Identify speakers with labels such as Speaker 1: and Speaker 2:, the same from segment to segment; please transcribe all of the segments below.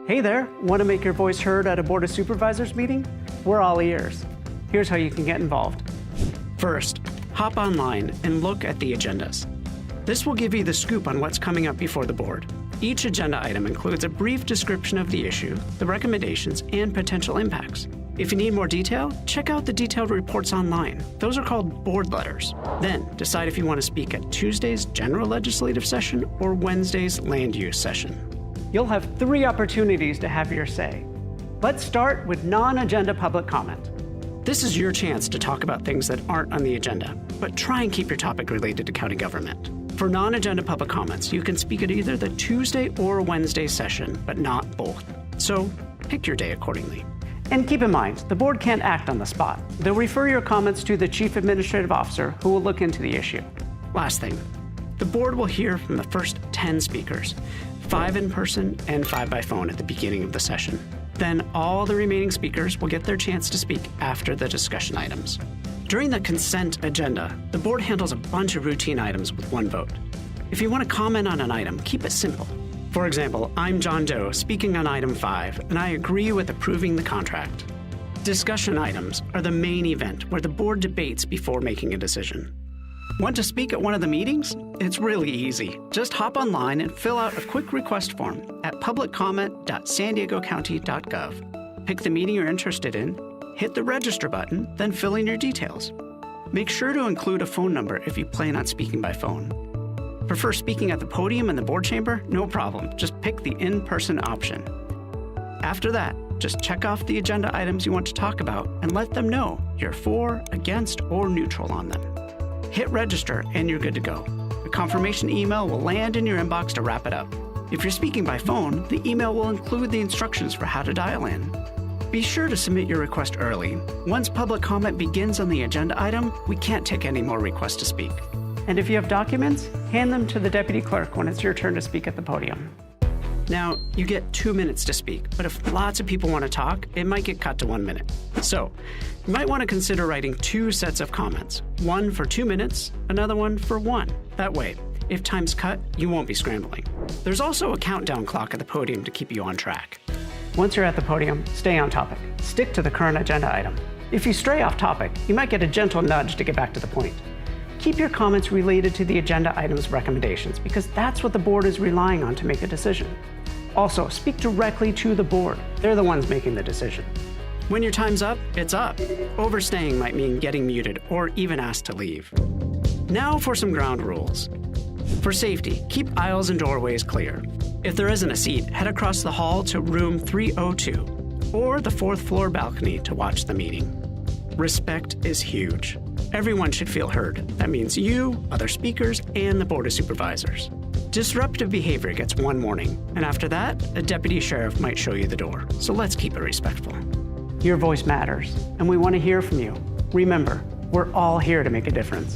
Speaker 1: Hey there, want to make your voice heard at a Board of Supervisors meeting? We're all ears. Here's how you can get involved. First, hop online and look at the agendas. This will give you the scoop on what's coming up before the board. Each agenda item includes a brief description of the issue, the recommendations, and potential impacts. If you need more detail, check out the detailed reports online. Those are called board letters. Then, decide if you want to speak at Tuesday's general legislative session or Wednesday's land use session. You'll have 3 opportunities to have your say. Let's start with non-agenda public comment. This is your chance to talk about things that aren't on the agenda, but try and keep your topic related to county government. For non-agenda public comments, you can speak at either the Tuesday or Wednesday session, but not both. So pick your day accordingly. And keep in mind, the board can't act on the spot. They'll refer your comments to the Chief Administrative Officer, who will look into the issue. Last thing, the board will hear from the first 10 speakers, 5 in person and 5 by phone at the beginning of the session. Then all the remaining speakers will get their chance to speak after the discussion items. During the consent agenda, the board handles a bunch of routine items with 1 vote. If you want to comment on an item, keep it simple. For example, I'm John Doe speaking on item 5, and I agree with approving the contract. Discussion items are the main event where the board debates before making a decision. Want to speak at one of the meetings? It's really easy. Just hop online and fill out a quick request form at publiccomment.sandiegocounty.gov. Pick the meeting you're interested in, hit the register button, then fill in your details. Make sure to include a phone number if you plan on speaking by phone. Prefer speaking at the podium in the board chamber? No problem. Just pick the in-person option. After that, just check off the agenda items you want to talk about and let them know you're for, against, or neutral on them. Hit register and you're good to go. A confirmation email will land in your inbox to wrap it up. If you're speaking by phone, the email will include the instructions for how to dial in. Be sure to submit your request early. Once public comment begins on the agenda item, we can't take any more requests to speak. And if you have documents, hand them to the deputy clerk when it's your turn to speak at the podium. Now, you get 2 minutes to speak, but if lots of people want to talk, it might get cut to 1 minute. So, you might want to consider writing 2 sets of comments, one for 2 minutes, another one for 1. That way, if time's cut, you won't be scrambling. There's also a countdown clock at the podium to keep you on track. Once you're at the podium, stay on topic. Stick to the current agenda item. If you stray off topic, you might get a gentle nudge to get back to the point. Keep your comments related to the agenda item's recommendations because that's what the board is relying on to make a decision. Also, speak directly to the board. They're the ones making the decision. When your time's up, it's up. Overstaying might mean getting muted or even asked to leave. Now for some ground rules. For safety, keep aisles and doorways clear. If there isn't a seat, head across the hall to room 302 or the 4th floor balcony to watch the meeting. Respect is huge. Everyone should feel heard. That means you, other speakers, and the Board of Supervisors. Disruptive behavior gets 1 warning, and after that, a deputy sheriff might show you the door. So let's keep it respectful. Your voice matters, and we want to hear from you. Remember, we're all here to make a difference.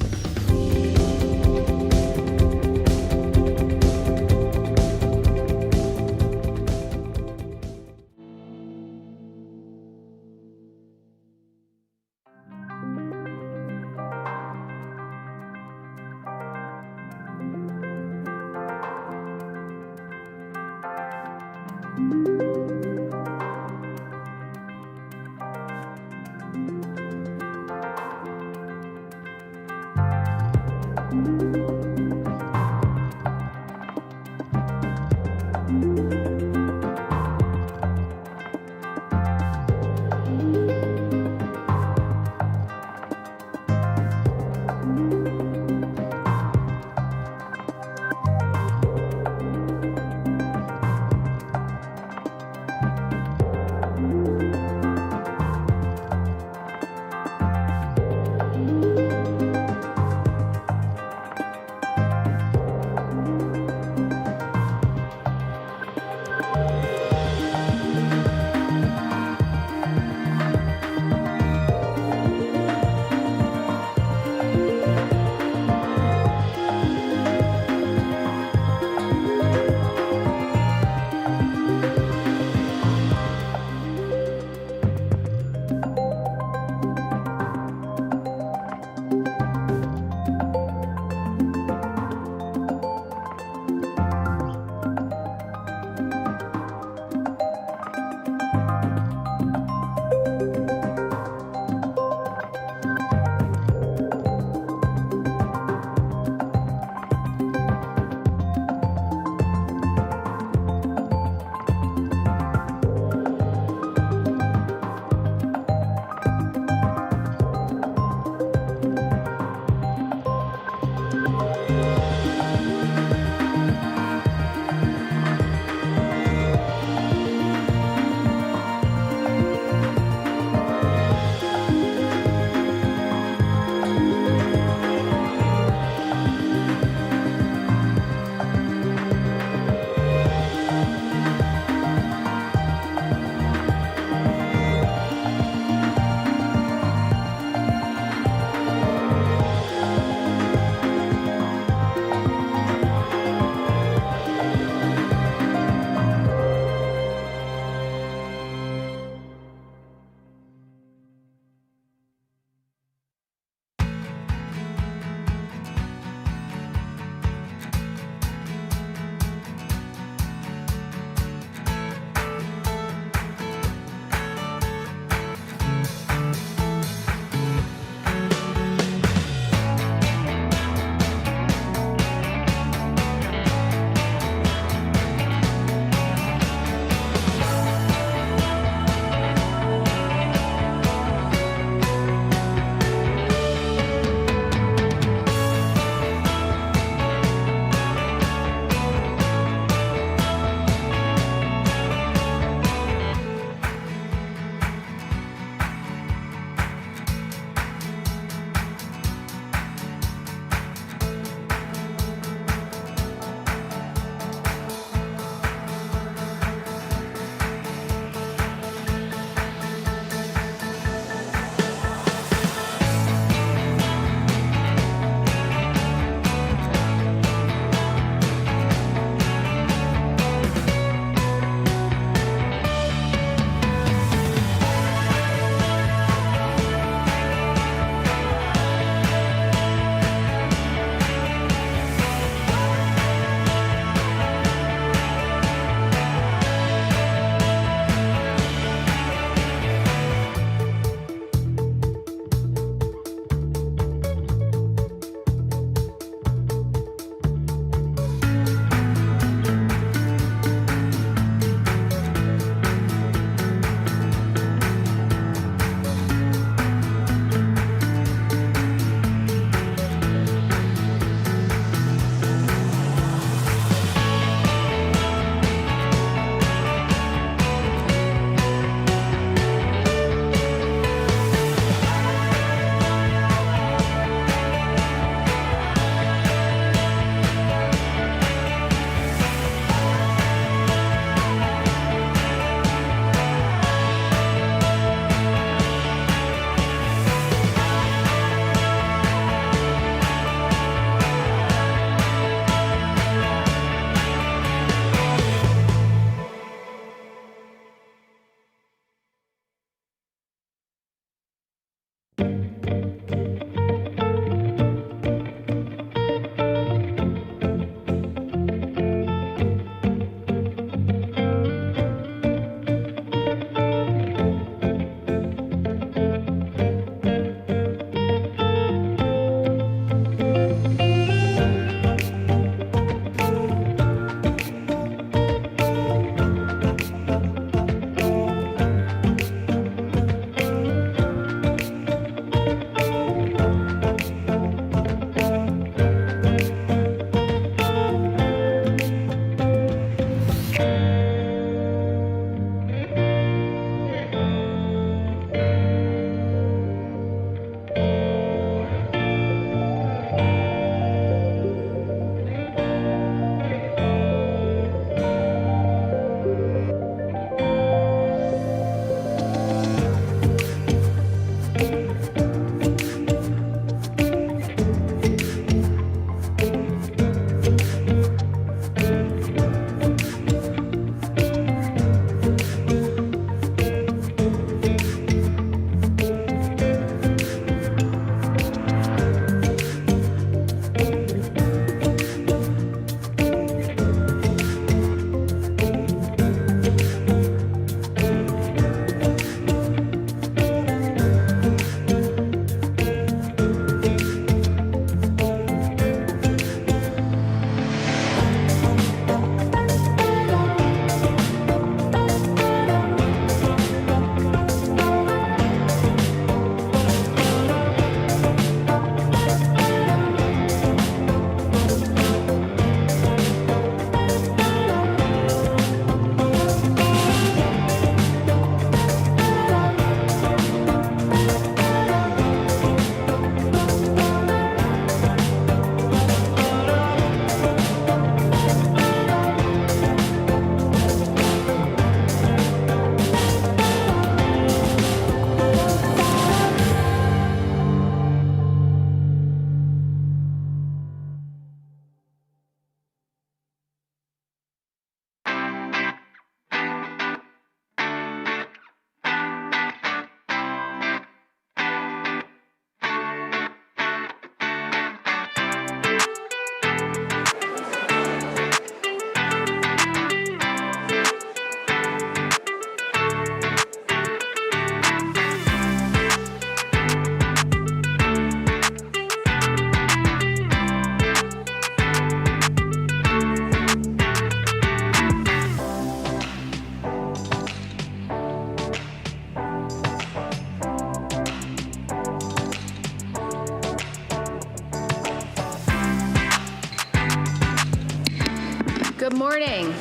Speaker 2: morning.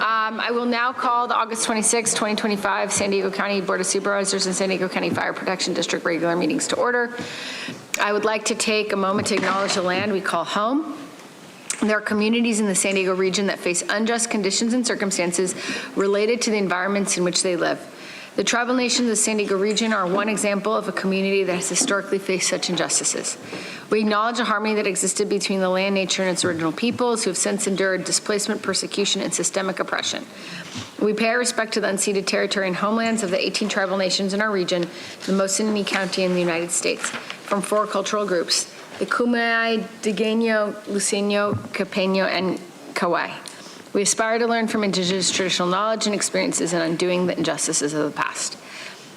Speaker 2: I will now call the August 26, 2025 San Diego County Board of Supervisors and San Diego County Fire Protection District regular meetings to order. I would like to take a moment to acknowledge the land we call home. There are communities in the San Diego region that face unjust conditions and circumstances related to the environments in which they live. The tribal nations of the San Diego region are one example of a community that has historically faced such injustices. We acknowledge the harmony that existed between the land, nature, and its original peoples who have since endured displacement, persecution, and systemic oppression. We pay our respect to the unceded territory and homelands of the 18 tribal nations in our region, the most in any county in the United States, from 4 cultural groups, the Kumeyaay, Degeno, Luiseño, Capeño, and Kauai. We aspire to learn from Indigenous traditional knowledge and experiences in undoing the injustices of the past.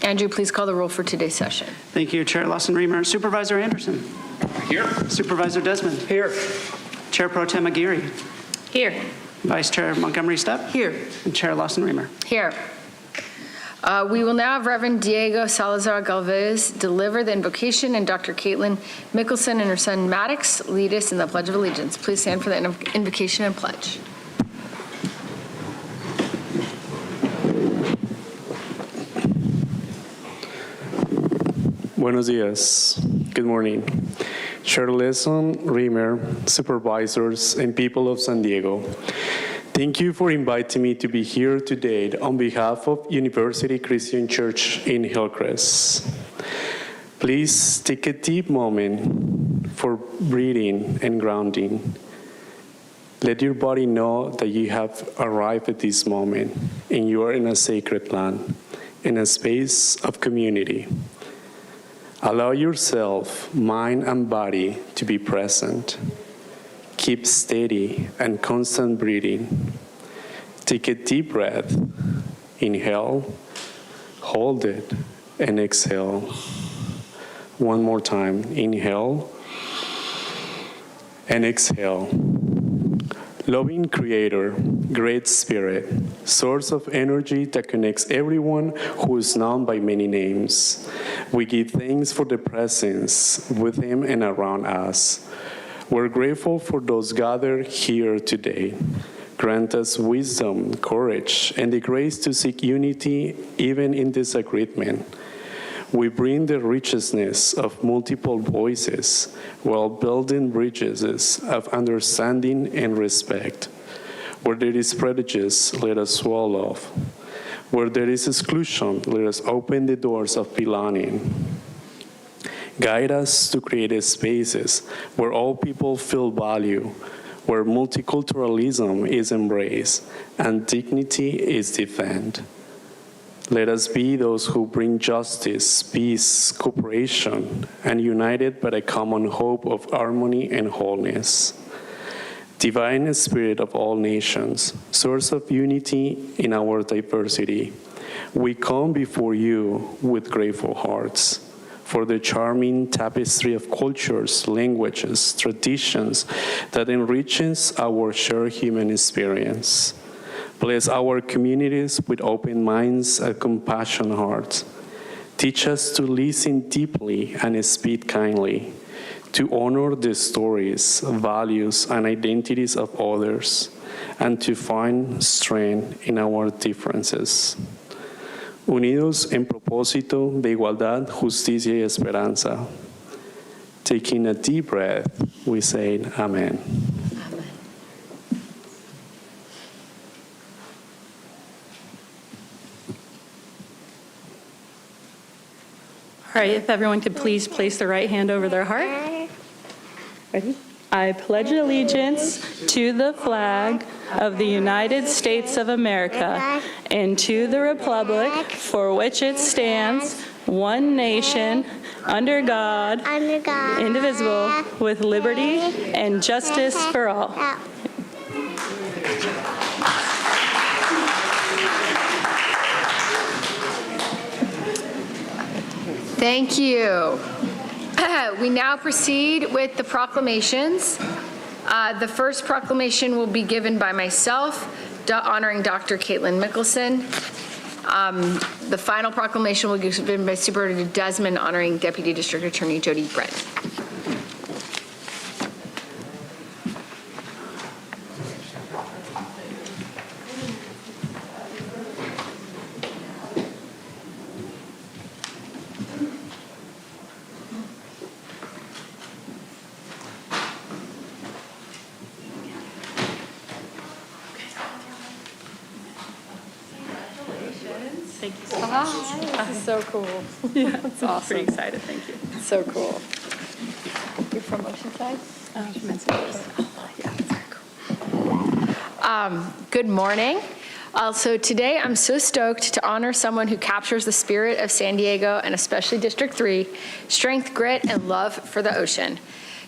Speaker 2: Andrew, please call the roll for today's session.
Speaker 1: Thank you, Chair Lawson-Remer. Supervisor Anderson.
Speaker 3: Here.
Speaker 1: Supervisor Desmond.
Speaker 3: Here.
Speaker 1: Chair Pro Tem Aguirre.
Speaker 2: Here.
Speaker 1: Vice Chair Montgomery Stepp.
Speaker 2: Here.
Speaker 1: And Chair Lawson-Remer.
Speaker 2: Here. We will now have Reverend Diego Salazar Galvez deliver the invocation and Dr. Caitlin Mickelson and her son Maddox lead us in the Pledge of Allegiance. Please stand for the invocation and pledge.
Speaker 4: Buenos dias. Good morning. Chair Lawson-Remer, supervisors, and people of San Diego. Thank you for inviting me to be here today on behalf of University Christian Church in Hillcrest. Please take a deep moment for breathing and grounding. Let your body know that you have arrived at this moment and you are in a sacred land, in a space of community. Allow yourself, mind and body to be present. Keep steady and constant breathing. Take a deep breath. Inhale, hold it, and exhale. One more time. Inhale and exhale. Loving Creator, Great Spirit, source of energy that connects everyone who is known by many names. We give thanks for the presence within and around us. We're grateful for those gathered here today. Grant us wisdom, courage, and the grace to seek unity even in disagreement. We bring the richness of multiple voices while building bridges of understanding and respect. Where there is prejudice, let us swallow off. Where there is exclusion, let us open the doors of belonging. Guide us to create spaces where all people feel value, where multiculturalism is embraced and dignity is defended. Let us be those who bring justice, peace, cooperation, and united by a common hope of harmony and wholeness. Divine Spirit of all nations, source of unity in our diversity, we come before you with grateful hearts for the charming tapestry of cultures, languages, traditions that enriches our shared human experience. Bless our communities with open minds and compassionate hearts. Teach us to listen deeply and speak kindly, to honor the stories, values, and identities of others, and to find strength in our differences. Unidos en propósito de igualdad, justicia y esperanza. Taking a deep breath, we say, Amen.
Speaker 5: All right, if everyone could please place their right hand over their heart. Ready? I pledge allegiance to the flag of the United States of America and to the republic for which it stands, one nation, under God, indivisible, with liberty and justice for all.
Speaker 2: Thank you. We now proceed with the proclamations. The first proclamation will be given by myself, honoring Dr. Caitlin Mickelson. The final proclamation will be given by Supervisor Desmond, honoring Deputy District Attorney Jody Brett.
Speaker 5: Thank you so much.
Speaker 2: This is so cool.
Speaker 5: Yeah,
Speaker 2: That's awesome.
Speaker 5: Pretty excited, thank you.
Speaker 2: So cool. You're from Oceanside?
Speaker 5: Yeah, it's very cool.
Speaker 2: Good morning. So today I'm so stoked to honor someone who captures the spirit of San Diego and especially District 3, strength, grit, and love for the ocean.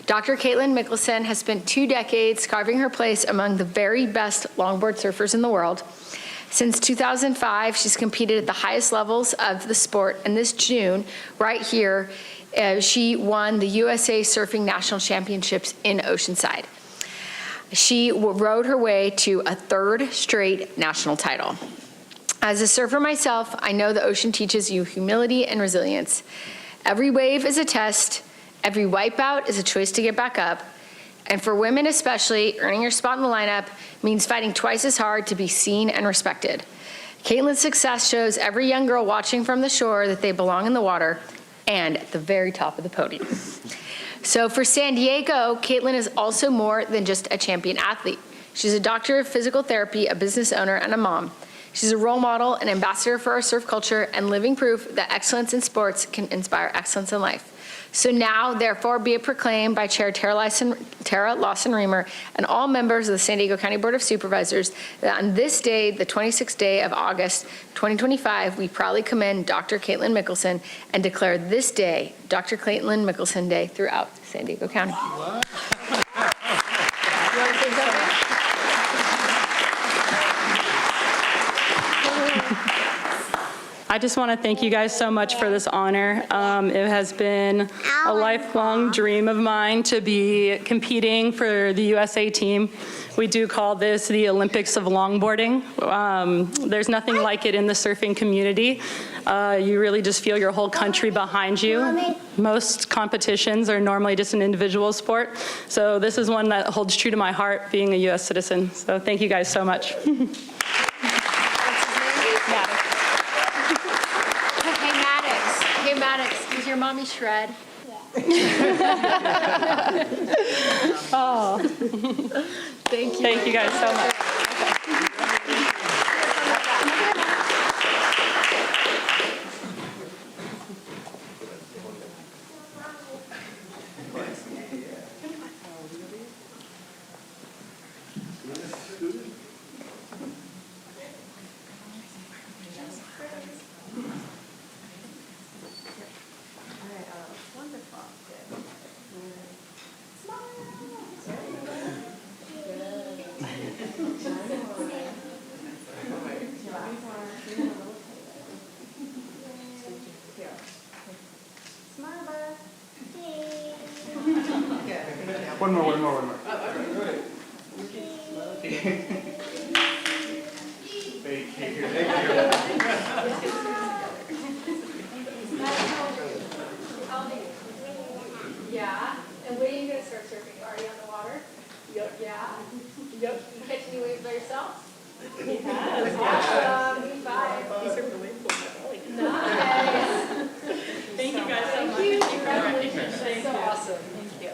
Speaker 2: Dr. Caitlin Mickelson has spent 2 decades carving her place among the very best longboard surfers in the world. Since 2005, she's competed at the highest levels of the sport, and this June, right here, she won the USA Surfing National Championships in Oceanside. She rode her way to a 3rd straight national title. As a surfer myself, I know the ocean teaches you humility and resilience. Every wave is a test, every wipeout is a choice to get back up, and for women especially, earning your spot in the lineup means fighting twice as hard to be seen and respected. Caitlin's success shows every young girl watching from the shore that they belong in the water and at the very top of the podium. So for San Diego, Caitlin is also more than just a champion athlete. She's a doctor of physical therapy, a business owner, and a mom. She's a role model, an ambassador for our surf culture, and living proof that excellence in sports can inspire excellence in life. So now, therefore, be it proclaimed by Chair Tara Lawson-Remer and all members of the San Diego County Board of Supervisors that on this day, the 26th day of August 2025, we proudly commend Dr. Caitlin Mickelson and declare this day Dr. Caitlin Mickelson Day throughout San Diego County. What? You want to say something?
Speaker 5: I just want to thank you guys so much for this honor. It has been a lifelong dream of mine to be competing for the USA team. We do call this the Olympics of longboarding. There's nothing like it in the surfing community. You really just feel your whole country behind you. Most competitions are normally just an individual sport. So this is one that holds true to my heart, being a US citizen. So thank you guys so much.
Speaker 2: Does your mommy shred?
Speaker 5: Oh.
Speaker 2: Thank you.
Speaker 5: Thank you guys so much.
Speaker 3: One more.
Speaker 2: Yeah. And when are you going to start surfing? Already on the water? Yep. Yeah. Yep. You catch any waves by yourself? He has. Awesome. He's surfed the wave pool. Nice.
Speaker 5: Thank you guys so much.
Speaker 2: Thank you. Congratulations. That's so awesome. Thank you.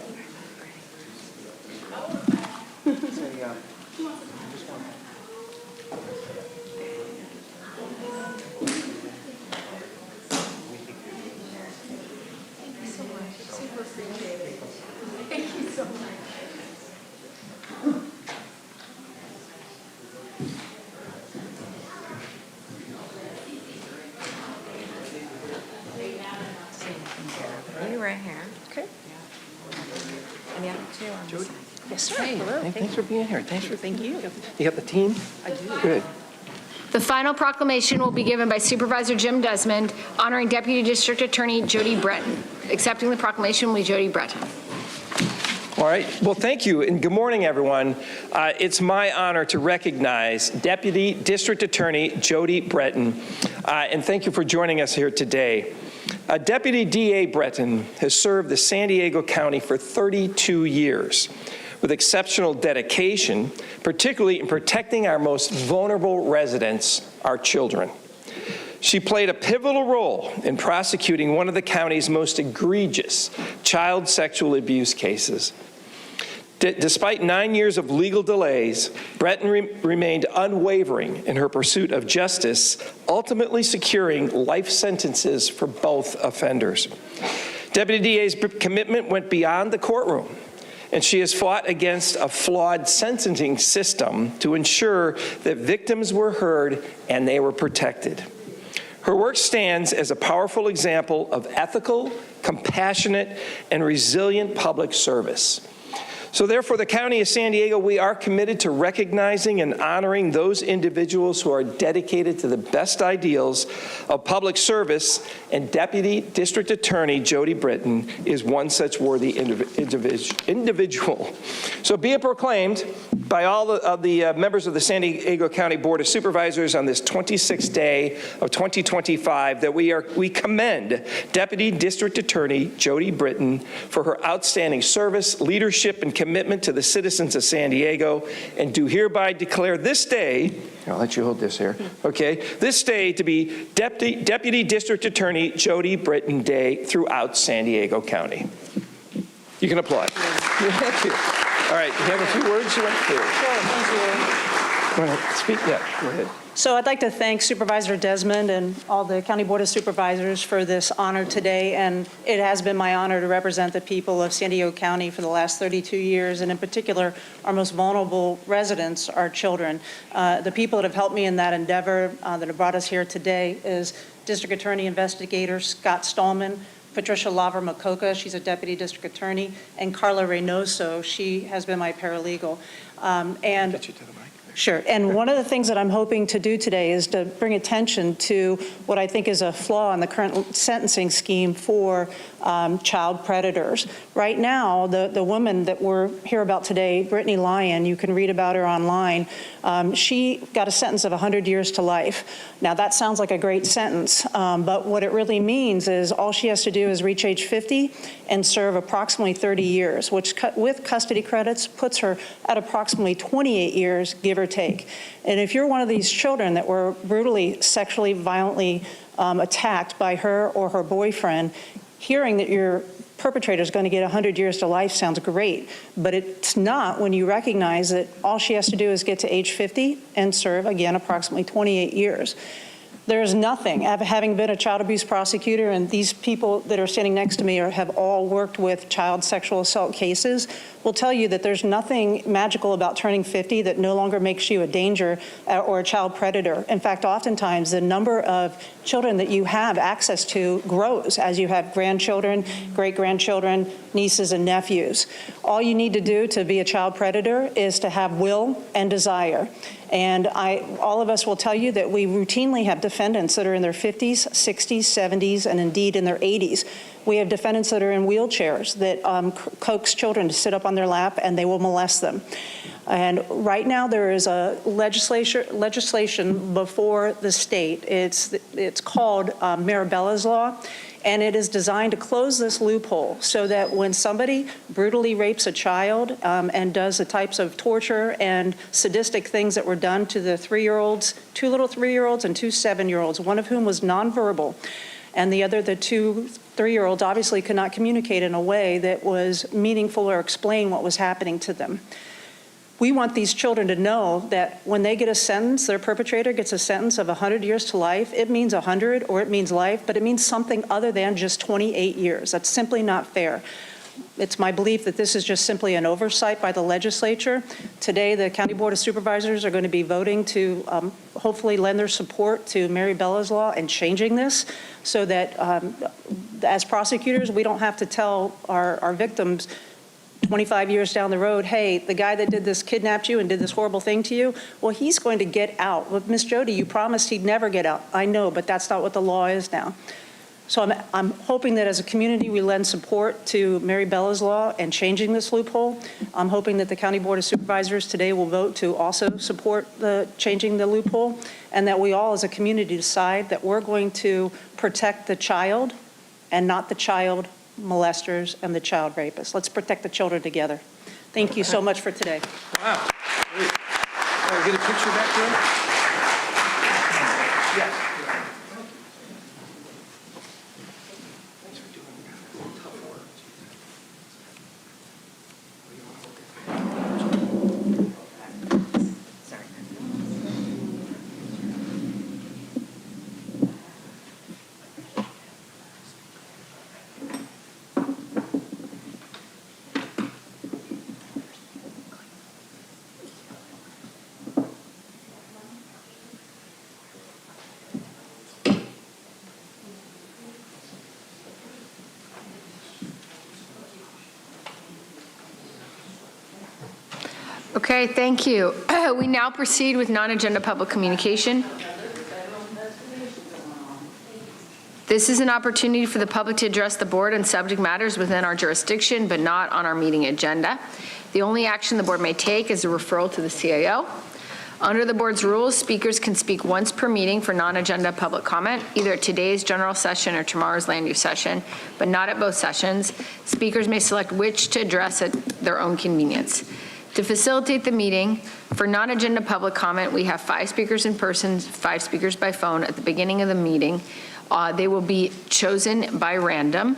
Speaker 6: You right here. Okay. And the other two on the side.
Speaker 7: Yes, hey, thanks for being here. Thank you. You got the team? I do. Good.
Speaker 2: The final proclamation will be given by Supervisor Jim Desmond, honoring Deputy District Attorney Jody Breton. Accepting the proclamation will be Jody Breton.
Speaker 7: All right. Well, thank you, and good morning, everyone. It's my honor to recognize Deputy District Attorney Jody Breton, and thank you for joining us here today. Deputy DA Breton has served the San Diego County for 32 years with exceptional dedication, particularly in protecting our most vulnerable residents, our children. She played a pivotal role in prosecuting one of the county's most egregious child sexual abuse cases. Despite 9 years of legal delays, Breton remained unwavering in her pursuit of justice, ultimately securing life sentences for both offenders. Deputy DA's commitment went beyond the courtroom, and she has fought against a flawed sentencing system to ensure that victims were heard and they were protected. Her work stands as a powerful example of ethical, compassionate, and resilient public service. So therefore, the County of San Diego, we are committed to recognizing and honoring those individuals who are dedicated to the best ideals of public service, and Deputy District Attorney Jody Britton is one such worthy individual. So be it proclaimed by all of the members of the San Diego County Board of Supervisors on this 26th day of 2025 that we commend Deputy District Attorney Jody Britton for her outstanding service, leadership, and commitment to the citizens of San Diego, and do hereby declare this day, I'll let you hold this here, okay, this day to be Deputy District Attorney Jody Britton Day throughout San Diego County. You can applaud. Thank you. All right, you have a few words you want to say?
Speaker 5: Sure, thank you.
Speaker 7: Go ahead, speak, yeah, go ahead.
Speaker 5: So I'd like to thank Supervisor Desmond and all the County Board of Supervisors for this honor today, and it has been my honor to represent the people of San Diego County for the last 32 years, and in particular, our most vulnerable residents, our children. The people that have helped me in that endeavor that have brought us here today is District Attorney Investigator Scott Stallman, Patricia Laver-Macoca, she's a Deputy District Attorney, and Carla Reynoso, she has been my paralegal. And
Speaker 7: Get you to the mic.
Speaker 5: Sure. And one of the things that I'm hoping to do today is to bring attention to what I think is a flaw in the current sentencing scheme for child predators. Right now, the woman that we're here about today, Brittany Lyon, you can read about her online, she got a sentence of 100 years to life. Now, that sounds like a great sentence, but what it really means is all she has to do is reach age 50 and serve approximately 30 years, which with custody credits puts her at approximately 28 years, give or take. And if you're one of these children that were brutally, sexually, violently attacked by her or her boyfriend, hearing that your perpetrator is going to get 100 years to life sounds great, but it's not when you recognize that all she has to do is get to age 50 and serve, again, approximately 28 years. There's nothing, having been a child abuse prosecutor, and these people that are standing next to me have all worked with child sexual assault cases, will tell you that there's nothing magical about turning 50 that no longer makes you a danger or a child predator. In fact, oftentimes the number of children that you have access to grows as you have grandchildren, great-grandchildren, nieces and nephews. All you need to do to be a child predator is to have will and desire. And all of us will tell you that we routinely have defendants that are in their 50s, 60s, 70s, and indeed in their 80s. We have defendants that are in wheelchairs that coax children to sit up on their lap, and they will molest them. And right now there is a legislation before the state. It's called Maribella's Law, and it is designed to close this loophole so that when somebody brutally rapes a child and does the types of torture and sadistic things that were done to the 3-year-olds, 2 little 3-year-olds and 2 7-year-olds, one of whom was nonverbal, and the 2 3-year-olds obviously could not communicate in a way that was meaningful or explain what was happening to them. We want these children to know that when they get a sentence, their perpetrator gets a sentence of 100 years to life, it means 100 or it means life, but it means something other than just 28 years. That's simply not fair. It's my belief that this is just simply an oversight by the legislature. Today, the County Board of Supervisors are going to be voting to hopefully lend their support to Maribella's Law and changing this so that as prosecutors, we don't have to tell our victims 25 years down the road, hey, the guy that did this kidnapped you and did this horrible thing to you, well, he's going to get out. Well, Miss Jody, you promised he'd never get out. I know, but that's not what the law is now. So I'm hoping that as a community we lend support to Maribella's Law and changing this loophole. I'm hoping that the County Board of Supervisors today will vote to also support changing the loophole, and that we all as a community decide that we're going to protect the child and not the child molesters and the child rapists. Let's protect the children together. Thank you so much for today.
Speaker 7: Wow. Great. Can I get a picture back there? Yes. Thanks for doing tough work.
Speaker 2: Okay, thank you. We now proceed with non-agenda public communication. This is an opportunity for the public to address the board on subject matters within our jurisdiction, but not on our meeting agenda. The only action the board may take is a referral to the CAO. Under the board's rules, speakers can speak once per meeting for non-agenda public comment, either at today's general session or tomorrow's land use session, but not at both sessions. Speakers may select which to address at their own convenience. To facilitate the meeting, for non-agenda public comment, we have 5 speakers in person, 5 speakers by phone at the beginning of the meeting. They will be chosen by random.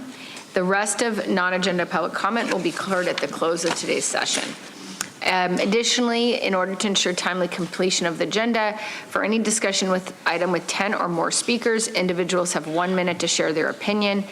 Speaker 2: The rest of non-agenda public comment will be heard at the close of today's session. Additionally, in order to ensure timely completion of the agenda, for any discussion with item with 10 or more speakers, individuals have 1 minute to share their opinion.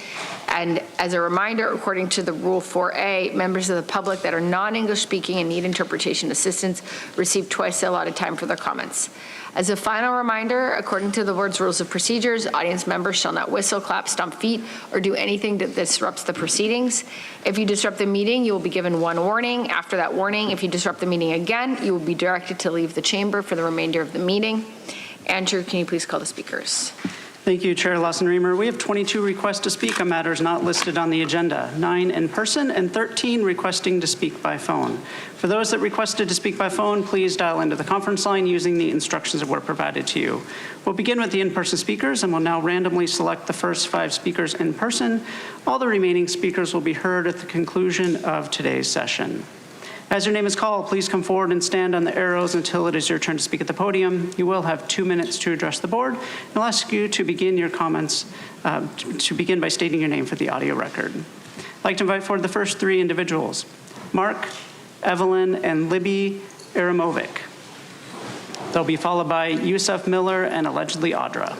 Speaker 2: And as a reminder, according to the Rule 4A, members of the public that are non-English speaking and need interpretation assistance receive twice the allotted time for their comments. As a final reminder, according to the board's rules of procedures, audience members shall not whistle, clap, stomp feet, or do anything that disrupts the proceedings. If you disrupt the meeting, you will be given 1 warning. After that warning, if you disrupt the meeting again, you will be directed to leave the chamber for the remainder of the meeting. Andrew, can you please call the speakers?
Speaker 1: Thank you, Chair Lawson-Remer. We have 22 requests to speak on matters not listed on the agenda, 9 in person and 13 requesting to speak by phone. For those that requested to speak by phone, please dial into the conference line using the instructions that were provided to you. We'll begin with the in-person speakers and will now randomly select the first 5 speakers in person. All the remaining speakers will be heard at the conclusion of today's session. As your name is called, please come forward and stand on the arrows until it is your turn to speak at the podium. You will have 2 minutes to address the board. I'll ask you to begin your comments, to begin by stating your name for the audio record. I'd like to invite forward the first 3 individuals, Mark, Evelyn, and Libby Aramovic. They'll be followed by Yusuf Miller and allegedly Audra.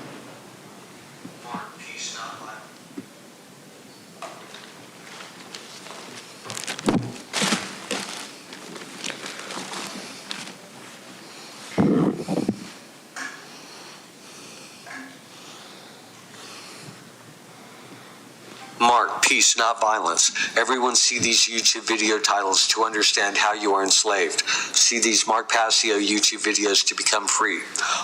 Speaker 8: Mark, peace, not violence. Everyone see these YouTube video titles to understand how you are enslaved. See these Mark Passio YouTube videos to become free.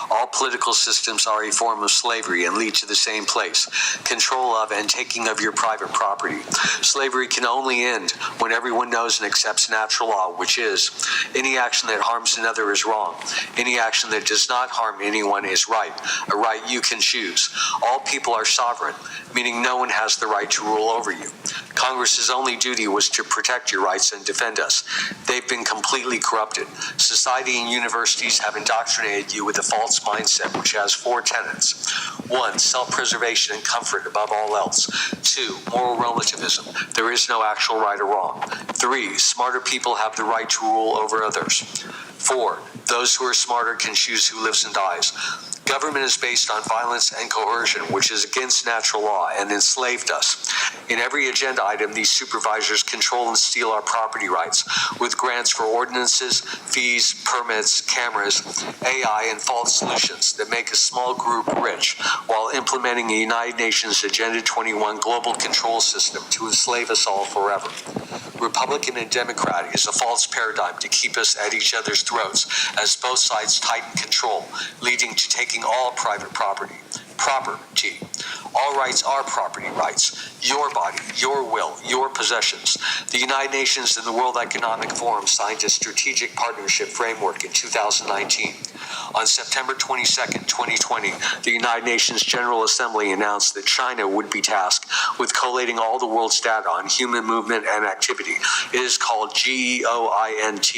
Speaker 8: All political systems are a form of slavery and lead to the same place, control of and taking of your private property. Slavery can only end when everyone knows and accepts natural law, which is, any action that harms another is wrong. Any action that does not harm anyone is right, a right you can choose. All people are sovereign, meaning no one has the right to rule over you. Congress's only duty was to protect your rights and defend us. They've been completely corrupted. Society and universities have indoctrinated you with a false mindset which has 4 tenets. 1, self-preservation and comfort above all else. 2, moral relativism. There is no actual right or wrong. 3, smarter people have the right to rule over others. 4, those who are smarter can choose who lives and dies. Government is based on violence and coercion, which is against natural law and enslaved us. In every agenda item, these supervisors control and steal our property rights with grants for ordinances, fees, permits, cameras, AI, and false solutions that make a small group rich while implementing a United Nations Agenda 21 global control system to enslave us all forever. Republican and Democrat is a false paradigm to keep us at each other's throats as both sides tighten control, leading to taking all private property. All rights are property rights. Your body, your will, your possessions. The United Nations and the World Economic Forum signed a strategic partnership framework in 2019. On September 22, 2020, the United Nations General Assembly announced that China would be tasked with collating all the world's data on human movement and activity. It is called GEOINT.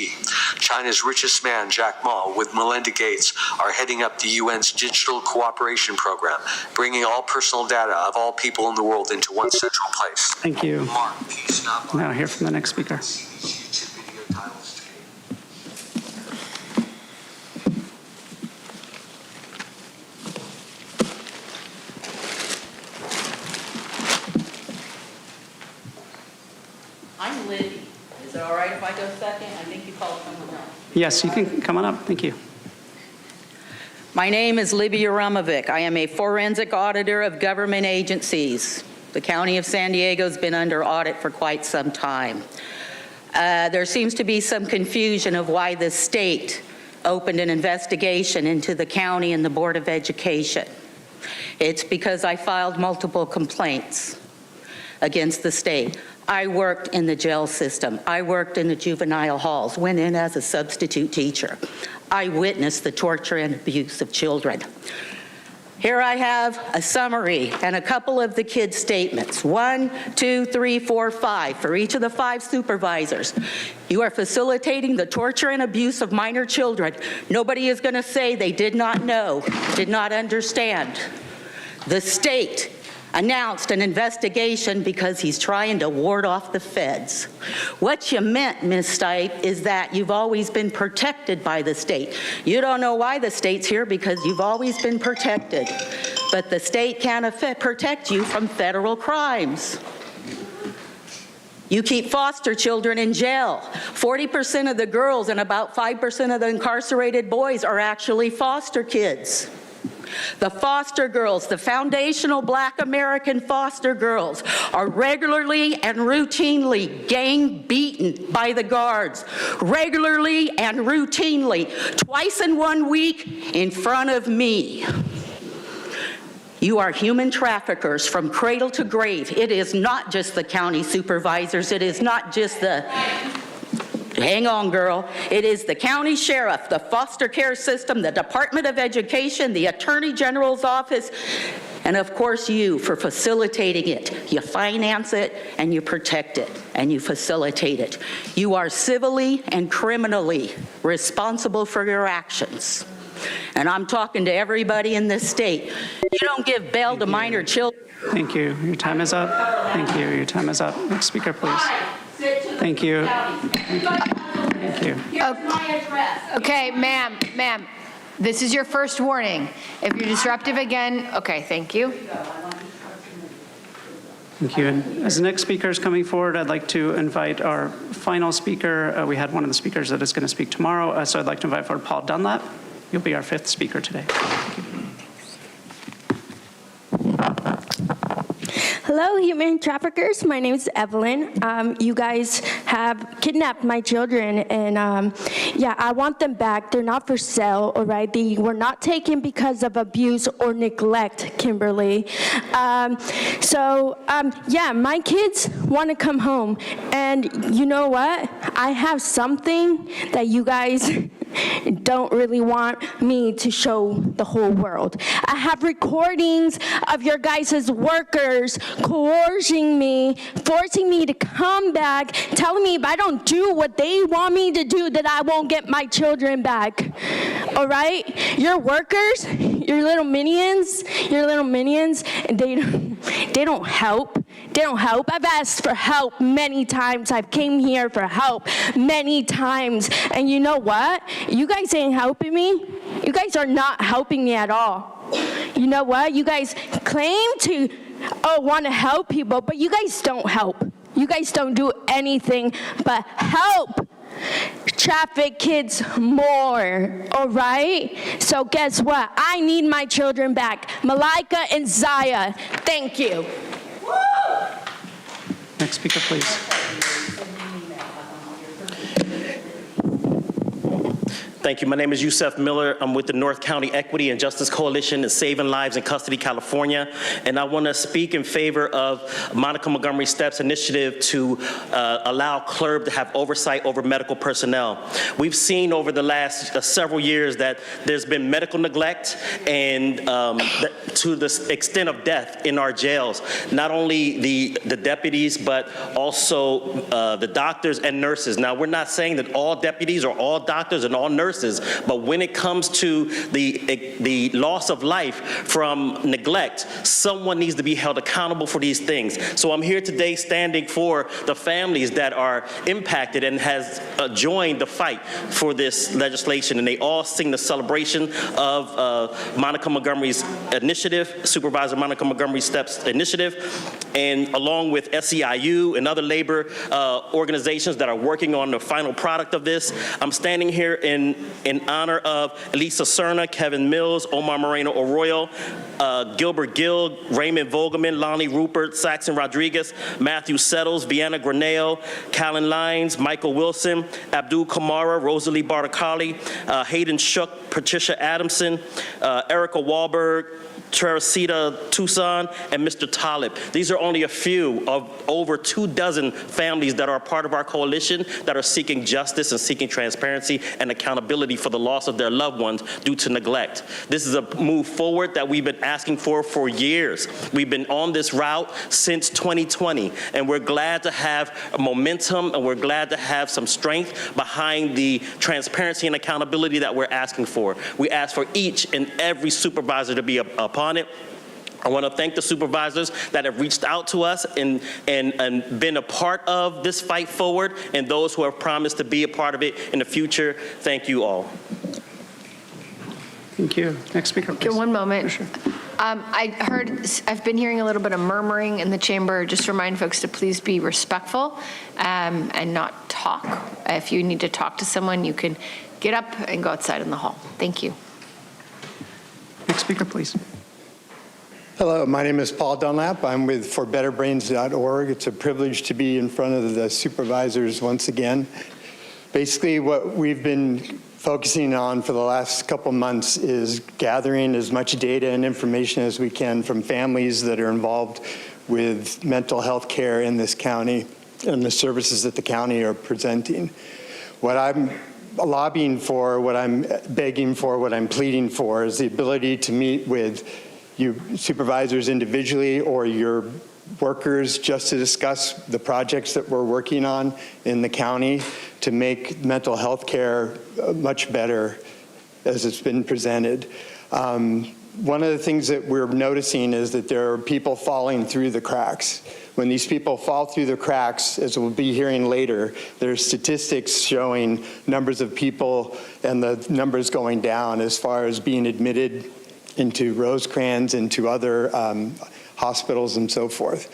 Speaker 8: China's richest man, Jack Ma, with Melinda Gates, are heading up the UN's Digital Cooperation Program, bringing all personal data of all people in the world into one central place.
Speaker 1: Thank you.
Speaker 8: Mark, peace, not violence.
Speaker 1: Now hear from the next speaker.
Speaker 5: I'm Libby. Is it all right if I go second? I think you called someone else.
Speaker 1: Yes, you can come on up. Thank you.
Speaker 9: My name is Libby Aramovic. I am a forensic auditor of government agencies. The County of San Diego has been under audit for quite some time. There seems to be some confusion of why the state opened an investigation into the county and the Board of Education. It's because I filed multiple complaints against the state. I worked in the jail system. I worked in the juvenile halls, went in as a substitute teacher. I witnessed the torture and abuse of children. Here I have a summary and a couple of the kids' statements. 1, 2, 3, 4, 5 for each of the 5 supervisors. You are facilitating the torture and abuse of minor children. Nobody is going to say they did not know, did not understand. The state announced an investigation because he's trying to ward off the feds. What you meant, Ms. Stipe, is that you've always been protected by the state. You don't know why the state's here because you've always been protected. But the state can't protect you from federal crimes. You keep foster children in jail. 40% of the girls and about 5% of the incarcerated boys are actually foster kids. The foster girls, the foundational Black American foster girls, are regularly and routinely gang beaten by the guards, regularly and routinely, twice in 1 week in front of me. You are human traffickers from cradle to grave. It is not just the county supervisors. It is not just the hang on, girl. It is the county sheriff, the foster care system, the Department of Education, the Attorney General's office, and of course you for facilitating it. You finance it and you protect it and you facilitate it. You are civilly and criminally responsible for your actions. And I'm talking to everybody in this state. You don't give bail to minor children.
Speaker 1: Thank you. Your time is up. Thank you. Your time is up. Next speaker, please. Thank you. Thank you.
Speaker 2: Okay, ma'am, this is your first warning. If you're disruptive again, okay, thank you.
Speaker 1: Thank you. And as the next speaker is coming forward, I'd like to invite our final speaker. We had one of the speakers that is going to speak tomorrow, so I'd like to invite forward Paul Dunlap. You'll be our 5th speaker today. Thank you.
Speaker 10: Hello, human traffickers. My name is Evelyn. You guys have kidnapped my children, and yeah, I want them back. They're not for sale, all right? They were not taken because of abuse or neglect, Kimberly. Yeah, my kids want to come home, and you know what? I have something that you guys don't really want me to show the whole world. I have recordings of your guys' workers coercing me, forcing me to come back, telling me if I don't do what they want me to do, that I won't get my children back. All right? Your workers, your little minions, and they don't help. They don't help. I've asked for help many times. I've came here for help many times. And you know what? You guys ain't helping me. You guys are not helping me at all. You know what? You guys claim to want to help people, but you guys don't help. You guys don't do anything but help traffic kids more, all right? So guess what? I need my children back. Malika and Zaya, thank you.
Speaker 1: Next speaker, please.
Speaker 11: Thank you. My name is Yusef Miller. I'm with the North County Equity and Justice Coalition and Saving Lives in Custody, California. And I want to speak in favor of Monica Montgomery Stepp's initiative to allow CLRB to have oversight over medical personnel. We've seen over the last several years that there's been medical neglect and to the extent of death in our jails. Not only the deputies, but also the doctors and nurses. Now, we're not saying that all deputies or all doctors and all nurses, but when it comes to the loss of life from neglect, someone needs to be held accountable for these things. So I'm here today standing for the families that are impacted and has joined the fight for this legislation, and they all sing the celebration of Monica Montgomery's initiative, Supervisor Monica Montgomery Stepp's initiative, and along with SEIU and other labor organizations that are working on the final product of this. I'm standing here in in honor of Elisa Serna, Kevin Mills, Omar Moreno Arroyo, Gilbert Gill, Raymond Vogelman, Lonnie Rupert, Saxon Rodriguez, Matthew Settles, Vienna Graneo, Callan Lyons, Michael Wilson, Abdul Kamara, Rosalie Bartacali, Hayden Shook, Patricia Adamson, Erica Wahlberg, Teresita Tucson, and Mr. Talib. These are only a few of over 24 families that are part of our coalition that are seeking justice and seeking transparency and accountability for the loss of their loved ones due to neglect. This is a move forward that we've been asking for years. We've been on this route since 2020, and we're glad to have momentum, and we're glad to have some strength behind the transparency and accountability that we're asking for. We ask for each and every supervisor to be upon it. I want to thank the supervisors that have reached out to us and been a part of this fight forward, and those who have promised to be a part of it in the future. Thank you all.
Speaker 1: Thank you. Next speaker, please.
Speaker 2: Okay, one moment. Sure. I've been hearing a little bit of murmuring in the chamber. Just remind folks to please be respectful and not talk. If you need to talk to someone, you can get up and go outside in the hall. Thank you.
Speaker 1: Next speaker, please.
Speaker 12: Hello, my name is Paul Dunlap. I'm with forbetterbrains.org. It's a privilege to be in front of the supervisors once again. Basically, what we've been focusing on for the last couple months is gathering as much data and information as we can from families that are involved with mental health care in this county and the services that the county are presenting. What I'm lobbying for, what I'm begging for, what I'm pleading for is the ability to meet with you supervisors individually or your workers just to discuss the projects that we're working on in the county to make mental health care much better as it's been presented. One of the things that we're noticing is that there are people falling through the cracks. When these people fall through the cracks, as we'll be hearing later, there's statistics showing numbers of people and the numbers going down as far as being admitted into Rosecrans, into other hospitals and so forth.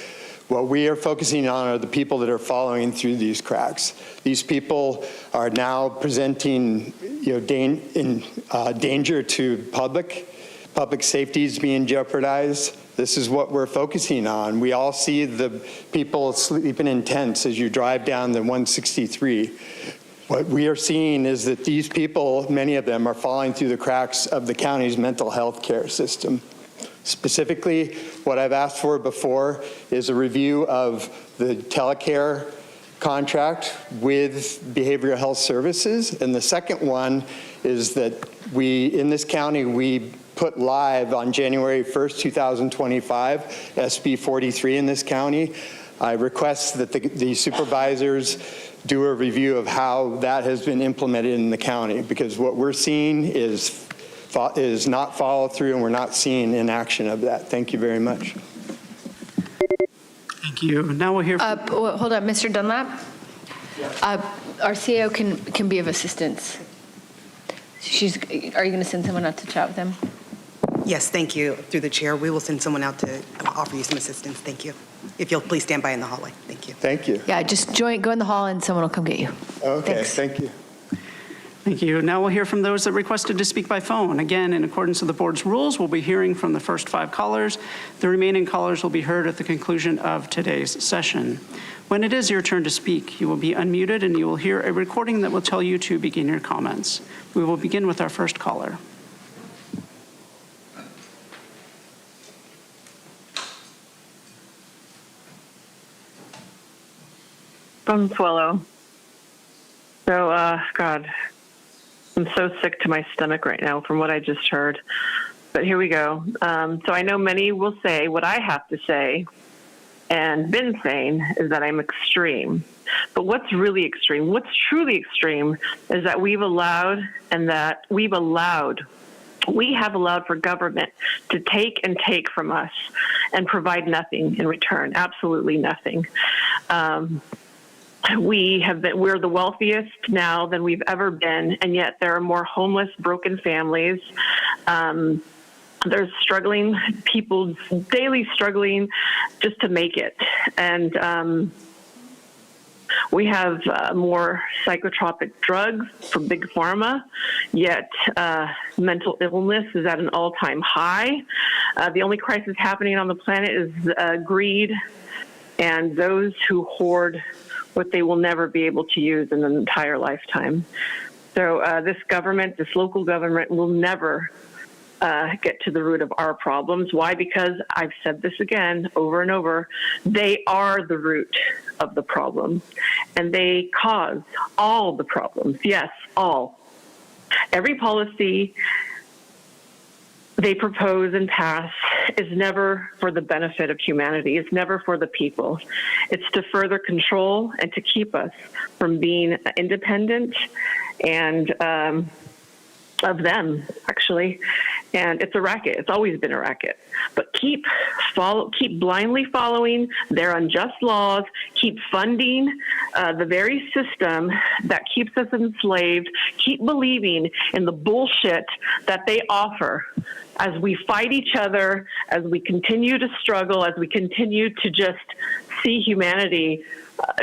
Speaker 12: What we are focusing on are the people that are falling through these cracks. These people are now presenting danger to public safety is being jeopardized. This is what we're focusing on. We all see the people sleeping in tents as you drive down the 163. What we are seeing is that these people, many of them, are falling through the cracks of the county's mental health care system. Specifically, what I've asked for before is a review of the telecare contract with behavioral health services. And the second one is that in this county, we put live on January 1st, 2025, SB 43 in this county. I request that the supervisors do a review of how that has been implemented in the county, because what we're seeing is not follow through, and we're not seeing in action of that. Thank you very much.
Speaker 1: Thank you. Now we'll hear from...
Speaker 2: Hold on, Mr. Dunlap. Our CEO can be of assistance. Are you going to send someone out to chat with them?
Speaker 13: Yes, thank you. Through the chair, we will send someone out to offer you some assistance. Thank you. If you'll please stand by in the hallway. Thank you.
Speaker 12: Thank you.
Speaker 2: Yeah, just go in the hall and someone will come get you.
Speaker 12: Okay,
Speaker 2: Thanks.
Speaker 12: Thank you.
Speaker 1: Thank you. Now we'll hear from those that requested to speak by phone. Again, in accordance with the board's rules, we'll be hearing from the first 5 callers. The remaining callers will be heard at the conclusion of today's session. When it is your turn to speak, you will be unmuted and you will hear a recording that will tell you to begin your comments. We will begin with our first caller.
Speaker 14: From Swallow. So, God, I'm so sick to my stomach right now from what I just heard. But here we go. So I know many will say what I have to say, and been saying, is that I'm extreme. But what's really extreme, what's truly extreme, is that we have allowed for government to take and take from us and provide nothing in return, absolutely nothing. We're the wealthiest now than we've ever been, and yet there are more homeless, broken families. There's struggling people, daily struggling just to make it. And We have more psychotropic drugs from Big Pharma, yet mental illness is at an all-time high. The only crisis happening on the planet is greed and those who hoard what they will never be able to use in an entire lifetime. So this government, this local government, will never get to the root of our problems. Why? Because I've said this again over and over, they are the root of the problem, and they cause all the problems. Yes, all. Every policy they propose and pass is never for the benefit of humanity. It's never for the people. It's to further control and to keep us from being independent and of them, actually. And it's a racket. It's always been a racket. But keep blindly following their unjust laws, keep funding the very system that keeps us enslaved, keep believing in the bullshit that they offer as we fight each other, as we continue to struggle, as we continue to just see humanity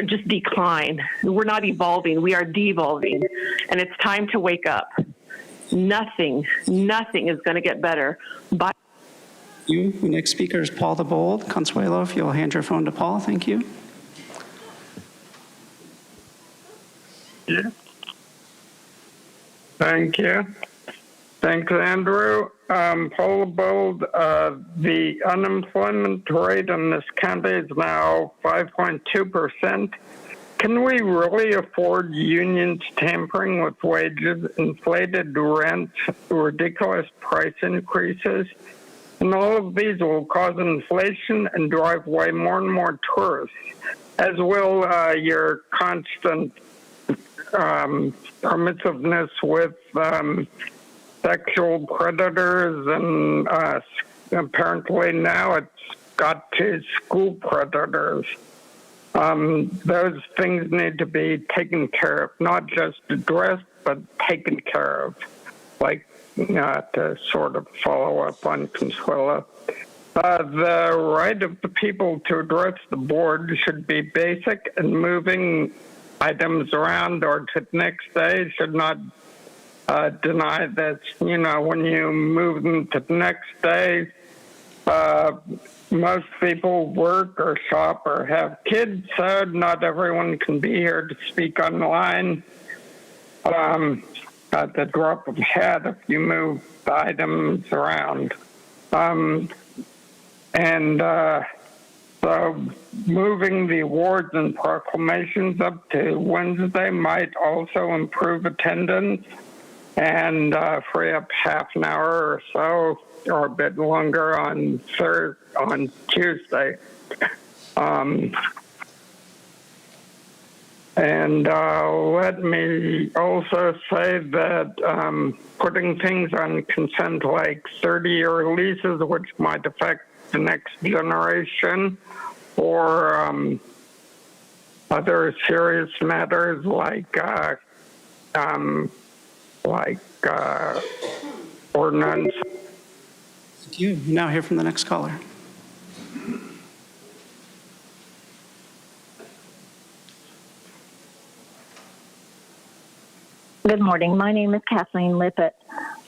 Speaker 14: just decline. We're not evolving, we are devolving. And it's time to wake up. Nothing is going to get better.
Speaker 1: The next speaker is Paul the Bold. Consuelo, if you'll hand your phone to Paul, thank you.
Speaker 3: Yeah. Thank you. Thanks, Andrew. Paul the Bold, the unemployment rate in this county is now 5.2%. Can we really afford unions tampering with wages, inflated rents, ridiculous price increases? And all of these will cause inflation and drive away more and more tourists, as will your constant permissiveness with sexual predators, and apparently now it's got to school predators. Those things need to be taken care of, not just addressed, but taken care of, like to sort of follow up on Consuelo. The right of the people to address the board should be basic, and moving items around or to the next day should not deny that, when you move them to the next day, most people work or shop or have kids, so not everyone can be here to speak online at the drop of a hat if you move the items around. So moving the awards and proclamations up to Wednesday might also improve attendance and free up half an hour or so, or a bit longer on Tuesday. Let me also say that putting things on consent like 30-year leases, which might affect the next generation, or other serious matters like ordinance.
Speaker 1: Thank you. We now hear from the next caller.
Speaker 15: Good morning. My name is Kathleen Lippett.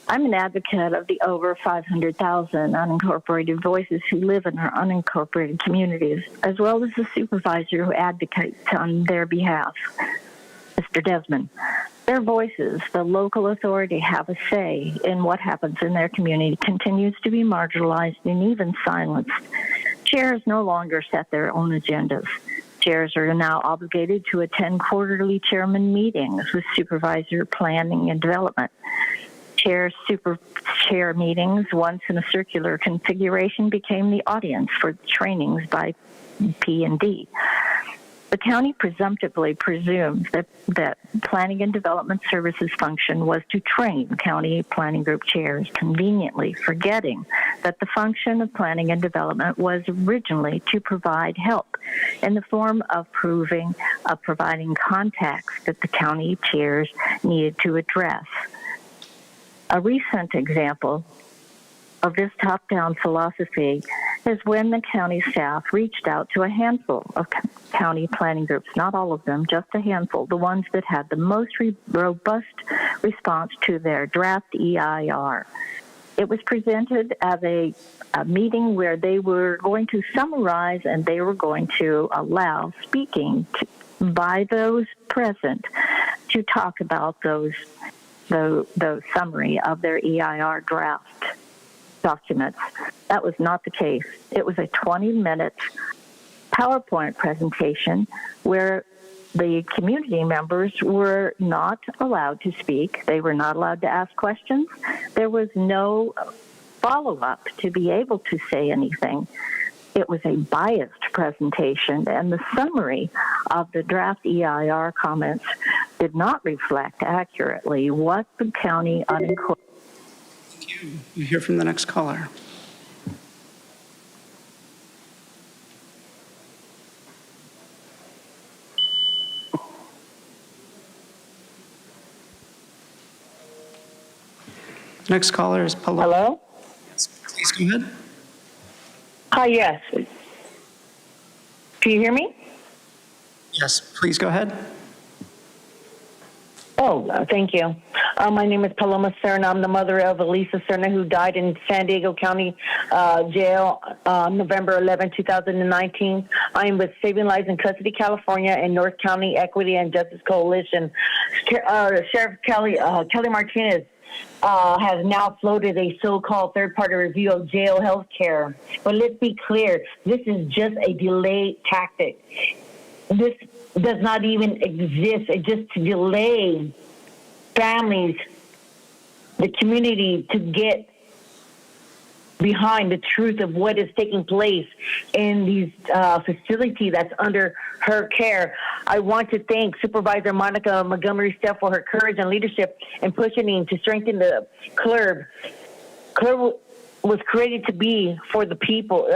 Speaker 15: I'm an advocate of the over 500,000 unincorporated voices who live in our unincorporated communities, as well as the supervisor who advocates on their behalf, Mr. Desmond. Their voices, the local authority, have a say in what happens in their community, continues to be marginalized and even silenced. Chairs no longer set their own agendas. Chairs are now obligated to attend quarterly chairman meetings with supervisor planning and development. Super chair meetings, once in a circular configuration, became the audience for trainings by P&D. The county presumptively presumed that planning and development services function was to train county planning group chairs, conveniently forgetting that the function of planning and development was originally to provide help in the form of providing contacts that the county chairs needed to address. A recent example of this top-down philosophy is when the county staff reached out to a handful of county planning groups, not all of them, just a handful, the ones that had the most robust response to their draft EIR. It was presented as a meeting where they were going to summarize and they were going to allow speaking by those present to talk about those summary of their EIR draft documents. That was not the case. It was a 20-minute PowerPoint presentation where the community members were not allowed to speak. They were not allowed to ask questions. There was no follow-up to be able to say anything. It was a biased presentation, and the summary of the draft EIR comments did not reflect accurately what the county unincorporated.
Speaker 1: Thank you. We hear from the next caller. Next caller is Paloma.
Speaker 16: Hello?
Speaker 1: Yes, please go ahead.
Speaker 16: Hi, yes. Can you hear me?
Speaker 1: Yes, please go ahead.
Speaker 16: Oh, thank you. My name is Paloma Serna. I'm the mother of Elisa Serna, who died in San Diego County Jail November 11, 2019. I am with Saving Lives in Custody, California, and North County Equity and Justice Coalition. Sheriff Kelly Martinez has now floated a so-called third-party review of jail health care. But let's be clear, this is just a delay tactic. This does not even exist. It's just to delay families, the community, to get behind the truth of what is taking place in these facilities that's under her care. I want to thank Supervisor Monica Montgomery Stepp for her courage and leadership in pushing to strengthen the CLRB. CLRB was created to be for the people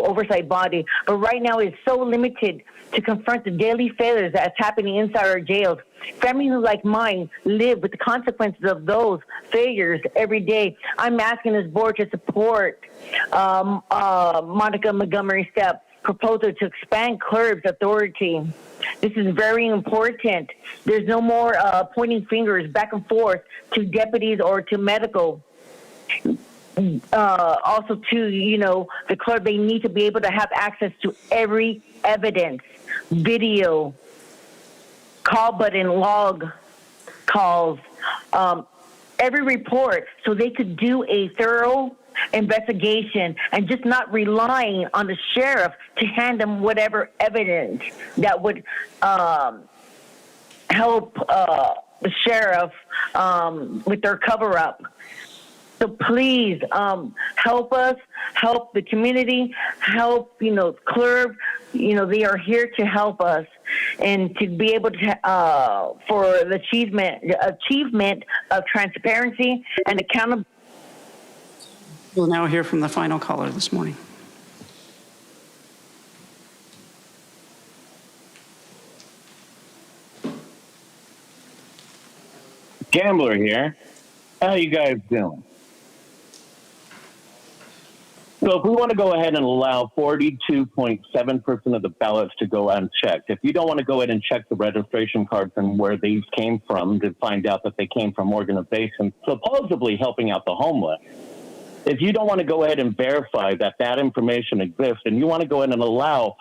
Speaker 16: oversight body, but right now it's so limited to confront the daily failures that's happening inside our jails. Families like mine live with the consequences of those failures every day. I'm asking this board to support Monica Montgomery Stepp proposal to expand CLRB's authority. This is very important. There's no more pointing fingers back and forth to deputies or to medical. Also, to, the CLRB, they need to be able to have access to every evidence, video, call button, log calls, every report, so they could do a thorough investigation and just not relying on the sheriff to hand them whatever evidence that would help the sheriff with their cover-up. So please help us, help the community, help, CLRB. They are here to help us and to be able to, for the achievement of transparency and accountability.
Speaker 1: We'll now hear from the final caller this morning.
Speaker 17: Gambler here. How you guys doing? So if we want to go ahead and allow 42.7% of the ballots to go unchecked, if you don't want to go ahead and check the registration cards and where these came from to find out that they came from organizations supposedly helping out the homeless, if you don't want to go ahead and verify that that information exists, and you want to go ahead and allow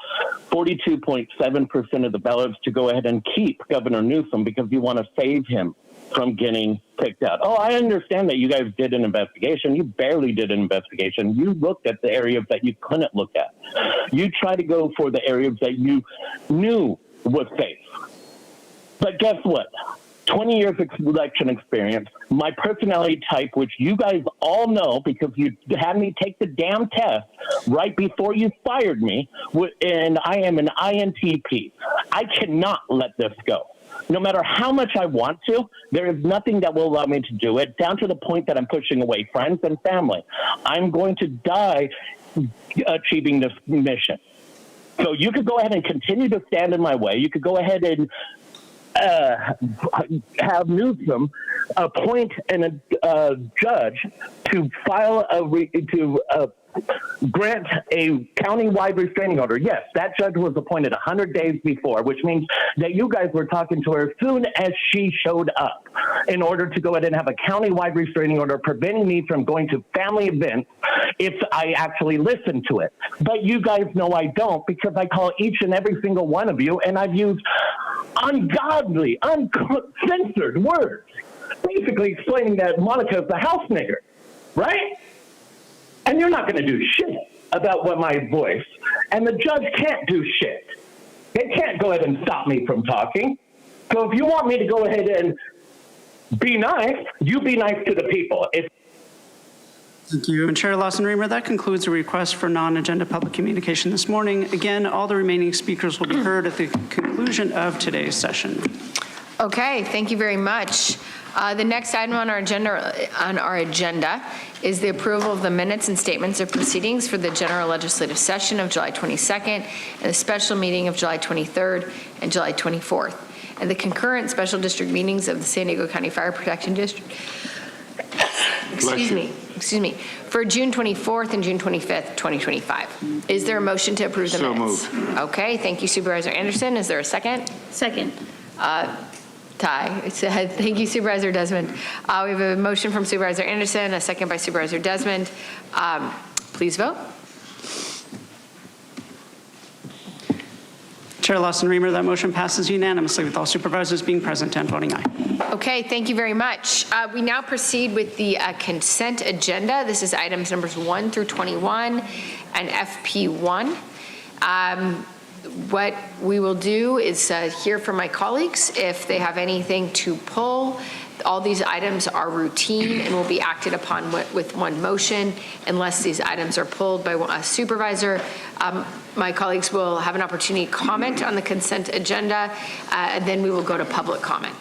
Speaker 17: 42.7% of the ballots to go ahead and keep Governor Newsom because you want to save him from getting picked out. Oh, I understand that you guys did an investigation. You barely did an investigation. You looked at the areas that you couldn't look at. You tried to go for the areas that you knew was safe. But guess what? 20 years of election experience, my personality type, which you guys all know because you had me take the damn test right before you fired me, and I am an INTP. I cannot let this go. No matter how much I want to, there is nothing that will allow me to do it, down to the point that I'm pushing away friends and family. I'm going to die achieving this mission. So you could go ahead and continue to stand in my way. You could go ahead and have Newsom appoint a judge to file grant a county-wide restraining order. Yes, that judge was appointed 100 days before, which means that you guys were talking to her as soon as she showed up in order to go ahead and have a county-wide restraining order preventing me from going to family events if I actually listened to it. But you guys know I don't, because I call each and every single one of you, and I've used ungodly, uncensored words, basically explaining that Monica is the house nigger, right? And you're not going to do shit about what my voice, and the judge can't do shit. They can't go ahead and stop me from talking. So if you want me to go ahead and be nice, you be nice to the people.
Speaker 1: Thank you. And Chair Lawson-Remer, that concludes the request for non-agenda public communication this morning. Again, all the remaining speakers will be heard at the conclusion of today's session.
Speaker 2: Okay, thank you very much. The next item on our agenda is the approval of the minutes and statements of proceedings for the general legislative session of July 22nd and the special meeting of July 23rd and July 24th, and the concurrent special district meetings of the San Diego County Fire Protection District. Excuse me, for June 24th and June 25th, 2025. Is there a motion to approve the minutes? So moved. Okay, thank you, Supervisor Anderson. Is there a second?
Speaker 5: Second.
Speaker 2: Tie. Thank you, Supervisor Desmond. We have a motion from Supervisor Anderson, a second by Supervisor Desmond. Please vote.
Speaker 1: Chair Lawson-Remer, that motion passes unanimously with all supervisors being present and voting aye.
Speaker 2: Okay, thank you very much. We now proceed with the consent agenda. This is items numbers 1 through 21 and FP1. What we will do is hear from my colleagues if they have anything to pull. All these items are routine and will be acted upon with one motion unless these items are pulled by a supervisor. My colleagues will have an opportunity to comment on the consent agenda, and then we will go to public comment.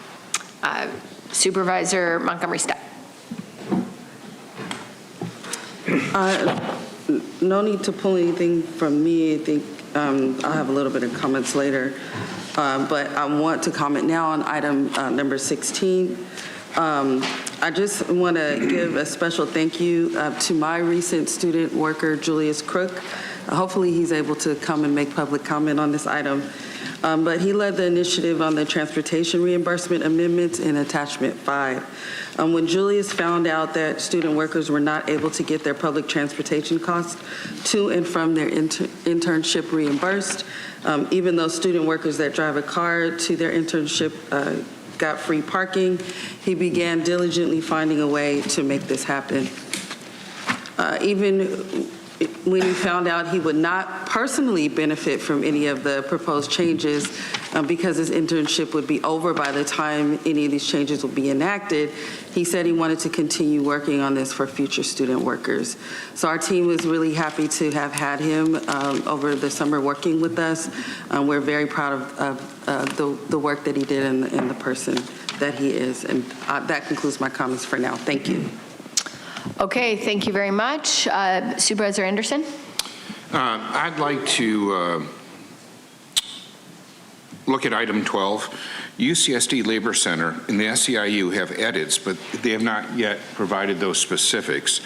Speaker 2: Supervisor Montgomery Stepp.
Speaker 18: No need to pull anything from me. I think I'll have a little bit of comments later, but I want to comment now on item number 16. I just want to give a special thank you to my recent student worker, Julius Crook. Hopefully he's able to come and make public comment on this item. But he led the initiative on the transportation reimbursement amendments in attachment 5. When Julius found out that student workers were not able to get their public transportation costs to and from their internship reimbursed, even though student workers that drive a car to their internship got free parking, he began diligently finding a way to make this happen. Even when he found out he would not personally benefit from any of the proposed changes because his internship would be over by the time any of these changes will be enacted, he said he wanted to continue working on this for future student workers. So our team was really happy to have had him over the summer working with us. We're very proud of the work that he did and the person that he is. And that concludes my comments for now. Thank you.
Speaker 2: Okay, thank you very much. Supervisor Anderson?
Speaker 19: I'd like to look at item 12. UCSD Labor Center and the SEIU have edits, but they have not yet provided those specifics.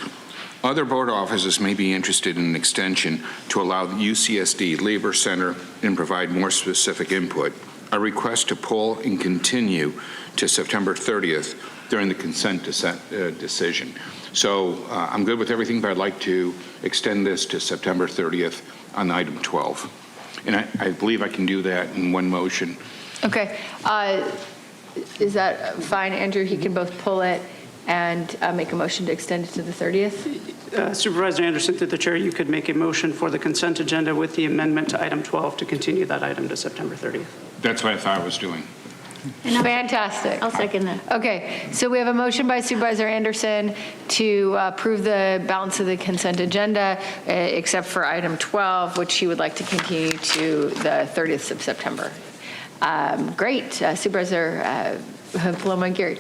Speaker 19: Other board offices may be interested in an extension to allow the UCSD Labor Center and provide more specific input. A request to pull and continue to September 30th during the consent decision. So I'm good with everything, but I'd like to extend this to September 30th on item 12. And I believe I can do that in one motion.
Speaker 2: Okay. Is that fine, Andrew? He can both pull it and make a motion to extend it to the 30th?
Speaker 1: Supervisor Anderson, through the chair, you could make a motion for the consent agenda with the amendment to item 12 to continue that item to September 30th.
Speaker 19: That's what I thought I was doing.
Speaker 2: Fantastic.
Speaker 5: I'll second that.
Speaker 2: Okay, so we have a motion by Supervisor Anderson to approve the balance of the consent agenda, except for item 12, which he would like to continue to the 30th of September. Great. Supervisor Paloma-Geary.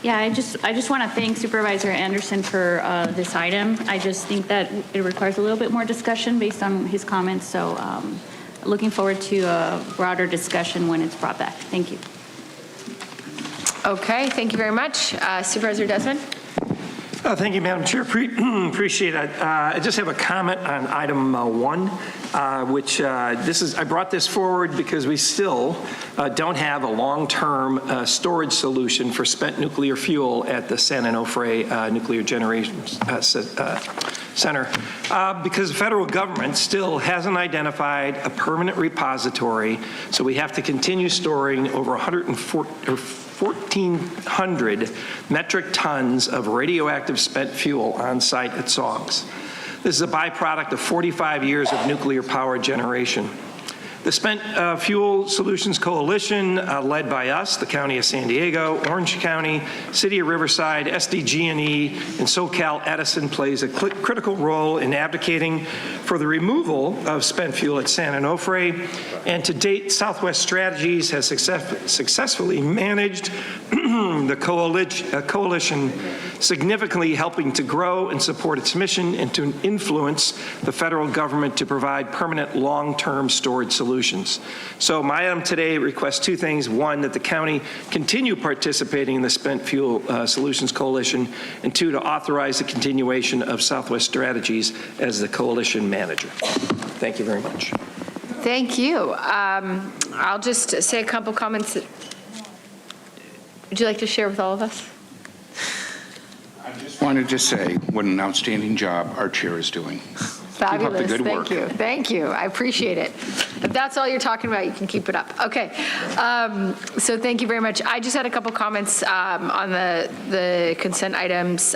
Speaker 5: Yeah, I just want to thank Supervisor Anderson for this item. I just think that it requires a little bit more discussion based on his comments. So looking forward to a broader discussion when it's brought back. Thank you.
Speaker 2: Okay, thank you very much. Supervisor Desmond?
Speaker 7: Thank you, Madam Chair. Appreciate it. I just have a comment on item 1, which I brought this forward because we still don't have a long-term storage solution for spent nuclear fuel at the San Onofre Nuclear Generation Center, because the federal government still hasn't identified a permanent repository, so we have to continue storing over 1,400 metric tons of radioactive spent fuel on site at SOGS. This is a byproduct of 45 years of nuclear power generation. The Spent Fuel Solutions Coalition, led by us, the County of San Diego, Orange County, City of Riverside, SDG&E, and SoCal Edison, plays a critical role in advocating for the removal of spent fuel at San Onofre. And to date, Southwest Strategies has successfully managed the coalition, significantly helping to grow and support its mission and to influence the federal government to provide permanent long-term storage solutions. So my item today requests 2 things. 1, that the county continue participating in the Spent Fuel Solutions Coalition, and 2, to authorize the continuation of Southwest Strategies as the coalition manager. Thank you very much.
Speaker 2: Thank you. I'll just say a couple comments. Would you like to share with all of us?
Speaker 19: I just wanted to say what an outstanding job our chair is doing.
Speaker 2: Fabulous.
Speaker 19: Keep up the good work.
Speaker 2: Thank you. Thank you. I appreciate it. If that's all you're talking about, you can keep it up. Okay. So thank you very much. I just had a couple comments on the consent items,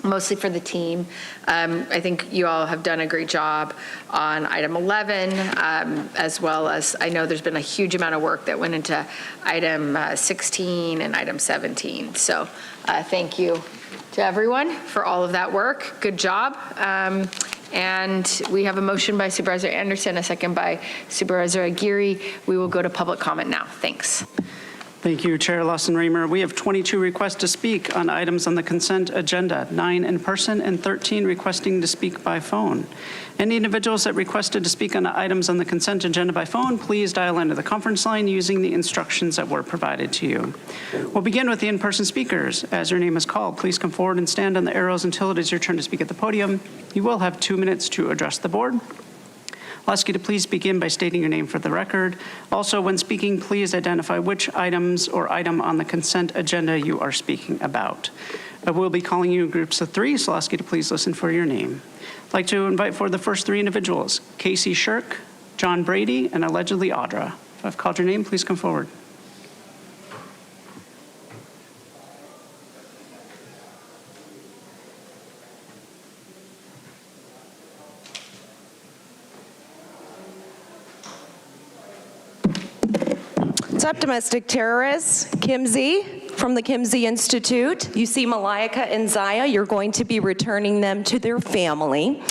Speaker 2: mostly for the team. I think you all have done a great job on item 11, as well as I know there's been a huge amount of work that went into item 16 and item 17. So thank you to everyone for all of that work. Good job. And we have a motion by Supervisor Anderson, a second by Supervisor Aguirre. We will go to public comment now. Thanks.
Speaker 1: Thank you, Chair Lawson-Remer. We have 22 requests to speak on items on the consent agenda, 9 in person and 13 requesting to speak by phone. Any individuals that requested to speak on items on the consent agenda by phone, please dial into the conference line using the instructions that were provided to you. We'll begin with the in-person speakers. As your name is called, please come forward and stand on the arrows until it is your turn to speak at the podium. You will have 2 minutes to address the board. I'll ask you to please begin by stating your name for the record. Also, when speaking, please identify which items or item on the consent agenda you are speaking about. I will be calling you in groups of 3, so I'll ask you to please listen for your name. I'd like to invite forward the first 3 individuals, Casey Shirk, John Brady, and allegedly Audra. If I've called your name, please come forward.
Speaker 20: What's up, domestic terrorists? Kim Z from the Kim Z Institute. You see Malika and Zaya, you're going to be returning them to their family.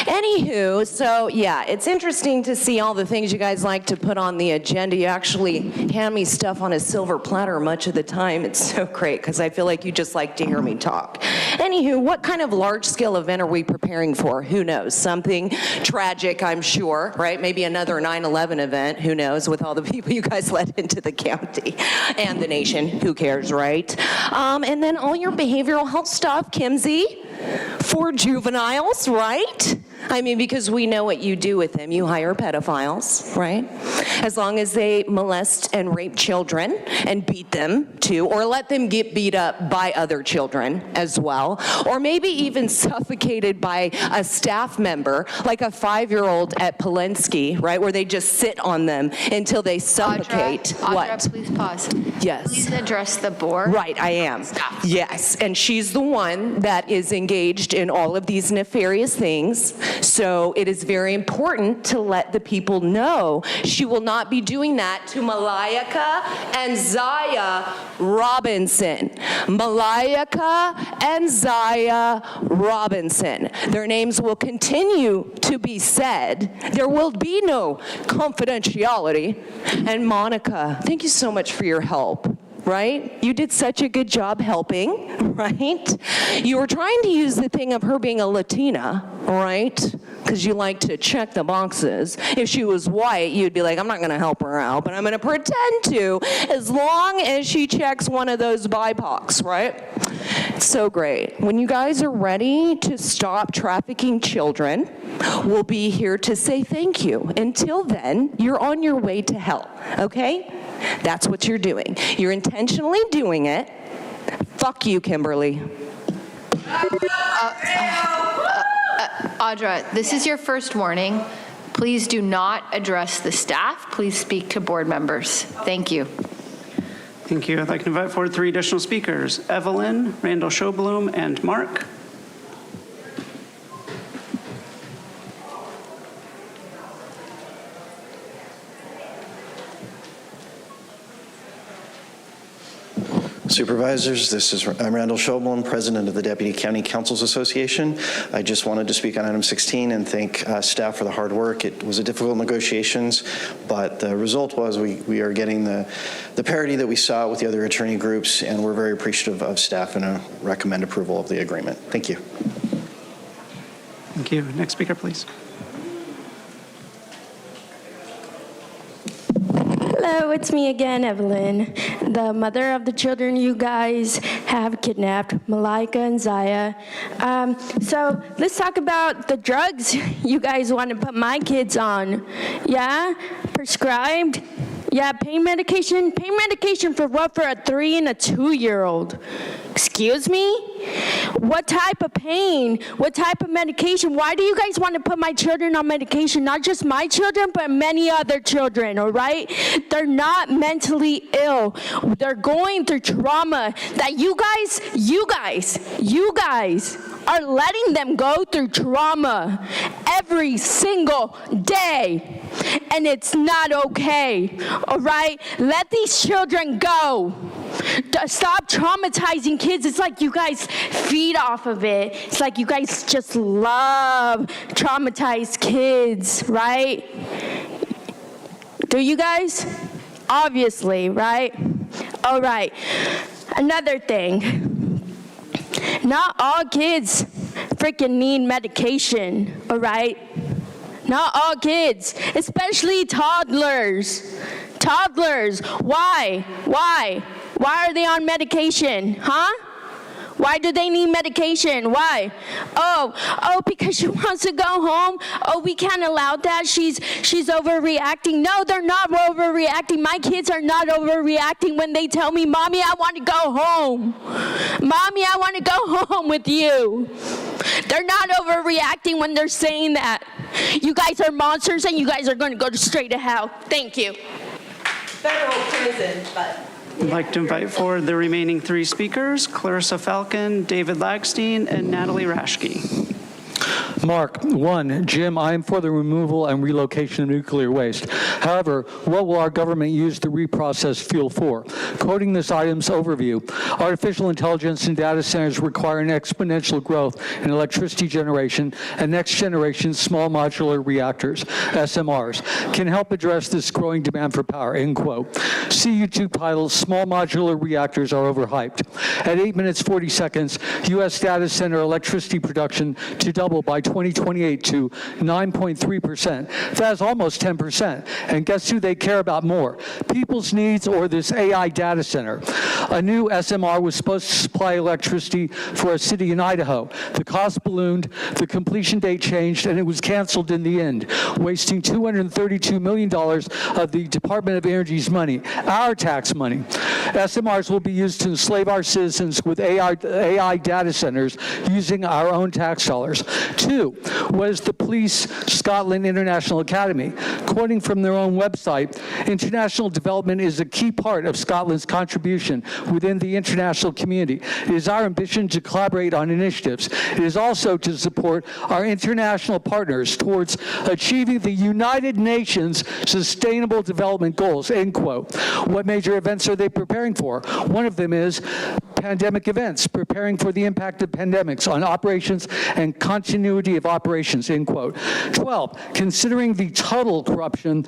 Speaker 20: Anywho, so yeah, it's interesting to see all the things you guys like to put on the agenda. You actually hand me stuff on a silver platter much of the time. It's so great because I feel like you just like to hear me talk. Anywho, what kind of large-scale event are we preparing for? Who knows? Something tragic, I'm sure, right? Maybe another 9/11 event, who knows, with all the people you guys let into the county and the nation. Who cares, right? And then all your behavioral health stuff, Kim Z, for juveniles, right? I mean, because we know what you do with them. You hire pedophiles, right? As long as they molest and rape children and beat them too, or let them get beat up by other children as well, or maybe even suffocated by a staff member, like a 5-year-old at Polensky, right, where they just sit on them until they suffocate.
Speaker 2: Audra,
Speaker 20: what?
Speaker 2: Please pause.
Speaker 20: Yes.
Speaker 2: Please address the board.
Speaker 20: Right, I am. Yes, and she's the one that is engaged in all of these nefarious things. So it is very important to let the people know she will not be doing that to Malika and Zaya Robinson. Malika and Zaya Robinson. Their names will continue to be said. There will be no confidentiality. And Monica, thank you so much for your help. Right? You did such a good job helping, right? You were trying to use the thing of her being a Latina, right? Because you like to check the boxes. If she was white, you'd be like, I'm not going to help her out, but I'm going to pretend to, as long as she checks one of those BIPOCs, right? It's so great. When you guys are ready to stop trafficking children, we'll be here to say thank you. Until then, you're on your way to hell, okay? That's what you're doing. You're intentionally doing it. Fuck you, Kimberly.
Speaker 2: Audra, this is your first warning. Please do not address the staff. Please speak to board members. Thank you.
Speaker 1: Thank you. I'd like to invite forward 3 additional speakers, Evelyn, Randall Schobloom, and Mark.
Speaker 21: Supervisors, I'm Randall Schobloom, President of the Deputy County Councils Association. I just wanted to speak on item 16 and thank staff for the hard work. It was a difficult negotiations, but the result was we are getting the parity that we saw with the other attorney groups, and we're very appreciative of staff and recommend approval of the agreement. Thank you.
Speaker 1: Thank you. Next speaker, please.
Speaker 10: Hello, it's me again, Evelyn, the mother of the children you guys have kidnapped, Malika and Zaya. So let's talk about the drugs you guys want to put my kids on. Yeah? Prescribed? Yeah, pain medication? Pain medication for what? For a 3 and a 2-year-old? Excuse me? What type of pain? What type of medication? Why do you guys want to put my children on medication? Not just my children, but many other children, all right? They're not mentally ill. They're going through trauma that you guys are letting them go through trauma every single day. And it's not okay, all right? Let these children go. Stop traumatizing kids. It's like you guys feed off of it. It's like you guys just love traumatized kids, right? Do you guys? Obviously, right? All right. Another thing. Not all kids freaking need medication, all right? Not all kids, especially toddlers. Toddlers, why? Why are they on medication, huh? Why do they need medication? Why? Oh, because she wants to go home? Oh, we can't allow that. She's overreacting. No, they're not overreacting. My kids are not overreacting when they tell me, Mommy, I want to go home. Mommy, I want to go home with you. They're not overreacting when they're saying that. You guys are monsters and you guys are going to go straight to hell. Thank you.
Speaker 20: Federal prison, but...
Speaker 1: I'd like to invite forward the remaining 3 speakers, Clarissa Falcon, David Lagstein, and Natalie Raschke.
Speaker 22: Mark, 1, Jim, I am for the removal and relocation of nuclear waste. However, what will our government use the reprocessed fuel for? Quoting this item's overview, artificial intelligence and data centers require an exponential growth in electricity generation, and next-generation small modular reactors, SMRs, can help address this growing demand for power, end quote. See YouTube title, Small Modular Reactors Are Overhyped. At 8 minutes 40 seconds, U.S. data center electricity production to double by 2028 to 9.3%. That's almost 10%. And guess who they care about more? People's needs or this AI data center? A new SMR was supposed to supply electricity for a city in Idaho. The cost ballooned, the completion date changed, and it was canceled in the end, wasting $232 million of the Department of Energy's money, our tax money. SMRs will be used to enslave our citizens with AI data centers using our own tax dollars. 2, what is the Police Scotland International Academy? Quoting from their own website, international development is a key part of Scotland's contribution within the international community. It is our ambition to collaborate on initiatives. It is also to support our international partners towards achieving the United Nations Sustainable Development Goals, end quote. What major events are they preparing for? One of them is pandemic events, preparing for the impact of pandemics on operations and continuity of operations, end quote. 12, considering the total corruption,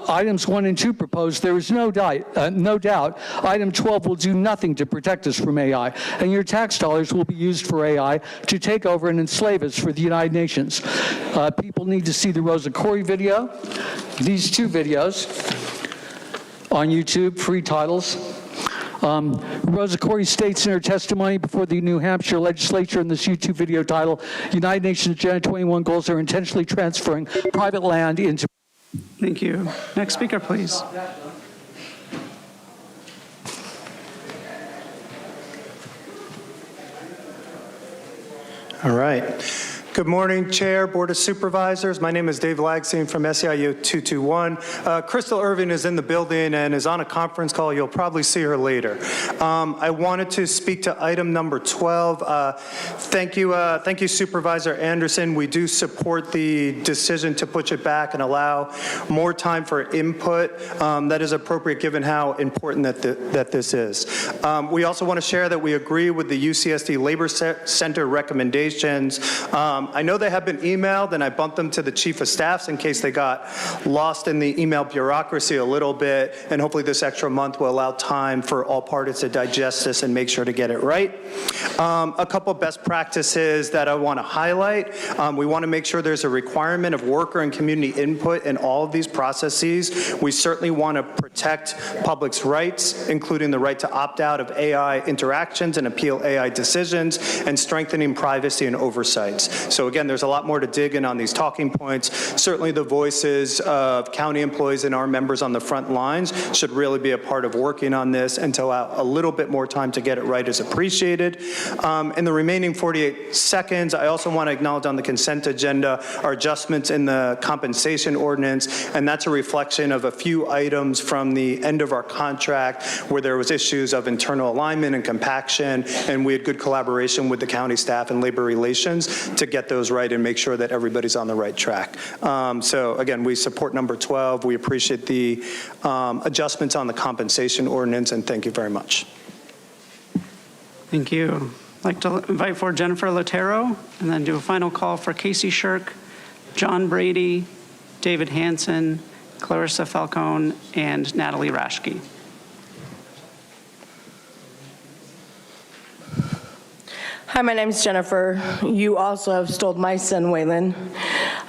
Speaker 22: items 1 and 2 proposed, there is no doubt item 12 will do nothing to protect us from AI, and your tax dollars will be used for AI to take over and enslave us for the United Nations. People need to see the Rosa Corey video, these 2 videos on YouTube, free titles. Rosa Corey states in her testimony before the New Hampshire legislature in this YouTube video titled, United Nations Agenda 21 goals are intentionally transferring private land into...
Speaker 1: Thank you. Next speaker, please.
Speaker 4: All right. Good morning, Chair, Board of Supervisors. My name is Dave Lagstein from SEIU 221. Crystal Irving is in the building and is on a conference call. You'll probably see her later. I wanted to speak to item number 12. Thank you, Supervisor Anderson. We do support the decision to push it back and allow more time for input. That is appropriate given how important that this is. We also want to share that we agree with the UCSD Labor Center recommendations. I know they have been emailed, and I bumped them to the Chief of Staffs in case they got lost in the email bureaucracy a little bit, and hopefully this extra month will allow time for all parties to digest this and make sure to get it right. A couple best practices that I want to highlight. We want to make sure there's a requirement of worker and community input in all of these processes. We certainly want to protect public's rights, including the right to opt out of AI interactions and appeal AI decisions, and strengthening privacy and oversights. So again, there's a lot more to dig in on these talking points. Certainly the voices of county employees and our members on the front lines should really be a part of working on this, and to allow a little bit more time to get it right is appreciated. In the remaining 48 seconds, I also want to acknowledge on the consent agenda our adjustments in the compensation ordinance, and that's a reflection of a few items from the end of our contract where there was issues of internal alignment and compaction, and we had good collaboration with the county staff and labor relations to get those right and make sure that everybody's on the right track. So again, we support number 12. We appreciate the adjustments on the compensation ordinance, and thank you very much.
Speaker 1: Thank you. I'd like to invite forward Jennifer Lotero, and then do a final call for Casey Shirk, John Brady, David Hansen, Clarissa Falcone, and Natalie Raschke.
Speaker 10: Hi, my name's Jennifer. You also have stole my son, Waylon.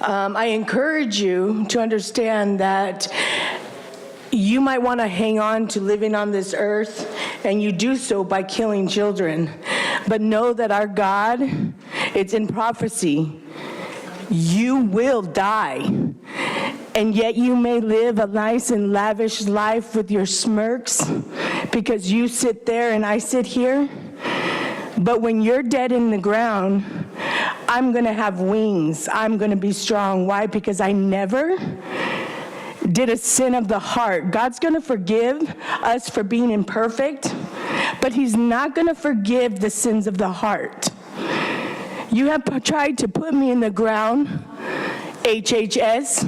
Speaker 10: I encourage you to understand that you might want to hang on to living on this earth, and you do so by killing children. But know that our God, it's in prophecy, you will die. And yet you may live a nice and lavish life with your smirks because you sit there and I sit here. But when you're dead in the ground, I'm going to have wings. I'm going to be strong. Why? Because I never did a sin of the heart. God's going to forgive us for being imperfect, but he's not going to forgive the sins of the heart. You have tried to put me in the ground, HHS.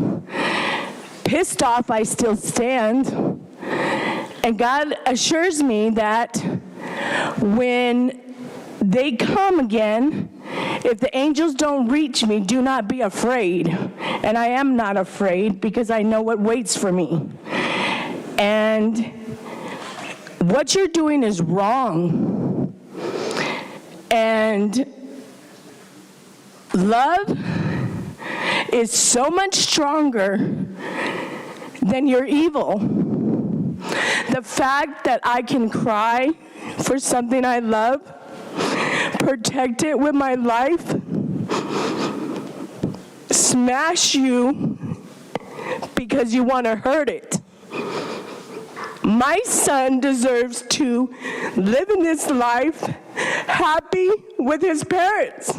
Speaker 10: Pissed off, I still stand. And God assures me that when they come again, if the angels don't reach me, do not be afraid. And I am not afraid because I know what waits for me. And what you're doing is wrong. And love is so much stronger than your evil. The fact that I can cry for something I love, protect it with my life, smash you because you want to hurt it. My son deserves to live in this life happy with his parents.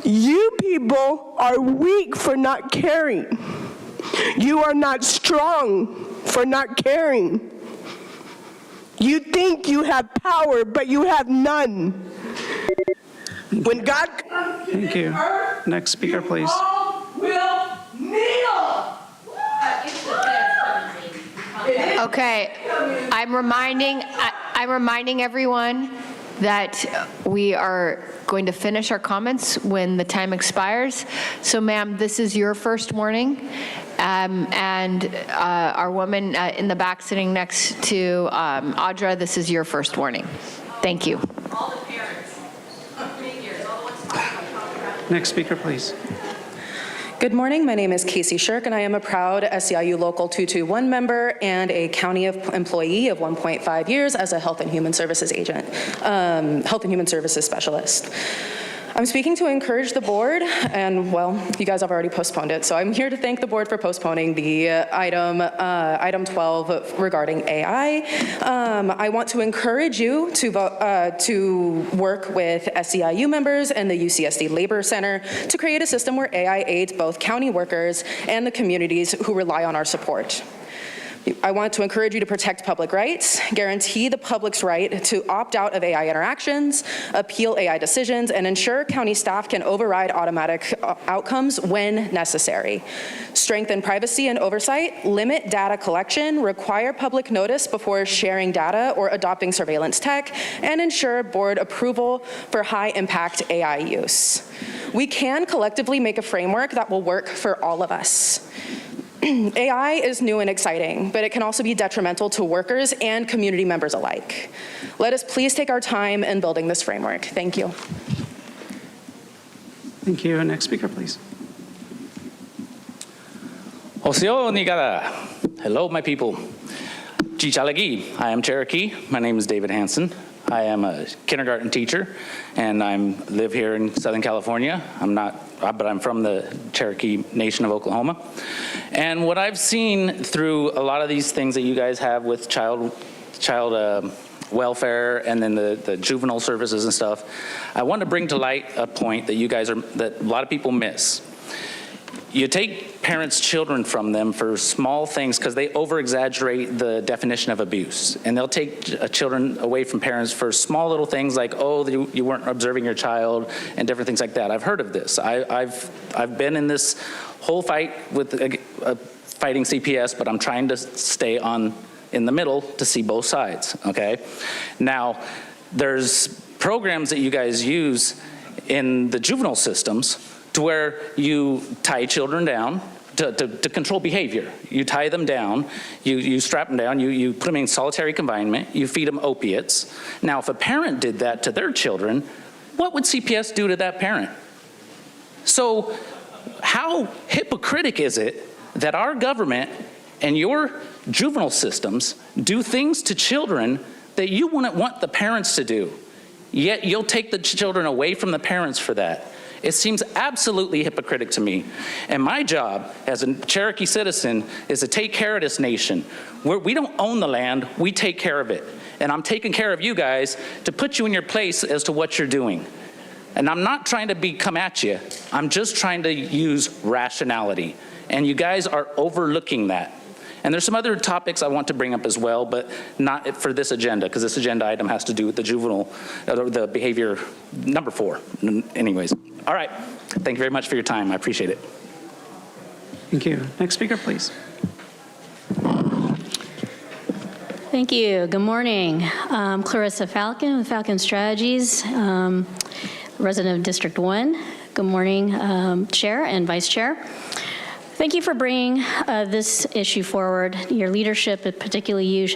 Speaker 10: You people are weak for not caring. You are not strong for not caring. You think you have power, but you have none. When God comes to
Speaker 1: Thank you.
Speaker 10: earth,
Speaker 1: Next speaker, please.
Speaker 10: all will kneel.
Speaker 2: Okay, I'm reminding everyone that we are going to finish our comments when the time expires. So ma'am, this is your first warning. And our woman in the back sitting next to Audra, this is your first warning. Thank you.
Speaker 6: All the parents, 3 years, all the ones talking about.
Speaker 1: Next speaker, please.
Speaker 6: Good morning. My name is Casey Shirk, and I am a proud SEIU Local 221 member and a county employee of 1.5 years as a health and human services agent, health and human services specialist. I'm speaking to encourage the board, and well, you guys have already postponed it, so I'm here to thank the board for postponing the item 12 regarding AI. I want to encourage you to work with SEIU members and the UCSD Labor Center to create a system where AI aids both county workers and the communities who rely on our support. I want to encourage you to protect public rights, guarantee the public's right to opt out of AI interactions, appeal AI decisions, and ensure county staff can override automatic outcomes when necessary. Strengthen privacy and oversight, limit data collection, require public notice before sharing data or adopting surveillance tech, and ensure board approval for high-impact AI use. We can collectively make a framework that will work for all of us. AI is new and exciting, but it can also be detrimental to workers and community members alike. Let us please take our time in building this framework. Thank you.
Speaker 1: Thank you. Next speaker, please.
Speaker 8: Hello, my people. Chichalagi. I am Cherokee. My name is David Hansen. I am a kindergarten teacher, and I live here in Southern California. But I'm from the Cherokee Nation of Oklahoma. And what I've seen through a lot of these things that you guys have with child welfare and then the juvenile services and stuff, I want to bring to light a point that that a lot of people miss. You take parents' children from them for small things because they over-exaggerate the definition of abuse. And they'll take children away from parents for small little things like, oh, you weren't observing your child, and different things like that. I've heard of this. I've been in this whole fight with fighting CPS, but I'm trying to stay in the middle to see both sides, okay? Now, there's programs that you guys use in the juvenile systems to where you tie children down to control behavior. You tie them down, you strap them down, you put them in solitary confinement, you feed them opiates. Now, if a parent did that to their children, what would CPS do to that parent? So how hypocritical is it that our government and your juvenile systems do things to children that you wouldn't want the parents to do, yet you'll take the children away from the parents for that? It seems absolutely hypocritical to me. And my job as a Cherokee citizen is to take care of this nation. We don't own the land, we take care of it. And I'm taking care of you guys to put you in your place as to what you're doing. And I'm not trying to come at you, I'm just trying to use rationality. And you guys are overlooking that. And there's some other topics I want to bring up as well, but not for this agenda, because this agenda item has to do with the juvenile, the behavior number 4. Anyways, all right. Thank you very much for your time. I appreciate it.
Speaker 1: Thank you. Next speaker, please.
Speaker 23: Thank you. Good morning. I'm Clarissa Falcon with Falcon Strategies, resident of District 1. Good morning, Chair and Vice Chair. Thank you for bringing this issue forward. Your leadership, particularly you,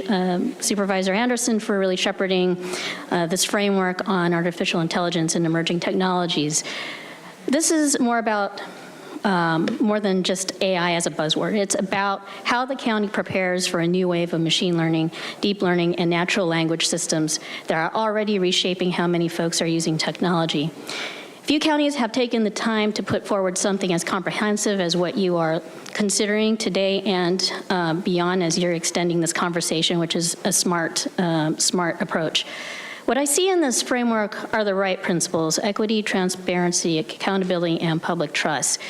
Speaker 23: Supervisor Anderson, for really shepherding this framework on artificial intelligence and emerging technologies. This is more about more than just AI as a buzzword. It's about how the county prepares for a new wave of machine learning, deep learning, and natural language systems that are already reshaping how many folks are using technology. Few counties have taken the time to put forward something as comprehensive as what you are considering today and beyond as you're extending this conversation, which is a smart approach. What I see in this framework are the right principles: equity, transparency, accountability, and public trust.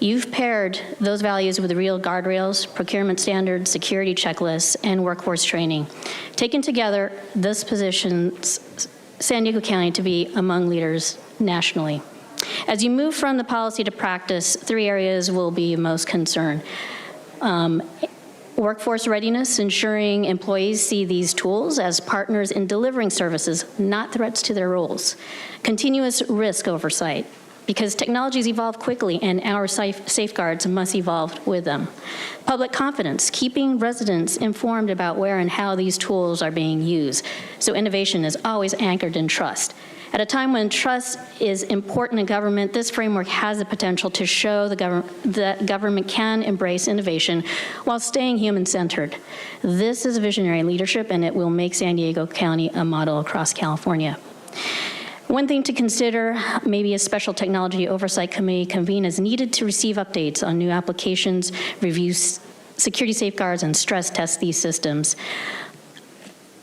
Speaker 23: You've paired those values with real guardrails, procurement standards, security checklists, and workforce training. Taken together, this positions San Diego County to be among leaders nationally. As you move from the policy to practice, 3 areas will be most concerned. Workforce readiness, ensuring employees see these tools as partners in delivering services, not threats to their roles. Continuous risk oversight, because technologies evolve quickly and our safeguards must evolve with them. Public confidence, keeping residents informed about where and how these tools are being used, so innovation is always anchored in trust. At a time when trust is important in government, this framework has the potential to show that government can embrace innovation while staying human-centered. This is visionary leadership, and it will make San Diego County a model across California. One thing to consider, maybe a special technology oversight committee convene as needed to receive updates on new applications, review security safeguards, and stress test these systems.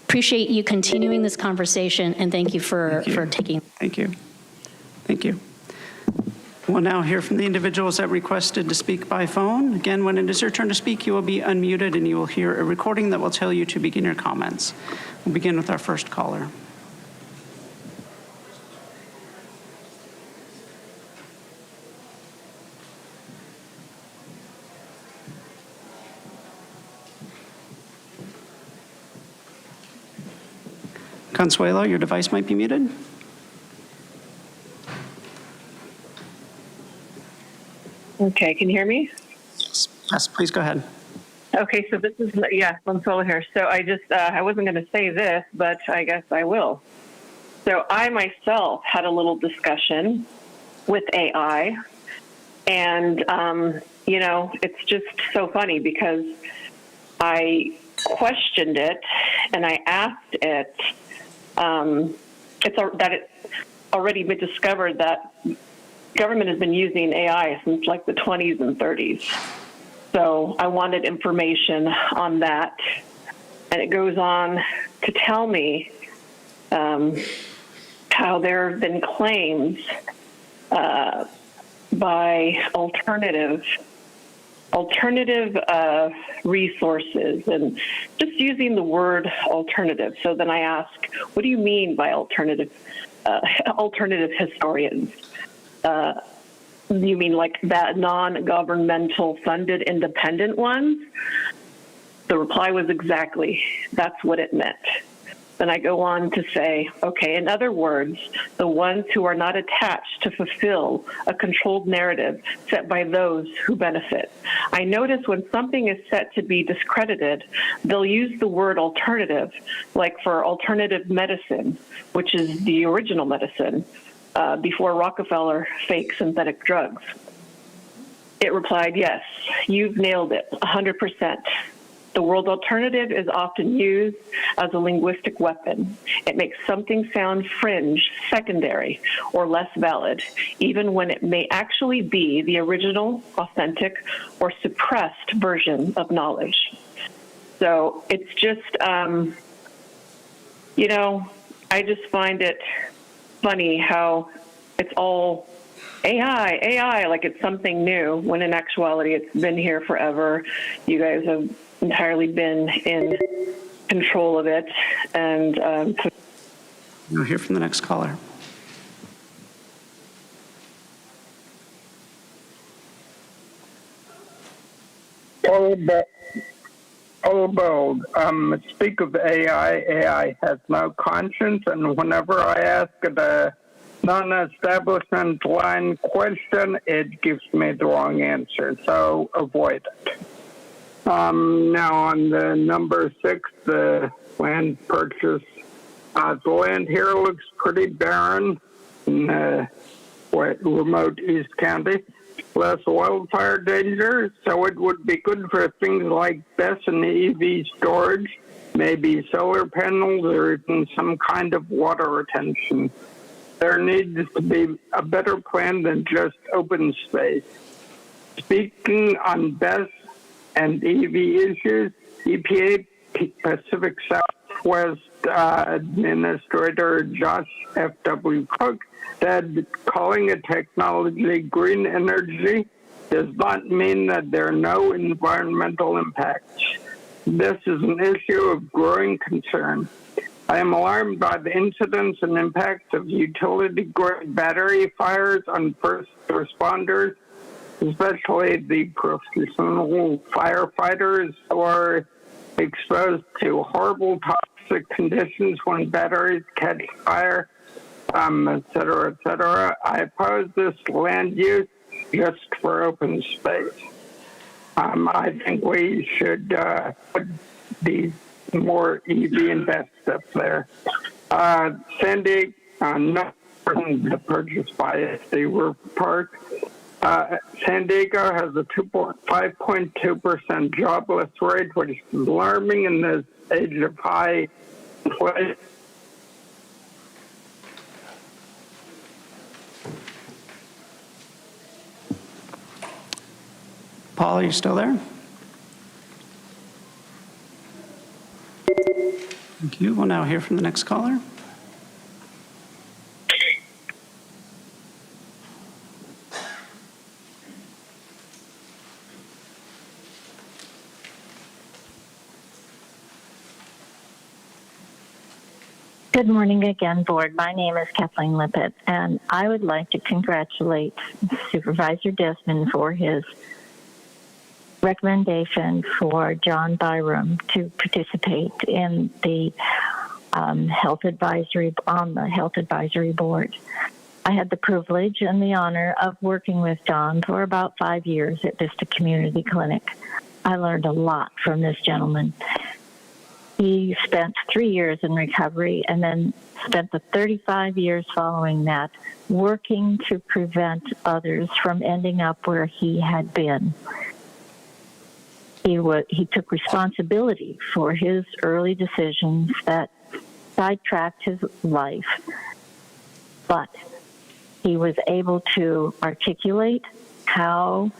Speaker 23: Appreciate you continuing this conversation, and thank you for taking.
Speaker 1: Thank you. Thank you. We'll now hear from the individuals that requested to speak by phone. Again, when it is your turn to speak, you will be unmuted and you will hear a recording that will tell you to begin your comments. We'll begin with our first caller. Consuelo, your device might be muted.
Speaker 14: Okay, can you hear me?
Speaker 1: Yes, please go ahead.
Speaker 14: Okay, so this is, Consuelo here. So I wasn't going to say this, but I guess I will. So I myself had a little discussion with AI, and, it's just so funny because I questioned it and I asked it, that it's already been discovered that government has been using AI since like the 20s and 30s. So I wanted information on that. And it goes on to tell me how there have been claims by alternative resources, and just using the word alternative. So then I ask, what do you mean by alternative historians? You mean like that non-governmental funded independent ones? The reply was exactly, that's what it meant. Then I go on to say, okay, in other words, the ones who are not attached to fulfill a controlled narrative set by those who benefit. I notice when something is set to be discredited, they'll use the word alternative, like for alternative medicine, which is the original medicine, before Rockefeller fake synthetic drugs. It replied, yes, you've nailed it, 100%. The word alternative is often used as a linguistic weapon. It makes something sound fringe, secondary, or less valid, even when it may actually be the original, authentic, or suppressed version of knowledge. So it's just, I just find it funny how it's all AI, like it's something new, when in actuality it's been here forever. You guys have entirely been in control of it. And
Speaker 1: we'll hear from the next caller.
Speaker 3: Speak of AI has no conscience, and whenever I ask it a non-establishment line question, it gives me the wrong answer, so avoid it. Now on the number 6, the land purchase. The land here looks pretty barren in remote East County. Less wildfire danger, so it would be good for things like BESS and EV storage, maybe solar panels or even some kind of water retention. There needs to be a better plan than just open space. Speaking on BESS and EV issues, EPA Pacific Southwest Administrator Josh F.W. Cook said calling a technology green energy does not mean that there are no environmental impacts. This is an issue of growing concern. I am alarmed by the incidents and impacts of utility-grade battery fires on first responders, especially the professional firefighters who are exposed to horrible toxic conditions when batteries catch fire, et cetera, et cetera. I oppose this land use just for open space. I think we should put these more EV and BESS stuff there. Sandy, the purchase bias they were part. San Diego has a 5.2% jobless rate, which is alarming in this age of high inflation.
Speaker 1: Paul, are you still there? Thank you. We'll now hear from the next caller.
Speaker 15: Good morning again, Board. My name is Kathleen Lippett, and I would like to congratulate Supervisor Desmond for his recommendation for John Byram to participate in the Health Advisory Board. I had the privilege and the honor of working with John for about 5 years at Vista Community Clinic. I learned a lot from this gentleman. He spent 3 years in recovery and then spent the 35 years following that working to prevent others from ending up where he had been. He took responsibility for his early decisions that sidetracked his life, but he was able to articulate how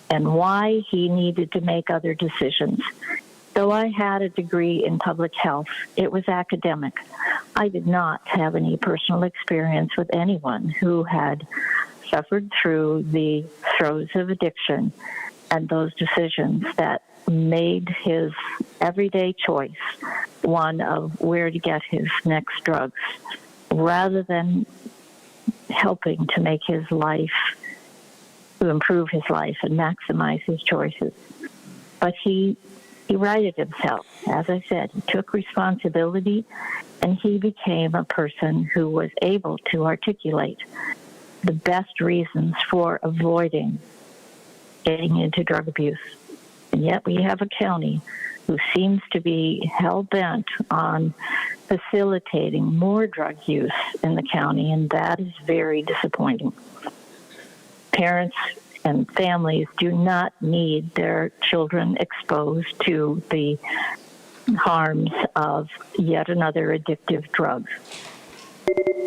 Speaker 15: and why he needed to make other decisions. Though I had a degree in public health, it was academic. I did not have any personal experience with anyone who had suffered through the throes of addiction and those decisions that made his everyday choice one of where to get his next drugs, rather than helping to make his life, to improve his life and maximize his choices. But he righted himself. As I said, he took responsibility, and he became a person who was able to articulate the best reasons for avoiding getting into drug abuse. And yet we have a county who seems to be hell-bent on facilitating more drug use in the county, and that is very disappointing. Parents and families do not need their children exposed to the harms of yet another addictive drug.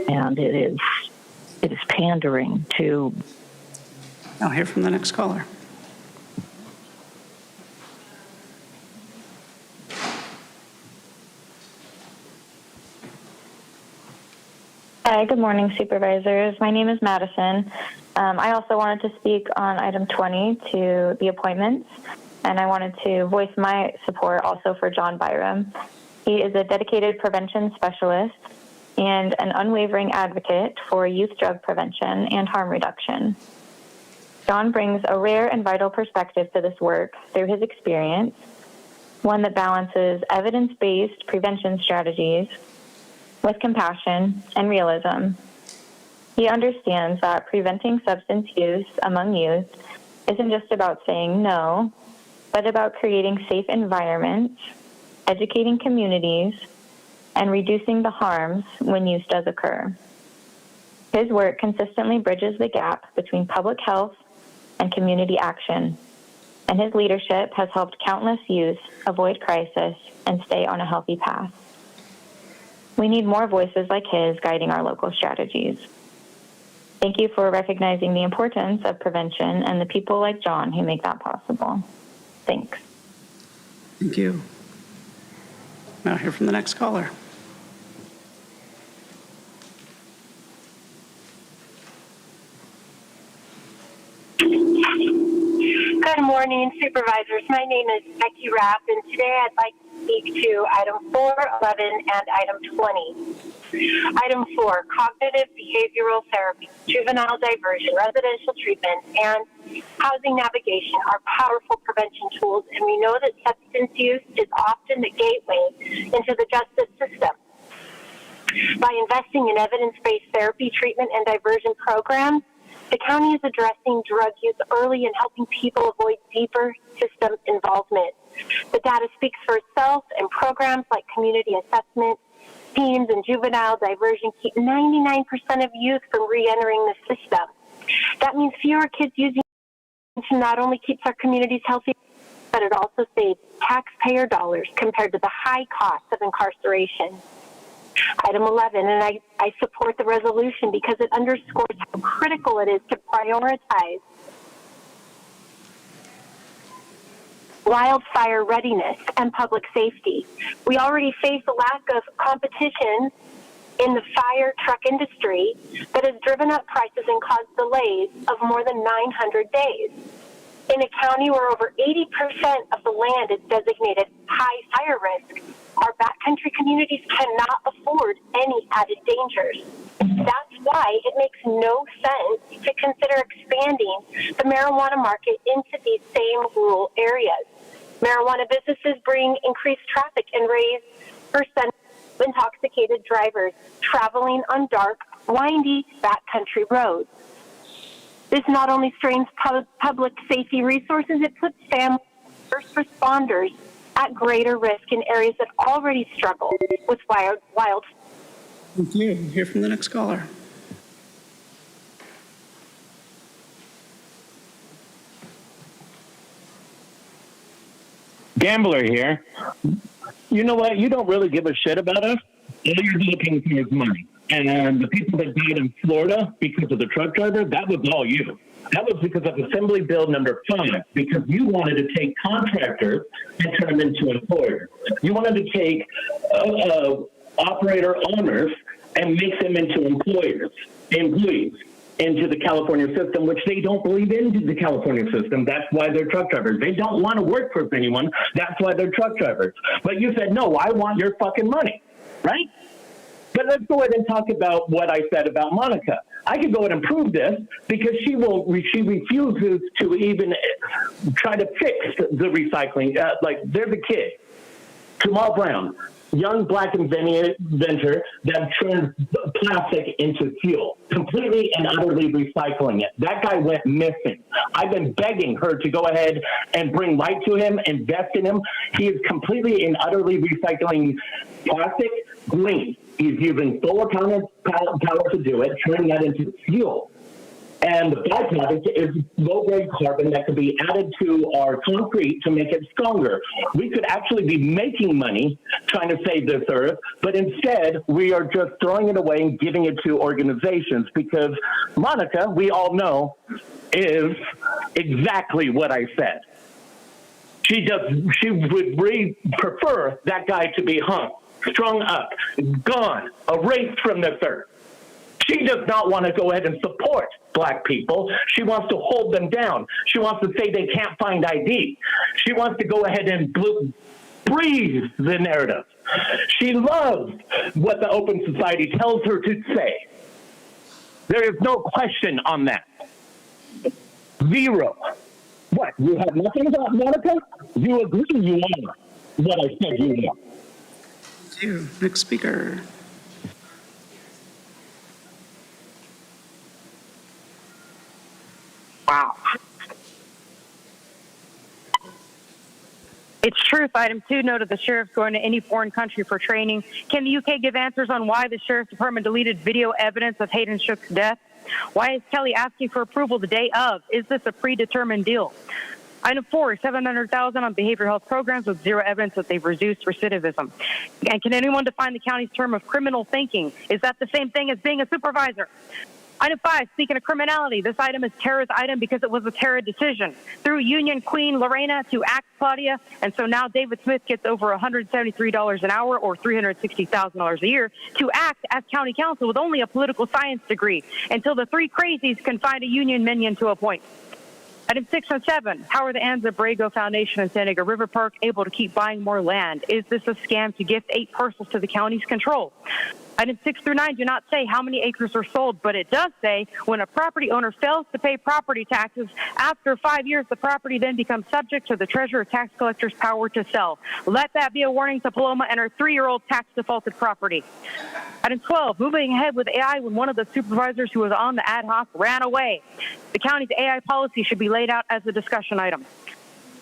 Speaker 15: And it is pandering to...
Speaker 1: I'll hear from the next caller.
Speaker 9: Hi, good morning, Supervisors. My name is Madison. I also wanted to speak on item 20 to the appointments, and I wanted to voice my support also for John Byram. He is a dedicated prevention specialist and an unwavering advocate for youth drug prevention and harm reduction. John brings a rare and vital perspective to this work through his experience, one that balances evidence-based prevention strategies with compassion and realism. He understands that preventing substance use among youth isn't just about saying no, but about creating safe environments, educating communities, and reducing the harms when use does occur. His work consistently bridges the gap between public health and community action, and his leadership has helped countless youth avoid crisis and stay on a healthy path. We need more voices like his guiding our local strategies. Thank you for recognizing the importance of prevention and the people like John who make that possible. Thanks.
Speaker 1: Thank you. Now hear from the next caller.
Speaker 11: Good morning, Supervisors. My name is Becky Rapp, and today I'd like to speak to item 4, 11, and item 20. Item 4, cognitive behavioral therapy, juvenile diversion, residential treatment, and housing navigation are powerful prevention tools, and we know that substance use is often the gateway into the justice system. By investing in evidence-based therapy, treatment, and diversion programs, the county is addressing drug use early and helping people avoid deeper system involvement. The data speaks for itself, and programs like community assessment, teams and juvenile diversion keep 99% of youth from re-entering the system. That means fewer kids using it not only keeps our communities healthy, but it also saves taxpayer dollars compared to the high cost of incarceration. Item 11, and I support the resolution because it underscores how critical it is to prioritize wildfire readiness and public safety. We already face a lack of competition in the fire truck industry that has driven up prices and caused delays of more than 900 days. In a county where over 80% of the land is designated high fire risk, our backcountry communities cannot afford any added dangers. That's why it makes no sense to consider expanding the marijuana market into these same rural areas. Marijuana businesses bring increased traffic and raise percent of intoxicated drivers traveling on dark, windy backcountry roads. This not only strains public safety resources, it puts families and first responders at greater risk in areas that already struggle with wild.
Speaker 1: Thank you. Hear from the next caller.
Speaker 17: Gambler here. You know what? You don't really give a shit about us. All you're looking for is money. And the people that died in Florida because of the truck driver, that was all you. That was because of Assembly Bill number 5, because you wanted to take contractors and turn them into employers. You wanted to take operator owners and make them into employees into the California system, which they don't believe into the California system. That's why they're truck drivers. They don't want to work for anyone. That's why they're truck drivers. But you said, no, I want your fucking money, right? But let's go ahead and talk about what I said about Monica. I could go ahead and prove this because she refuses to even try to fix the recycling. Like, there's a kid, Jamal Brown, young black inventor that turned plastic into fuel, completely and utterly recycling it. That guy went missing. I've been begging her to go ahead and bring light to him, invest in him. He is completely and utterly recycling plastic green. He's using solar power to do it, turning that into fuel. And the byproduct is low-grade carbon that could be added to our concrete to make it stronger. We could actually be making money trying to save this earth, but instead we are just throwing it away and giving it to organizations because Monica, we all know, is exactly what I said. She would prefer that guy to be hung, strung up, gone, erased from this earth. She does not want to go ahead and support black people. She wants to hold them down. She wants to say they can't find ID. She wants to go ahead and breathe the narrative. She loves what the Open Society tells her to say. There is no question on that. Zero. What? You have nothing about Monica? You agree you are what I said you are.
Speaker 1: Thank you. Next speaker.
Speaker 12: Wow. It's truth. Item 2, no to the sheriff going to any foreign country for training. Can the UK give answers on why the sheriff's department deleted video evidence of Hayden Shook's death? Why is Kelly asking for approval the day of? Is this a predetermined deal? Item 4, $700,000 on behavioral health programs with zero evidence that they've reduced recidivism. And can anyone define the county's term of criminal thinking? Is that the same thing as being a supervisor? Item 5, speaking of criminality, this item is Tara's item because it was a Tara decision. Through Union Queen Lorena to Act Claudia, and so now David Smith gets over $173 an hour or $360,000 a year to act as county council with only a political science degree until the three crazies can find a union minion to appoint. Item 6 and 7, how are the Anza Borrego Foundation and San Diego River Park able to keep buying more land? Is this a scam to gift 8 parcels to the county's control? Items 6 through 9 do not say how many acres are sold, but it does say when a property owner fails to pay property taxes, after 5 years, the property then becomes subject to the treasurer tax collector's power to sell. Let that be a warning to Paloma and her 3-year-old tax defaulted property. Item 12, moving ahead with AI when one of the supervisors who was on the ad hoc ran away. The county's AI policy should be laid out as a discussion item.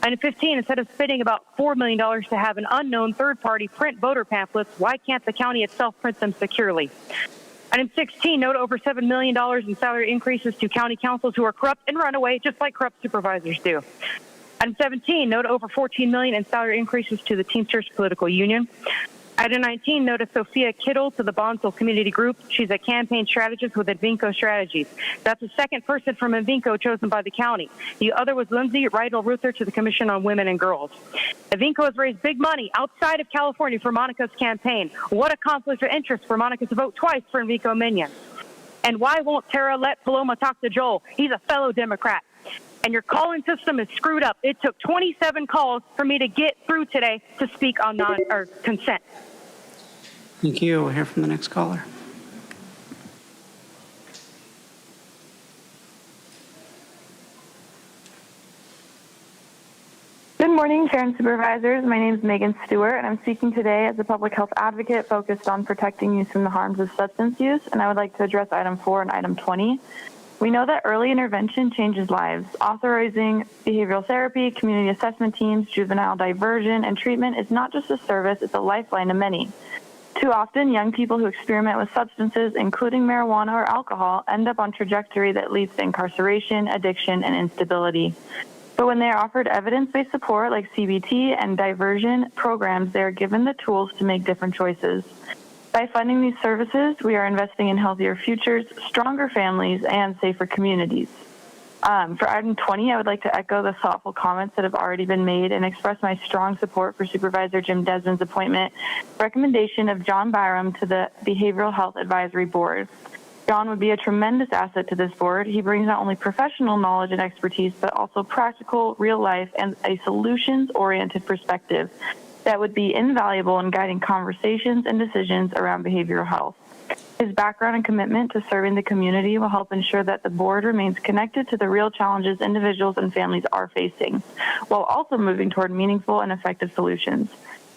Speaker 12: Item 15, instead of spending about $4 million to have an unknown third party print voter pamphlets, why can't the county itself print them securely? Item 16, no to over $7 million in salary increases to county councils who are corrupt and run away, just like corrupt supervisors do. Item 17, no to over $14 million in salary increases to the Teamsters Political Union. Item 19, no to Sophia Kittle to the Bonsall Community Group. She's a campaign strategist with Invinco Strategies. That's the second person from Invinco chosen by the county. The other was Lindsay Rydell-Ruther to the Commission on Women and Girls. Invinco has raised big money outside of California for Monica's campaign. What a conflict of interest for Monica to vote twice for Invinco minions. And why won't Tara let Paloma talk to Joel? He's a fellow Democrat. And your calling system is screwed up. It took 27 calls for me to get through today to speak on consent.
Speaker 1: Thank you. We'll hear from the next caller.
Speaker 9: Good morning, Chair and Supervisors. My name is Megan Stewart, and I'm speaking today as a public health advocate focused on protecting youth from the harms of substance use, and I would like to address item 4 and item 20. We know that early intervention changes lives. Authorizing behavioral therapy, community assessment teams, juvenile diversion, and treatment is not just a service, it's a lifeline to many. Too often, young people who experiment with substances, including marijuana or alcohol, end up on a trajectory that leads to incarceration, addiction, and instability. But when they are offered evidence-based support like CBT and diversion programs, they are given the tools to make different choices. By funding these services, we are investing in healthier futures, stronger families, and safer communities. For item 20, I would like to echo the thoughtful comments that have already been made and express my strong support for Supervisor Jim Desmond's appointment, recommendation of John Byram to the Behavioral Health Advisory Board. John would be a tremendous asset to this board. He brings not only professional knowledge and expertise, but also practical, real life, and a solutions-oriented perspective that would be invaluable in guiding conversations and decisions around behavioral health. His background and commitment to serving the community will help ensure that the board remains connected to the real challenges individuals and families are facing, while also moving toward meaningful and effective solutions.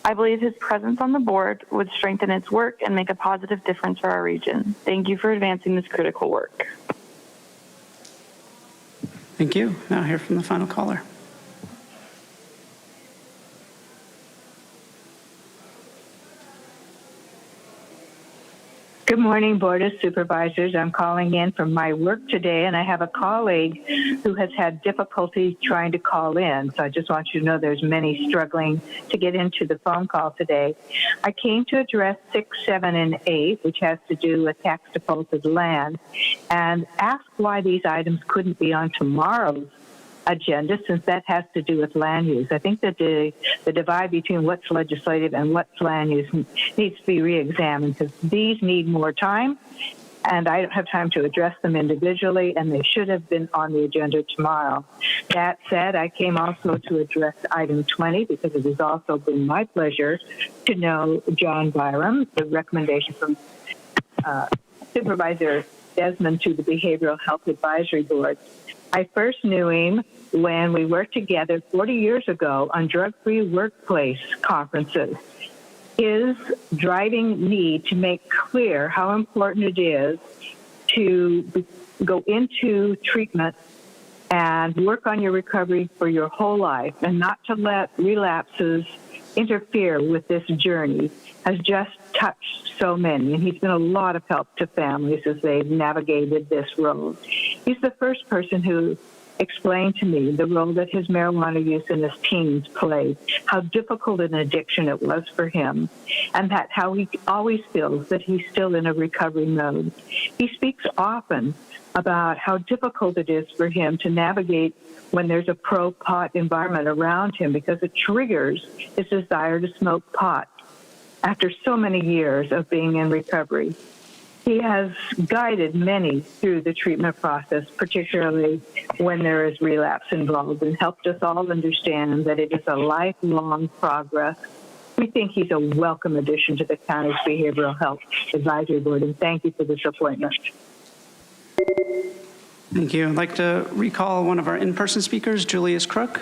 Speaker 9: I believe his presence on the board would strengthen its work and make a positive difference for our region. Thank you for advancing this critical work.
Speaker 1: Thank you. Now hear from the final caller.
Speaker 13: Good morning, Board of Supervisors. I'm calling in from my work today, and I have a colleague who has had difficulty trying to call in. So I just want you to know there's many struggling to get into the phone call today. I came to address 6, 7, and 8, which has to do with tax defaulted land, and ask why these items couldn't be on tomorrow's agenda, since that has to do with land use. I think that the divide between what's legislative and what's land use needs to be re-examined, because these need more time, and I don't have time to address them individually, and they should have been on the agenda tomorrow. That said, I came also to address item 20, because it has also been my pleasure to know John Byram, the recommendation from Supervisor Desmond to the Behavioral Health Advisory Board. I first knew him when we worked together 40 years ago on drug-free workplace conferences. His driving need to make clear how important it is to go into treatment and work on your recovery for your whole life, and not to let relapses interfere with this journey, has just touched so many. And he's been a lot of help to families as they've navigated this road. He's the first person who explained to me the role that his marijuana use in his teens played, how difficult an addiction it was for him, and that how he always feels that he's still in a recovery mode. He speaks often about how difficult it is for him to navigate when there's a pro-pot environment around him, because it triggers his desire to smoke pot after so many years of being in recovery. He has guided many through the treatment process, particularly when there is relapse involved, and helped us all understand that it is a lifelong progress. We think he's a welcome addition to the county's Behavioral Health Advisory Board, and thank you for this appointment.
Speaker 1: Thank you. I'd like to recall one of our in-person speakers, Julius Crook.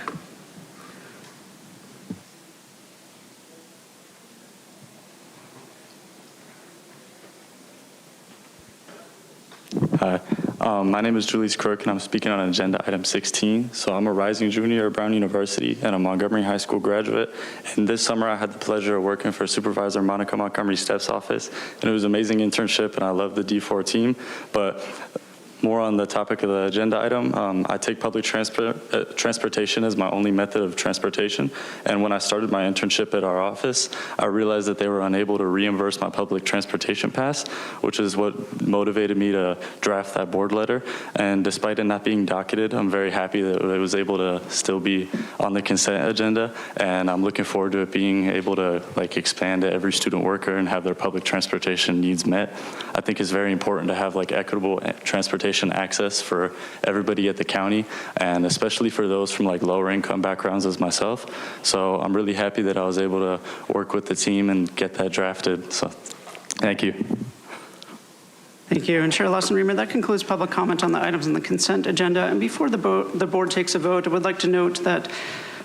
Speaker 16: Hi.
Speaker 5: My name is Julius Crook, and I'm speaking on agenda item 16. So I'm a rising junior at Brown University and a Montgomery High School graduate. And this summer, I had the pleasure of working for Supervisor Monica Montgomery Stepp's office. And it was an amazing internship, and I love the D4 team. But more on the topic of the agenda item, I take public transportation as my only method of transportation. And when I started my internship at our office, I realized that they were unable to reimburse my public transportation pass, which is what motivated me to draft that board letter. And despite it not being docketed, I'm very happy that it was able to still be on the consent agenda. And I'm looking forward to it being able to expand to every student worker and have their public transportation needs met. I think it's very important to have equitable transportation access for everybody at the county, and especially for those from lower income backgrounds as myself. So I'm really happy that I was able to work with the team and get that drafted. So thank you.
Speaker 1: Thank you. And Chair Lawson-Remer, that concludes public comment on the items on the consent agenda. And before the board takes a vote, I would like to note that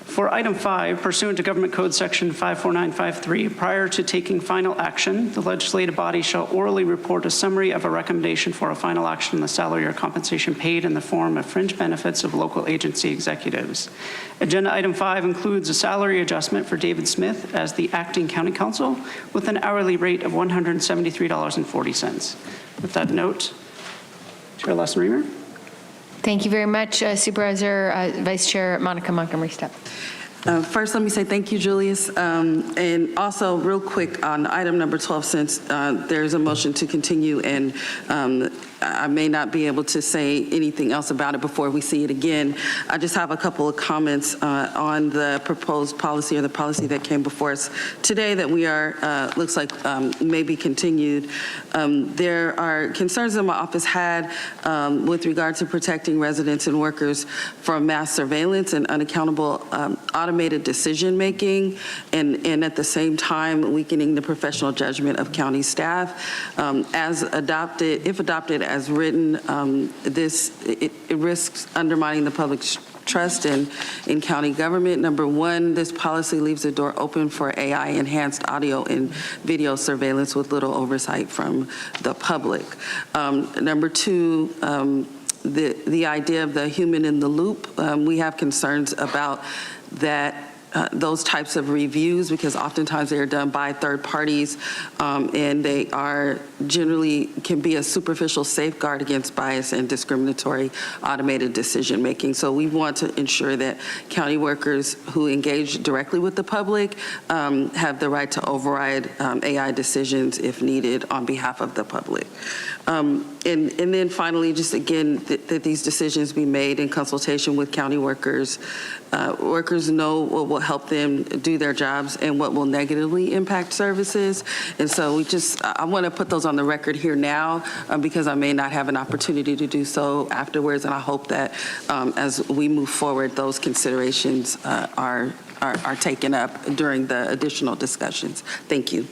Speaker 1: for item 5, pursuant to Government Code Section 54953, prior to taking final action, the legislative body shall orally report a summary of a recommendation for a final action on the salary or compensation paid in the form of fringe benefits of local agency executives. Agenda item 5 includes a salary adjustment for David Smith as the acting county counsel with an hourly rate of $173.40. With that note, Chair Lawson-Remer.
Speaker 2: Thank you very much, Supervisor Vice Chair Monica Montgomery Stepp.
Speaker 16: First, let me say thank you, Julius. And also, real quick, on item number 12, since there's a motion to continue, and I may not be able to say anything else about it before we see it again, I just have a couple of comments on the proposed policy, or the policy that came before us today that we are, looks like may be continued. There are concerns that my office had with regard to protecting residents and workers from mass surveillance and unaccountable automated decision-making, and at the same time weakening the professional judgment of county staff. As adopted, if adopted as written, it risks undermining the public's trust in county government. Number one, this policy leaves the door open for AI-enhanced audio and video surveillance with little oversight from the public. Number two, the idea of the human in the loop, we have concerns about that. Those types of reviews, because oftentimes they are done by third parties, and they are generally can be a superficial safeguard against bias and discriminatory automated decision making. So we want to ensure that county workers who engage directly with the public have the right to override AI decisions if needed on behalf of the public. And then finally, just again, that these decisions be made in consultation with county workers. Workers know what will help them do their jobs and what will negatively impact services. And so I want to put those on the record here now because I may not have an opportunity to do so afterwards. And I hope that as we move forward, those considerations are taken up during the additional discussions. Thank you.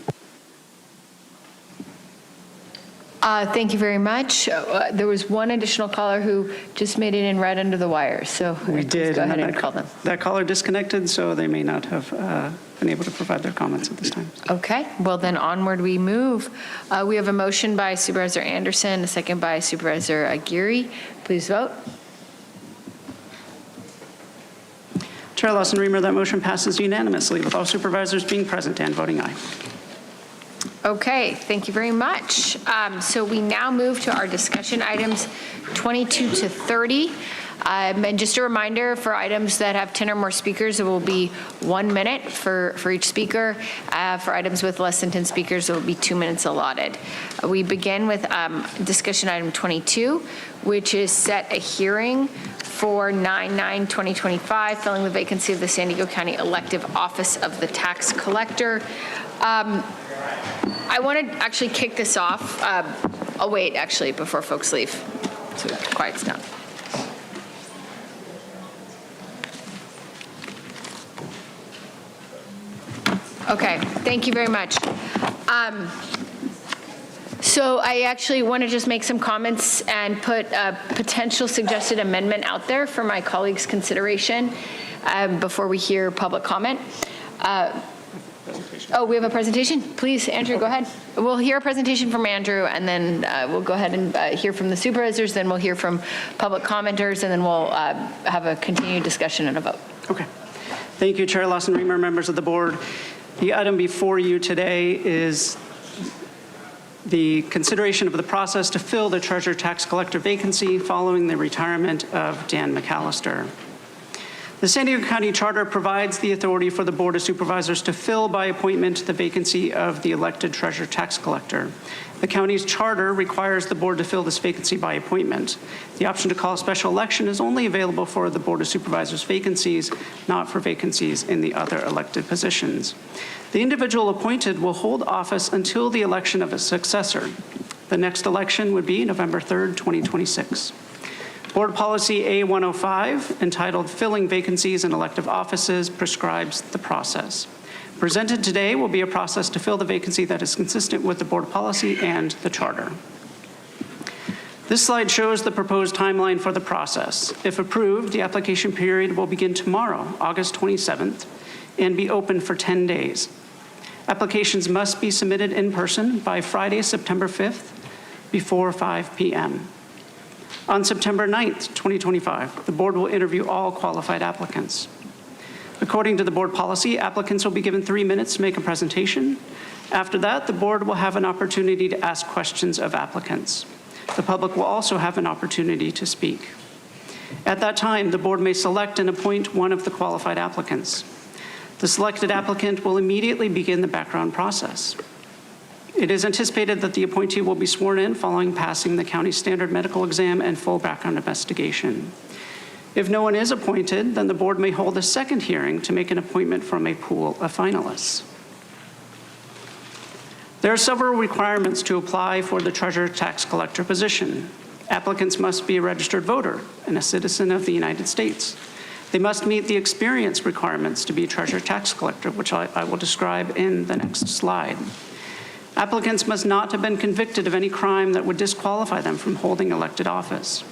Speaker 2: Thank you very much. There was one additional caller who just made it in right under the wire, so
Speaker 1: we did.
Speaker 2: Go ahead and call them.
Speaker 1: That caller disconnected, so they may not have been able to provide their comments at this time.
Speaker 2: Okay, well then onward we move. We have a motion by Supervisor Anderson, a second by Supervisor Aguirre. Please vote.
Speaker 1: Chair Lawson-Remer, that motion passes unanimously with all supervisors being present and voting aye.
Speaker 2: Okay, thank you very much. So we now move to our discussion items 22 to 30. And just a reminder, for items that have 10 or more speakers, it will be 1 minute for each speaker. For items with less than 10 speakers, it will be 2 minutes allotted. We begin with discussion item 22, which is set a hearing for 9/9/2025, filling the vacancy of the San Diego County elective office of the tax collector. I want to actually kick this off. I'll wait, actually, before folks leave, so it quiets down. Okay, thank you very much. So I actually want to just make some comments and put a potential suggested amendment out there for my colleagues' consideration before we hear public comment. Oh, we have a presentation? Please, Andrew, go ahead. We'll hear a presentation from Andrew, and then we'll go ahead and hear from the supervisors, then we'll hear from public commenters, and then we'll have a continued discussion and a vote.
Speaker 1: Okay. Thank you, Chair Lawson-Remer, members of the board. The item before you today is the consideration of the process to fill the treasurer tax collector vacancy following the retirement of Dan McAllister. The San Diego County Charter provides the authority for the Board of Supervisors to fill by appointment the vacancy of the elected treasurer tax collector. The county's charter requires the board to fill this vacancy by appointment. The option to call a special election is only available for the Board of Supervisors vacancies, not for vacancies in the other elected positions. The individual appointed will hold office until the election of a successor. The next election would be November 3rd, 2026. Board Policy A105, entitled Filling Vacancies in Elective Offices, prescribes the process. Presented today will be a process to fill the vacancy that is consistent with the board policy and the charter. This slide shows the proposed timeline for the process. If approved, the application period will begin tomorrow, August 27th, and be open for 10 days. Applications must be submitted in person by Friday, September 5th, before 5 p.m. On September 9th, 2025, the board will interview all qualified applicants. According to the board policy, applicants will be given 3 minutes to make a presentation. After that, the board will have an opportunity to ask questions of applicants. The public will also have an opportunity to speak. At that time, the board may select and appoint one of the qualified applicants. The selected applicant will immediately begin the background process. It is anticipated that the appointee will be sworn in following passing the county's standard medical exam and full background investigation. If no one is appointed, then the board may hold a second hearing to make an appointment from a pool of finalists. There are several requirements to apply for the treasurer tax collector position. Applicants must be a registered voter and a citizen of the United States. They must meet the experience requirements to be a treasurer tax collector, which I will describe in the next slide. Applicants must not have been convicted of any crime that would disqualify them from holding elected office.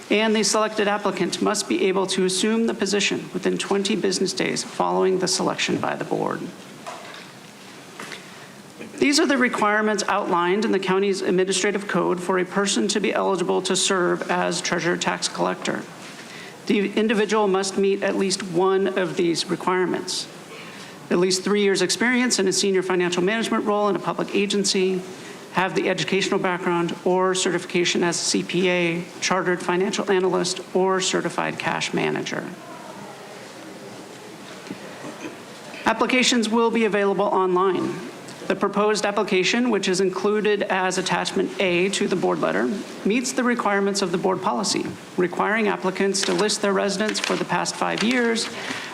Speaker 1: And the selected applicant must be able to assume the position within 20 business days following the selection by the board. These are the requirements outlined in the county's administrative code for a person to be eligible to serve as treasurer tax collector. The individual must meet at least one of these requirements. At least 3 years experience in a senior financial management role in a public agency, have the educational background or certification as a CPA, chartered financial analyst, or certified cash manager. Applications will be available online. The proposed application, which is included as attachment A to the board letter, meets the requirements of the board policy, requiring applicants to list their residence for the past 5 years,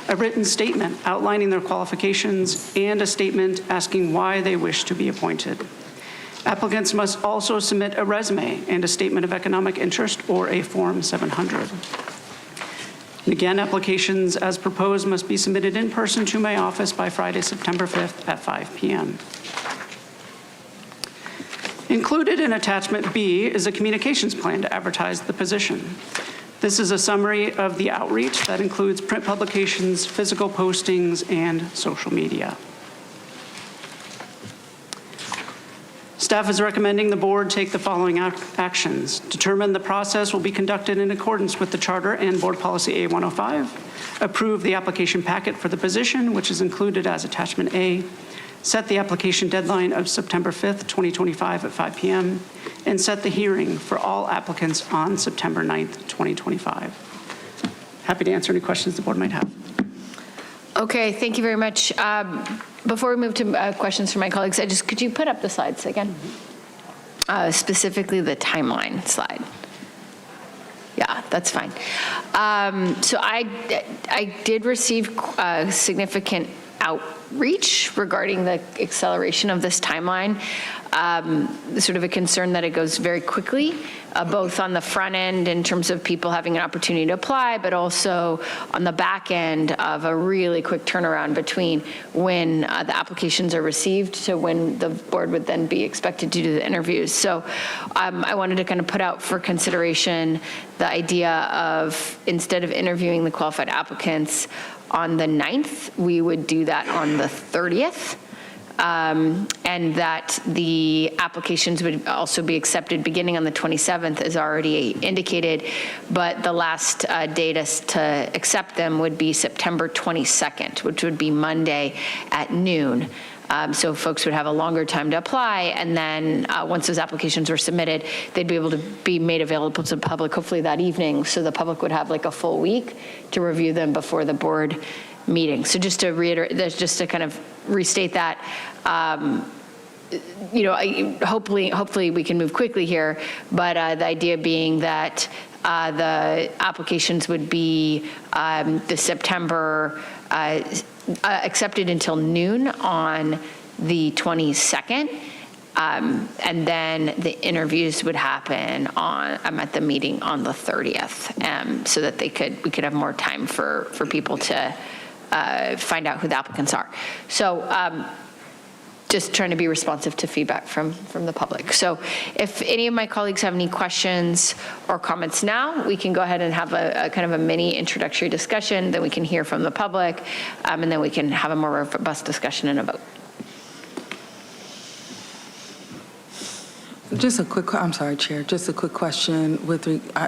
Speaker 1: a written statement outlining their qualifications, and a statement asking why they wish to be appointed. Applicants must also submit a resume and a statement of economic interest or a Form 700. And again, applications as proposed must be submitted in person to my office by Friday, September 5th at 5 p.m. Included in attachment B is a communications plan to advertise the position. This is a summary of the outreach that includes print publications, physical postings, and social media. Staff is recommending the board take the following actions. Determine the process will be conducted in accordance with the Charter and Board Policy A105. Approve the application packet for the position, which is included as Attachment A. Set the application deadline of September 5th, 2025 at 5 p.m. And set the hearing for all applicants on September 9th, 2025. Happy to answer any questions the board might have.
Speaker 2: Okay, thank you very much. Before we move to questions from my colleagues, could you put up the slides again? Specifically the timeline slide. Yeah, that's fine. So I did receive significant outreach regarding the acceleration of this timeline. Sort of a concern that it goes very quickly, both on the front end in terms of people having an opportunity to apply, but also on the back end of a really quick turnaround between when the applications are received to when the board would then be expected to do the interviews. So I wanted to kind of put out for consideration the idea of, instead of interviewing the qualified applicants on the 9th, we would do that on the the 30th. And that the applications would also be accepted beginning on the 27th, as already indicated, but the last date to accept them would be September 22nd, which would be Monday at noon. So folks would have a longer time to apply, and then once those applications were submitted, they'd be able to be made available to the public hopefully that evening, so the public would have like a full week to review them before the board meeting. So just to reiterate, just to kind of restate that, hopefully we can move quickly here, but the idea being that the applications would be the September, accepted until noon on the 22nd, and then the interviews would happen at the meeting on the 30th, so that we could have more time for people to find out who the applicants are. So just trying to be responsive to feedback from the public. So if any of my colleagues have any questions or comments now, we can go ahead and have a kind of a mini introductory discussion, then we can hear from the public, and then we can have a more robust discussion and a vote.
Speaker 16: Just a quick, I'm sorry, Chair, just a quick question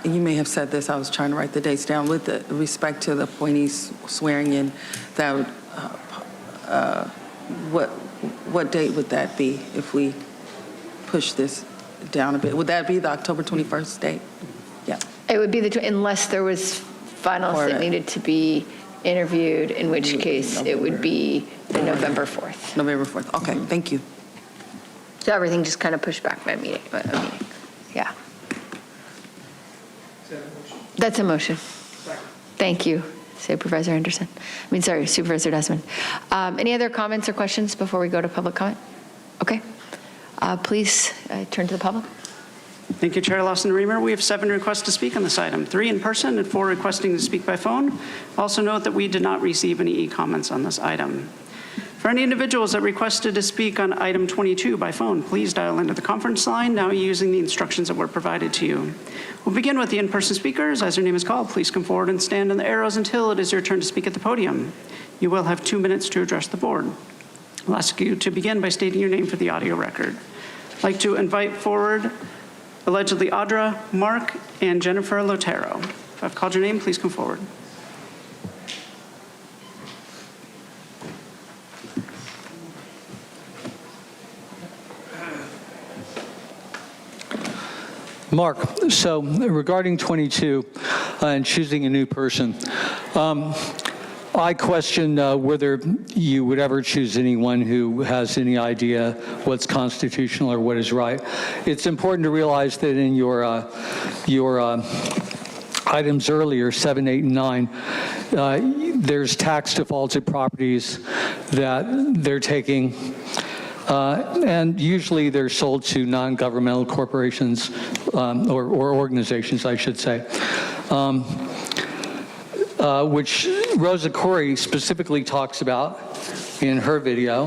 Speaker 16: you may have said this, I was trying to write the dates down, with respect to the appointees swearing in, that would, what date would that be if we push this down a bit? Would that be the October 21st date? Yeah.
Speaker 2: It would be unless there was finalists that needed to be interviewed, in which case it would be the November 4th.
Speaker 16: November 4th, okay, thank you.
Speaker 2: So everything just kind of pushed back by a meeting. Yeah. That's a motion. Thank you, Supervisor Desmond. Any other comments or questions before we go to public comment? Okay. Please turn to the public.
Speaker 1: Thank you, Chair Lawson-Remer. We have 7 requests to speak on this item, 3 in person and 4 requesting to speak by phone. Also note that we did not receive any e-comments on this item. For any individuals that requested to speak on item 22 by phone, please dial into the conference line now using the instructions that were provided to you. We'll begin with the in-person speakers. As your name is called, please come forward and stand on the arrows until it is your turn to speak at the podium. You will have 2 minutes to address the board. I'll ask you to begin by stating your name for the audio record. I'd like to invite forward allegedly Audra, Mark, and Jennifer Lotero. If I've called your name, please come forward.
Speaker 22: Mark, so regarding 22 and choosing a new person, I question whether you would ever choose anyone who has any idea what's constitutional or what is right. It's important to realize that in your items earlier, 7, 8, and 9, there's tax defaulted properties that they're taking. And usually they're sold to non-governmental corporations or organizations, I should say, which Rosa Corey specifically talks about in her video.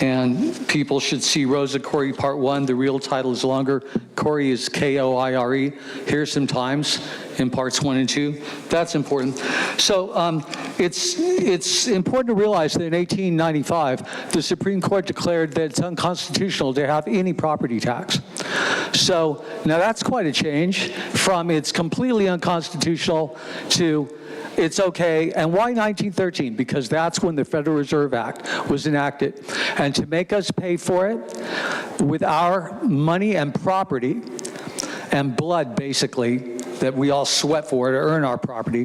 Speaker 22: And people should see Rosa Corey Part 1. The real title is longer. Corey is K-O-I-R-E. Here's some times in Parts 1 and 2. That's important. So it's important to realize that in 1895, the Supreme Court declared that it's unconstitutional to have any property tax. So now that's quite a change from it's completely unconstitutional to it's okay. And why 1913? Because that's when the Federal Reserve Act was enacted. And to make us pay for it with our money and property and blood, basically, that we all sweat for to earn our property,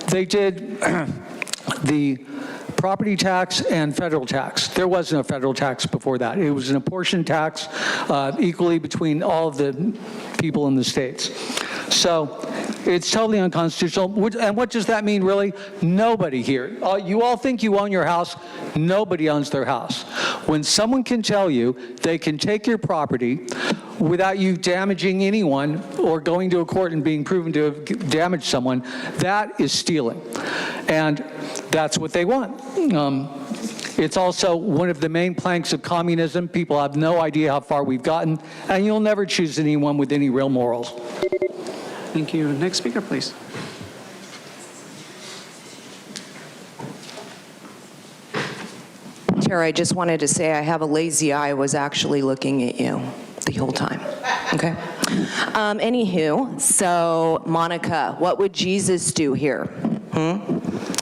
Speaker 22: they did the property tax and federal tax. There wasn't a federal tax before that. It was an apportioned tax equally between all of the people in the states. So it's totally unconstitutional. And what does that mean, really? Nobody here. You all think you own your house. Nobody owns their house. When someone can tell you they can take your property without you damaging anyone or going to a court and being proven to have damaged someone, that is stealing. And that's what they want. It's also one of the main planks of communism. People have no idea how far we've gotten, and you'll never choose anyone with any real morals.
Speaker 1: Thank you. Next speaker, please.
Speaker 20: Tara, I just wanted to say I have a lazy eye. I was actually looking at you the whole time. Okay. Anywho, so Monica, what would Jesus do here?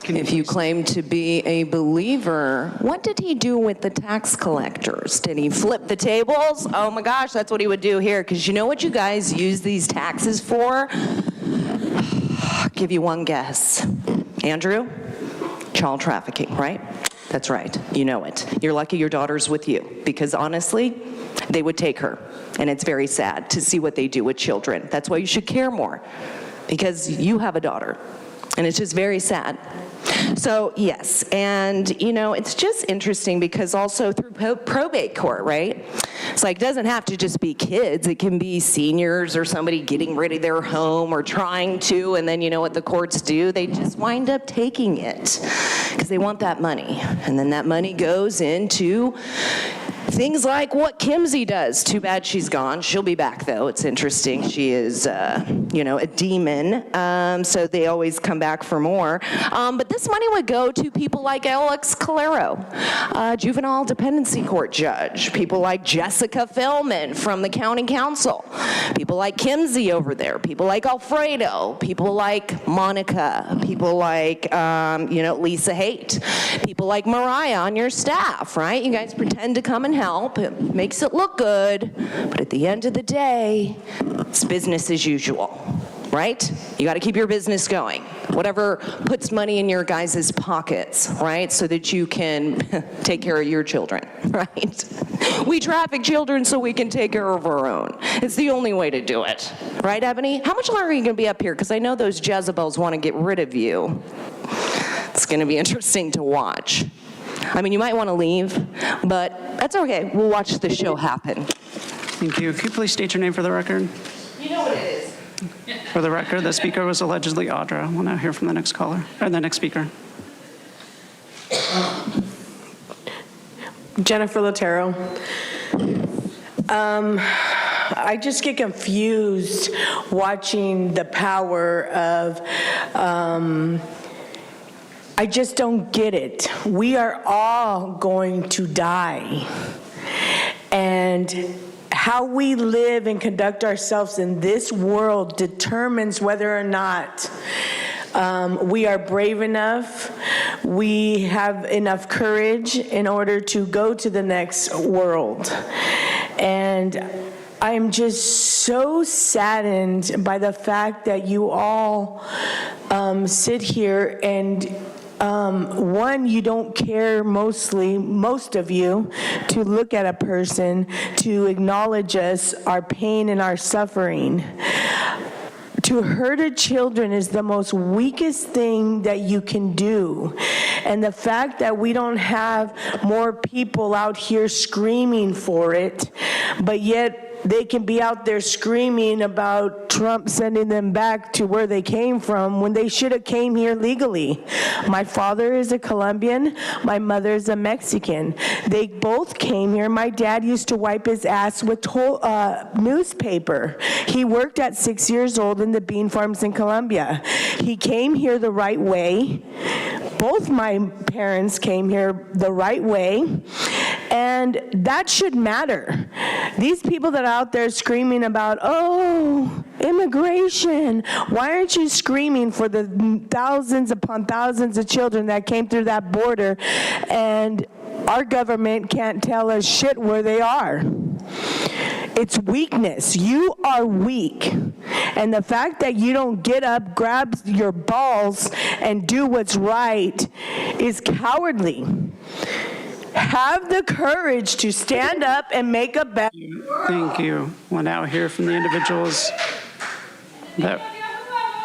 Speaker 20: If you claim to be a believer, what did he do with the tax collectors? Did he flip the tables? Oh my gosh, that's what he would do here. Because you know what you guys use these taxes for? I'll give you one guess. Andrew? Child trafficking, right? That's right. You know it. You're lucky your daughter's with you. Because honestly, they would take her. And it's very sad to see what they do with children. That's why you should care more. Because you have a daughter. And it's just very sad. So, yes, and, you know, it's just interesting because also through probate court, right? It's like, it doesn't have to just be kids. It can be seniors or somebody getting rid of their home or trying to, and then you know what the courts do? They just wind up taking it because they want that money. And then that money goes into things like what Kimsey does. Too bad she's gone. She'll be back, though. It's interesting. She is, you know, a demon, so they always come back for more. But this money would go to people like Alex Calero, juvenile dependency court judge, people like Jessica Philman from the county council, people like Kimsey over there, people like Alfredo, people like Monica, people like, you know, Lisa Haight, people like Mariah on your staff, right? You guys pretend to come and help. It makes it look good, but at the end of the day, it's business as usual, right? You got to keep your business going. Whatever puts money in your guys' pockets, right? So that you can take care of your children, right? We traffic children so we can take care of our own. It's the only way to do it. Right, Ebony? How much longer are you going to be up here? Because I know those Jezebels want to get rid of you. It's going to be interesting to watch. I mean, you might want to leave, but that's okay. We'll watch the show happen.
Speaker 1: Thank you. Can you please state your name for the record?
Speaker 20: You know what it is.
Speaker 1: For the record, the speaker was allegedly Audra. We'll now hear from the next caller, or the next speaker.
Speaker 7: Jennifer Lotero. I just get confused watching the power of, I just don't get it. We are all going to die. And how we live and conduct ourselves in this world determines whether or not we are brave enough, we have enough courage in order to go to the next world. And I'm just so saddened by the fact that you all sit here and one, you don't care most of you, to look at a person, to acknowledge us, our pain and our suffering. To hurt a children is the most weakest thing that you can do. And the fact that we don't have more people out here screaming for it, but yet they can be out there screaming about Trump sending them back to where they came from when they should have came here legally. My father is a Colombian. My mother is a Mexican. They both came here. My dad used to wipe his ass with newspaper. He worked at 6 years old in the bean farms in Colombia. He came here the right way. Both my parents came here the right way. And that should matter. These people that are out there screaming about, oh, immigration, why aren't you screaming for the thousands upon thousands of children that came through that border and our government can't tell us shit where they are? It's weakness. You are weak. And the fact that you don't get up, grab your balls, and do what's right is cowardly. Have the courage to stand up and make a better.
Speaker 1: Thank you. We'll now hear from the individuals that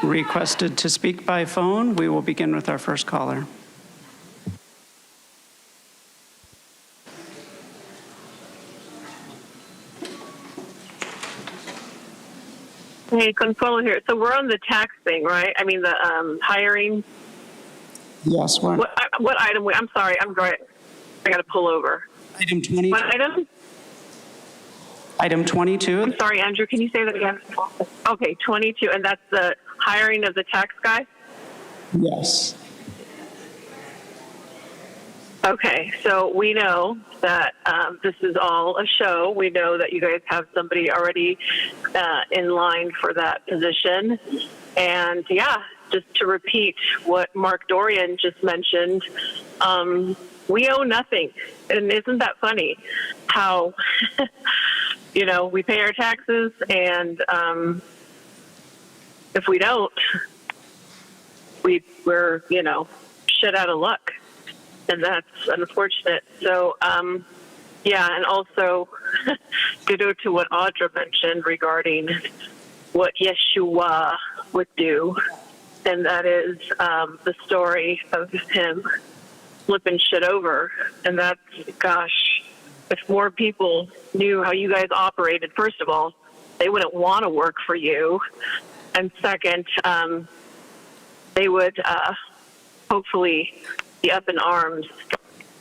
Speaker 1: requested to speak by phone. We will begin with our first caller.
Speaker 14: Hey, Consuelo here. So we're on the tax thing, right? I mean, the hiring.
Speaker 1: Yes.
Speaker 14: What item? I'm sorry. I'm great. I got to pull over.
Speaker 1: Item 22.
Speaker 14: What item?
Speaker 1: Item 22.
Speaker 14: I'm sorry, Andrew. Can you say that again? Okay, 22. And that's the hiring of the tax guy?
Speaker 1: Yes.
Speaker 14: Okay, so we know that this is all a show. We know that you guys have somebody already in line for that position. And yeah, just to repeat what Mark Dorian just mentioned, we owe nothing. And isn't that funny how, we pay our taxes, and if we don't, we're, shit out of luck. And that's unfortunate. So, and also ditto to what Audra mentioned regarding what Yeshua would do. And that is the story of him flipping shit over. And that's, gosh, if more people knew how you guys operated, first of all, they wouldn't want to work for you. And second, they would hopefully be up in arms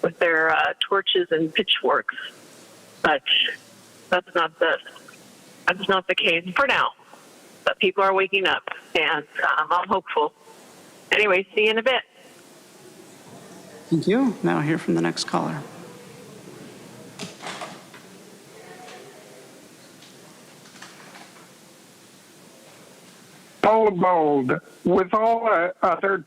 Speaker 14: with their torches and pitchforks. But that's not the case for now. But people are waking up, and I'm hopeful. Anyway, see you in a bit.
Speaker 1: Thank you. Now hear from the next caller.
Speaker 3: All bold. With all other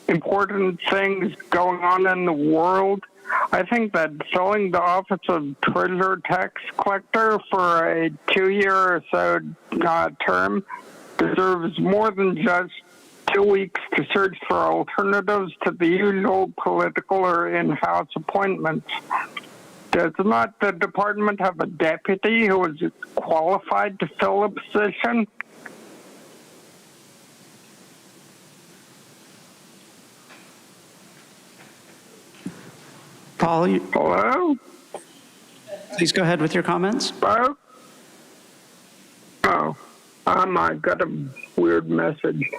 Speaker 3: important things going on in the world, I think that filling the office of Treasurer Tax Collector for a 2-year or so term deserves more than just 2 weeks to search for alternatives to the usual political or in-house appointments. Does not the department have a deputy who is qualified to fill a position?
Speaker 1: Paul,
Speaker 3: hello?
Speaker 1: Please go ahead with your comments.
Speaker 3: Hello? Oh, I got a weird message.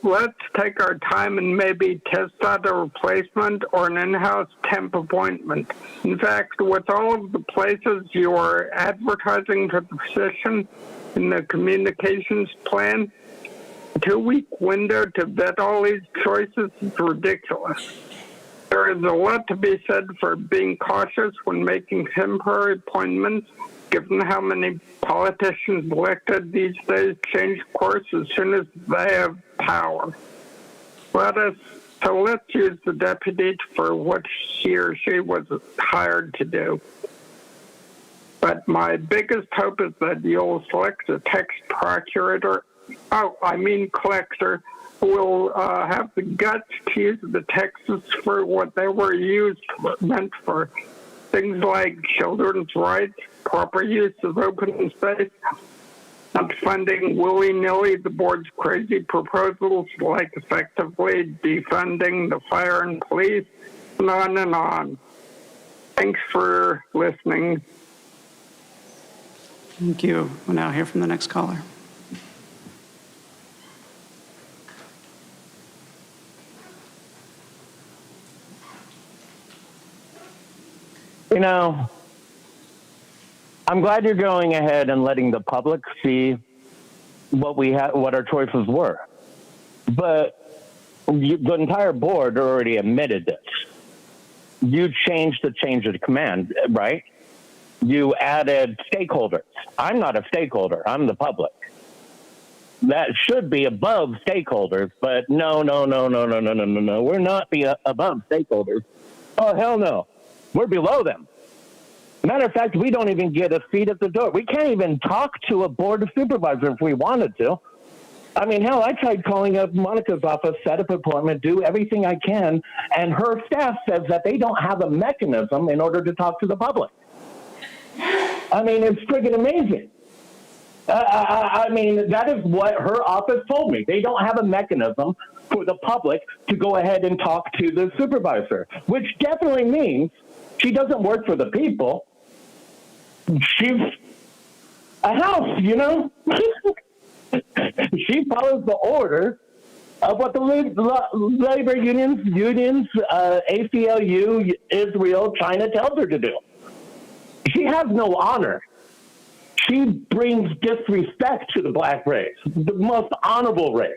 Speaker 3: Let's take our time and maybe test out a replacement or an in-house temp appointment. In fact, with all of the places you are advertising for the position in the communications plan, a 2-week window to vet all these choices is ridiculous. There is a lot to be said for being cautious when making temporary appointments, given how many politicians elected these days change course as soon as they have power. Let's use the deputy for what he or she was hired to do. But my biggest hope is that you'll select a tax collector, who will have the guts to use the taxes for what they were meant for. Things like children's rights, proper use of open space, not funding willy-nilly the board's crazy proposals like effectively defunding the fire and police, and on and on. Thanks for listening.
Speaker 1: Thank you. We'll now hear from the next caller.
Speaker 17: I'm glad you're going ahead and letting the public see what our choices were. But the entire board already admitted this. You changed the change of command, right? You added stakeholders. I'm not a stakeholder. I'm the public. That should be above stakeholders, but no. We're not above stakeholders. Oh, hell no. We're below them. Matter of fact, we don't even get a seat at the door. We can't even talk to a board of supervisors if we wanted to. I mean, hell, I tried calling up Monica's office, set up an appointment, do everything I can, and her staff says that they don't have a mechanism in order to talk to the public. I mean, it's friggin' amazing. I mean, that is what her office told me. They don't have a mechanism for the public to go ahead and talk to the supervisor, which definitely means she doesn't work for the people. She's a house, She follows the order of what the labor unions, ACLU, Israel, China tells her to do. She has no honor. She brings disrespect to the black race, the most honorable race.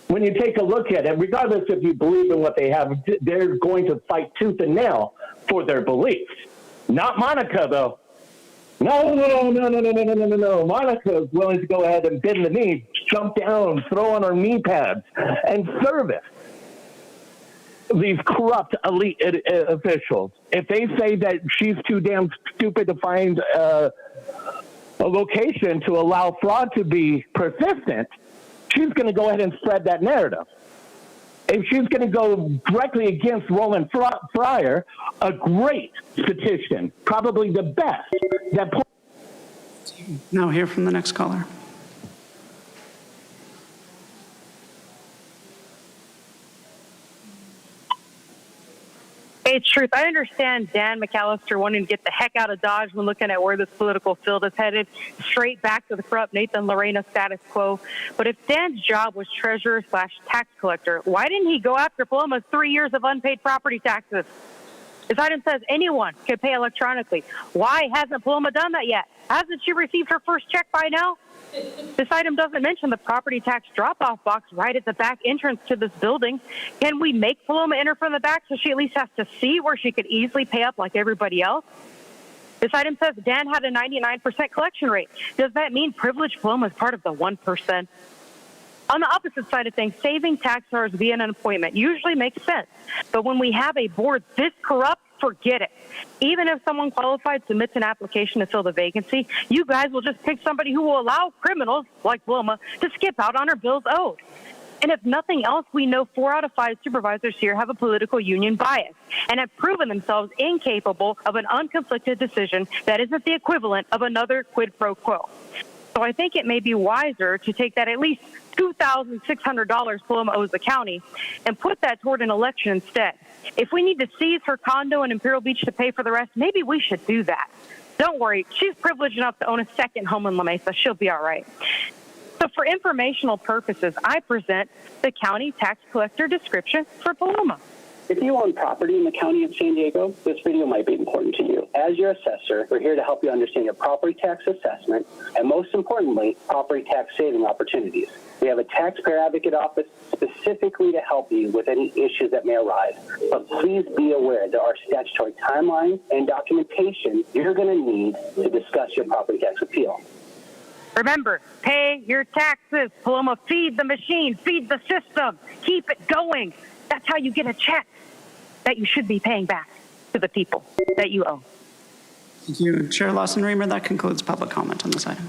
Speaker 17: When you take a look at it, regardless if you believe in what they have, they're going to fight tooth and nail for their beliefs. Not Monica, though. No. Monica is willing to go ahead and bend the knee, jump down, throw on her knee pads, and service these corrupt elite officials. If they say that she's too damn stupid to find a location to allow fraud to be persistent, she's going to go ahead and spread that narrative. If she's going to go directly against Roland Fryer, a great statistician, probably the best.
Speaker 1: Now hear from the next caller.
Speaker 12: Hey, it's Truth. I understand Dan McAllister wanting to get the heck out of Dodge when looking at where this political field is headed, straight back to the corrupt Nathan Lorena status quo. But if Dan's job was treasurer/tax collector, why didn't he go after Paloma's 3 years of unpaid property taxes? This item says anyone can pay electronically. Why hasn't Paloma done that yet? Hasn't she received her first check by now? This item doesn't mention the property tax drop-off box right at the back entrance to this building. Can we make Paloma enter from the back so she at least has to see where she could easily pay up like everybody else? This item says Dan had a 99% collection rate. Does that mean privileged Paloma is part of the 1%? On the opposite side of things, saving tax dollars via an appointment usually makes sense. But when we have a board this corrupt, forget it. Even if someone qualified submits an application to fill the vacancy, you guys will just pick somebody who will allow criminals like Wilma to skip out on her bills owed. And if nothing else, we know 4 out of 5 supervisors here have a political union bias and have proven themselves incapable of an unconflicted decision that isn't the equivalent of another quid pro quo. So I think it may be wiser to take that at least $2,600 Paloma owes the county and put that toward an election instead. If we need to seize her condo in Imperial Beach to pay for the rest, maybe we should do that. Don't worry, she's privileged enough to own a second home in La Mesa. She'll be all right. So for informational purposes, I present the county tax collector description for Paloma.
Speaker 18: If you own property in the county of San Diego, this video might be important to you. As your assessor, we're here to help you understand your property tax assessment and, most importantly, property tax saving opportunities. We have a taxpayer advocate office specifically to help you with any issues that may arise. But please be aware there are statutory timelines and documentation you're going to need to discuss your property tax appeal.
Speaker 12: Remember, pay your taxes. Paloma, feed the machine, feed the system, keep it going. That's how you get a check that you should be paying back to the people that you owe.
Speaker 1: Thank you. Chair Lawson-Remer, that concludes public comment on this item.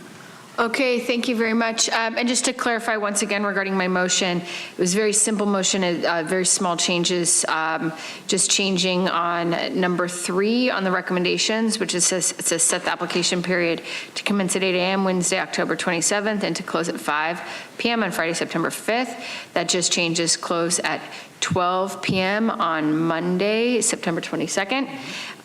Speaker 2: Okay, thank you very much. And just to clarify once again regarding my motion, it was a very simple motion, very small changes, just changing on number 3 on the recommendations, which it says set the application period to commence at 8 a.m. Wednesday, October 27th, and to close at 5 p.m. on Friday, September 5th. That just changes close at 12 p.m. on Monday, September 22nd.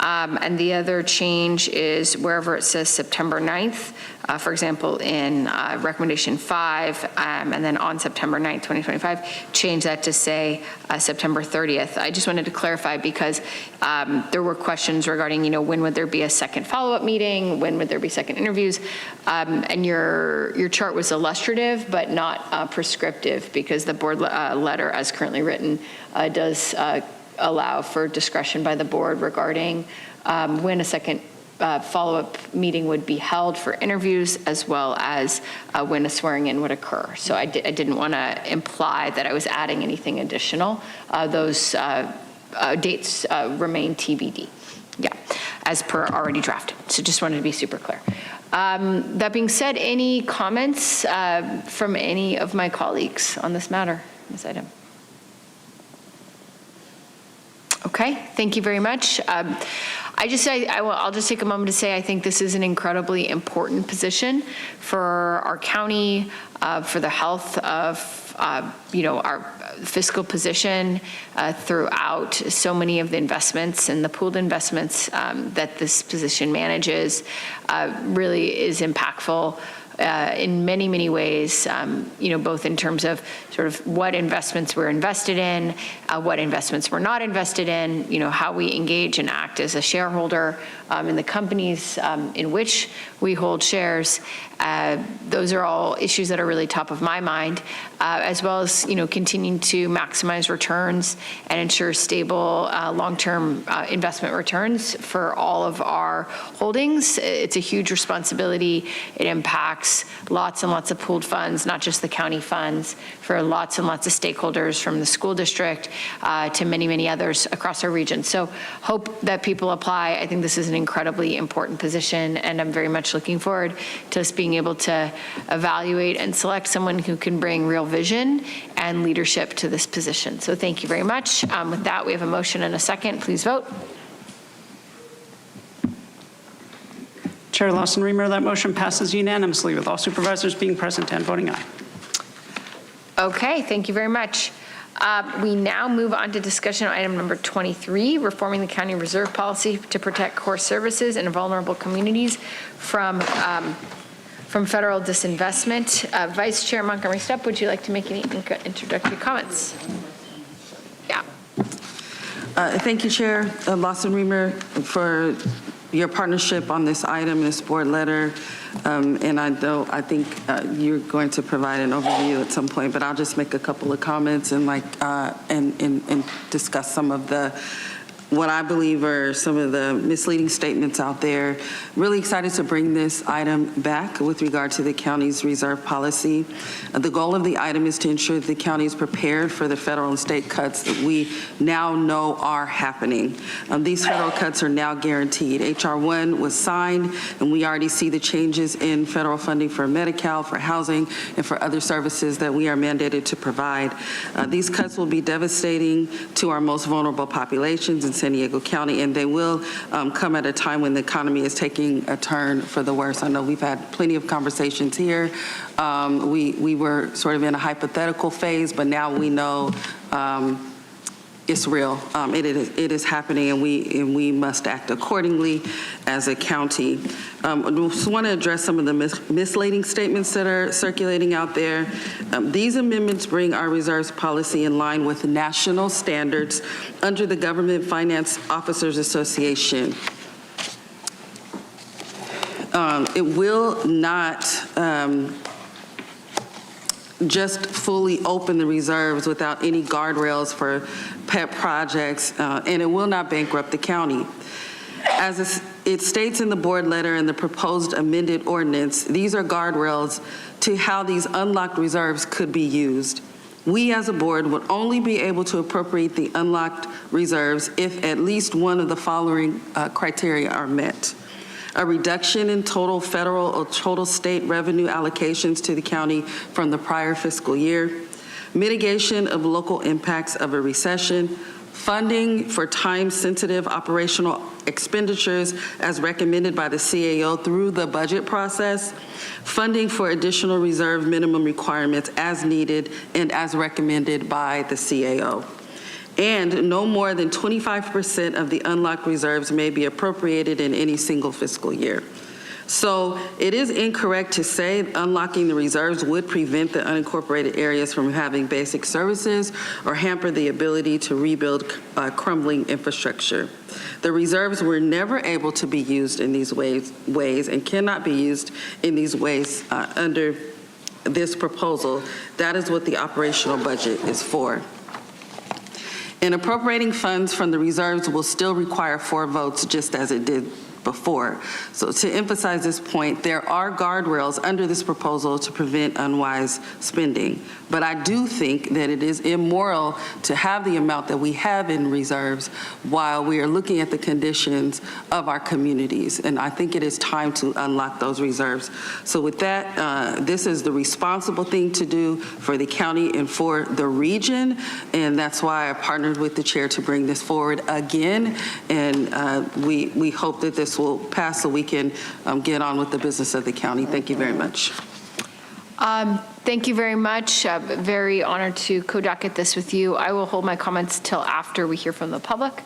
Speaker 2: And the other change is wherever it says September 9th, for example, in recommendation 5, and then on September 9th, 2025, change that to say September 30th. I just wanted to clarify because there were questions regarding, when would there be a second follow-up meeting? When would there be second interviews? And your chart was illustrative, but not prescriptive, because the board letter as currently written does allow for discretion by the board regarding when a second follow-up meeting would be held for interviews, as well as when a swearing-in would occur. So I didn't want to imply that I was adding anything additional. Those dates remain TBD, as per already drafted. So just wanted to be super clear. That being said, any comments from any of my colleagues on this matter, this item? Okay, thank you very much. I'll just take a moment to say I think this is an incredibly important position for our county, for the health of our fiscal position throughout so many of the investments and the pooled investments that this position manages. Really is impactful in many, many ways, both in terms of sort of what investments we're invested in, what investments we're not invested in, how we engage and act as a shareholder in the companies in which we hold shares. Those are all issues that are really top of my mind. as well as, continuing to maximize returns and ensure stable long-term investment returns for all of our holdings. It's a huge responsibility. It impacts lots and lots of pooled funds, not just the county funds, for lots and lots of stakeholders from the school district to many, many others across our region. So hope that people apply. I think this is an incredibly important position, and I'm very much looking forward to us being able to evaluate and select someone who can bring real vision and leadership to this position. So thank you very much. With that, we have a motion and a second. Please vote.
Speaker 1: Chair Lawson-Remer, that motion passes unanimously with all supervisors being present and voting aye.
Speaker 2: Okay, thank you very much. We now move on to discussion on item number 23, reforming the county reserve policy to protect core services and vulnerable communities from federal disinvestment. Vice Chair Montgomery Stepp, would you like to make any introductory comments? Yeah.
Speaker 16: Thank you, Chair Lawson-Remer, for your partnership on this item, this board letter. And I think you're going to provide an overview at some point, but I'll just make a couple of comments and and discuss some of what I believe are some of the misleading statements out there. Really excited to bring this item back with regard to the county's reserve policy. The goal of the item is to ensure that the county is prepared for the federal and state cuts that we now know are happening. These federal cuts are now guaranteed. H.R. 1 was signed, and we already see the changes in federal funding for Medi-Cal, for housing, and for other services that we are mandated to provide. These cuts will be devastating to our most vulnerable populations in San Diego County, and they will come at a time when the economy is taking a turn for the worse. I know we've had plenty of conversations here. We were sort of in a hypothetical phase, but now we know it's real. It is happening, and we must act accordingly as a county. I just want to address some of the misleading statements that are circulating out there. These amendments bring our reserves policy in line with national standards under the Government Finance Officers Association. It will not just fully open the reserves without any guardrails for pet projects, and it will not bankrupt the county. As it states in the board letter and the proposed amended ordinance, these are guardrails to how these unlocked reserves could be used. We as a board would only be able to appropriate the unlocked reserves if at least one of the following criteria are met: a reduction in total federal or total state revenue allocations to the county from the prior fiscal year, mitigation of local impacts of a recession, funding for time-sensitive operational expenditures as recommended by the CAO through the budget process, funding for additional reserve minimum requirements as needed and as recommended by the CAO. And no more than 25% of the unlocked reserves may be appropriated in any single fiscal year. So it is incorrect to say unlocking the reserves would prevent the unincorporated areas from having basic services or hamper the ability to rebuild crumbling infrastructure. The reserves were never able to be used in these ways and cannot be used in these ways under this proposal. That is what the operational budget is for. And appropriating funds from the reserves will still require 4 votes, just as it did before. So to emphasize this point, there are guardrails under this proposal to prevent unwise spending. But I do think that it is immoral to have the amount that we have in reserves while we are looking at the conditions of our communities. And I think it is time to unlock those reserves. So with that, this is the responsible thing to do for the county and for the region. And that's why I partnered with the chair to bring this forward again. And we hope that this will pass so we can get on with the business of the county. Thank you very much.
Speaker 2: Thank you very much. Very honored to co-docket this with you. I will hold my comments till after we hear from the public.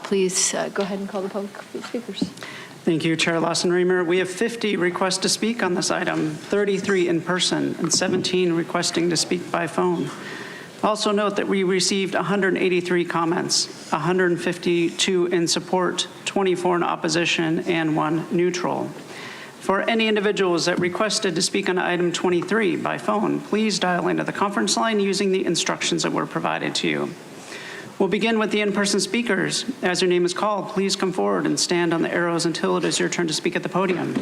Speaker 2: Please go ahead and call the public speakers.
Speaker 1: Thank you, Chair Lawson-Remer. We have 50 requests to speak on this item, 33 in person, and 17 requesting to speak by phone. Also note that we received 183 comments, 152 in support, 24 in opposition, and 1 neutral. For any individuals that requested to speak on item 23 by phone, please dial into the conference line using the instructions that were provided to you. We'll begin with the in-person speakers. As your name is called, please come forward and stand on the arrows until it is your turn to speak at the podium.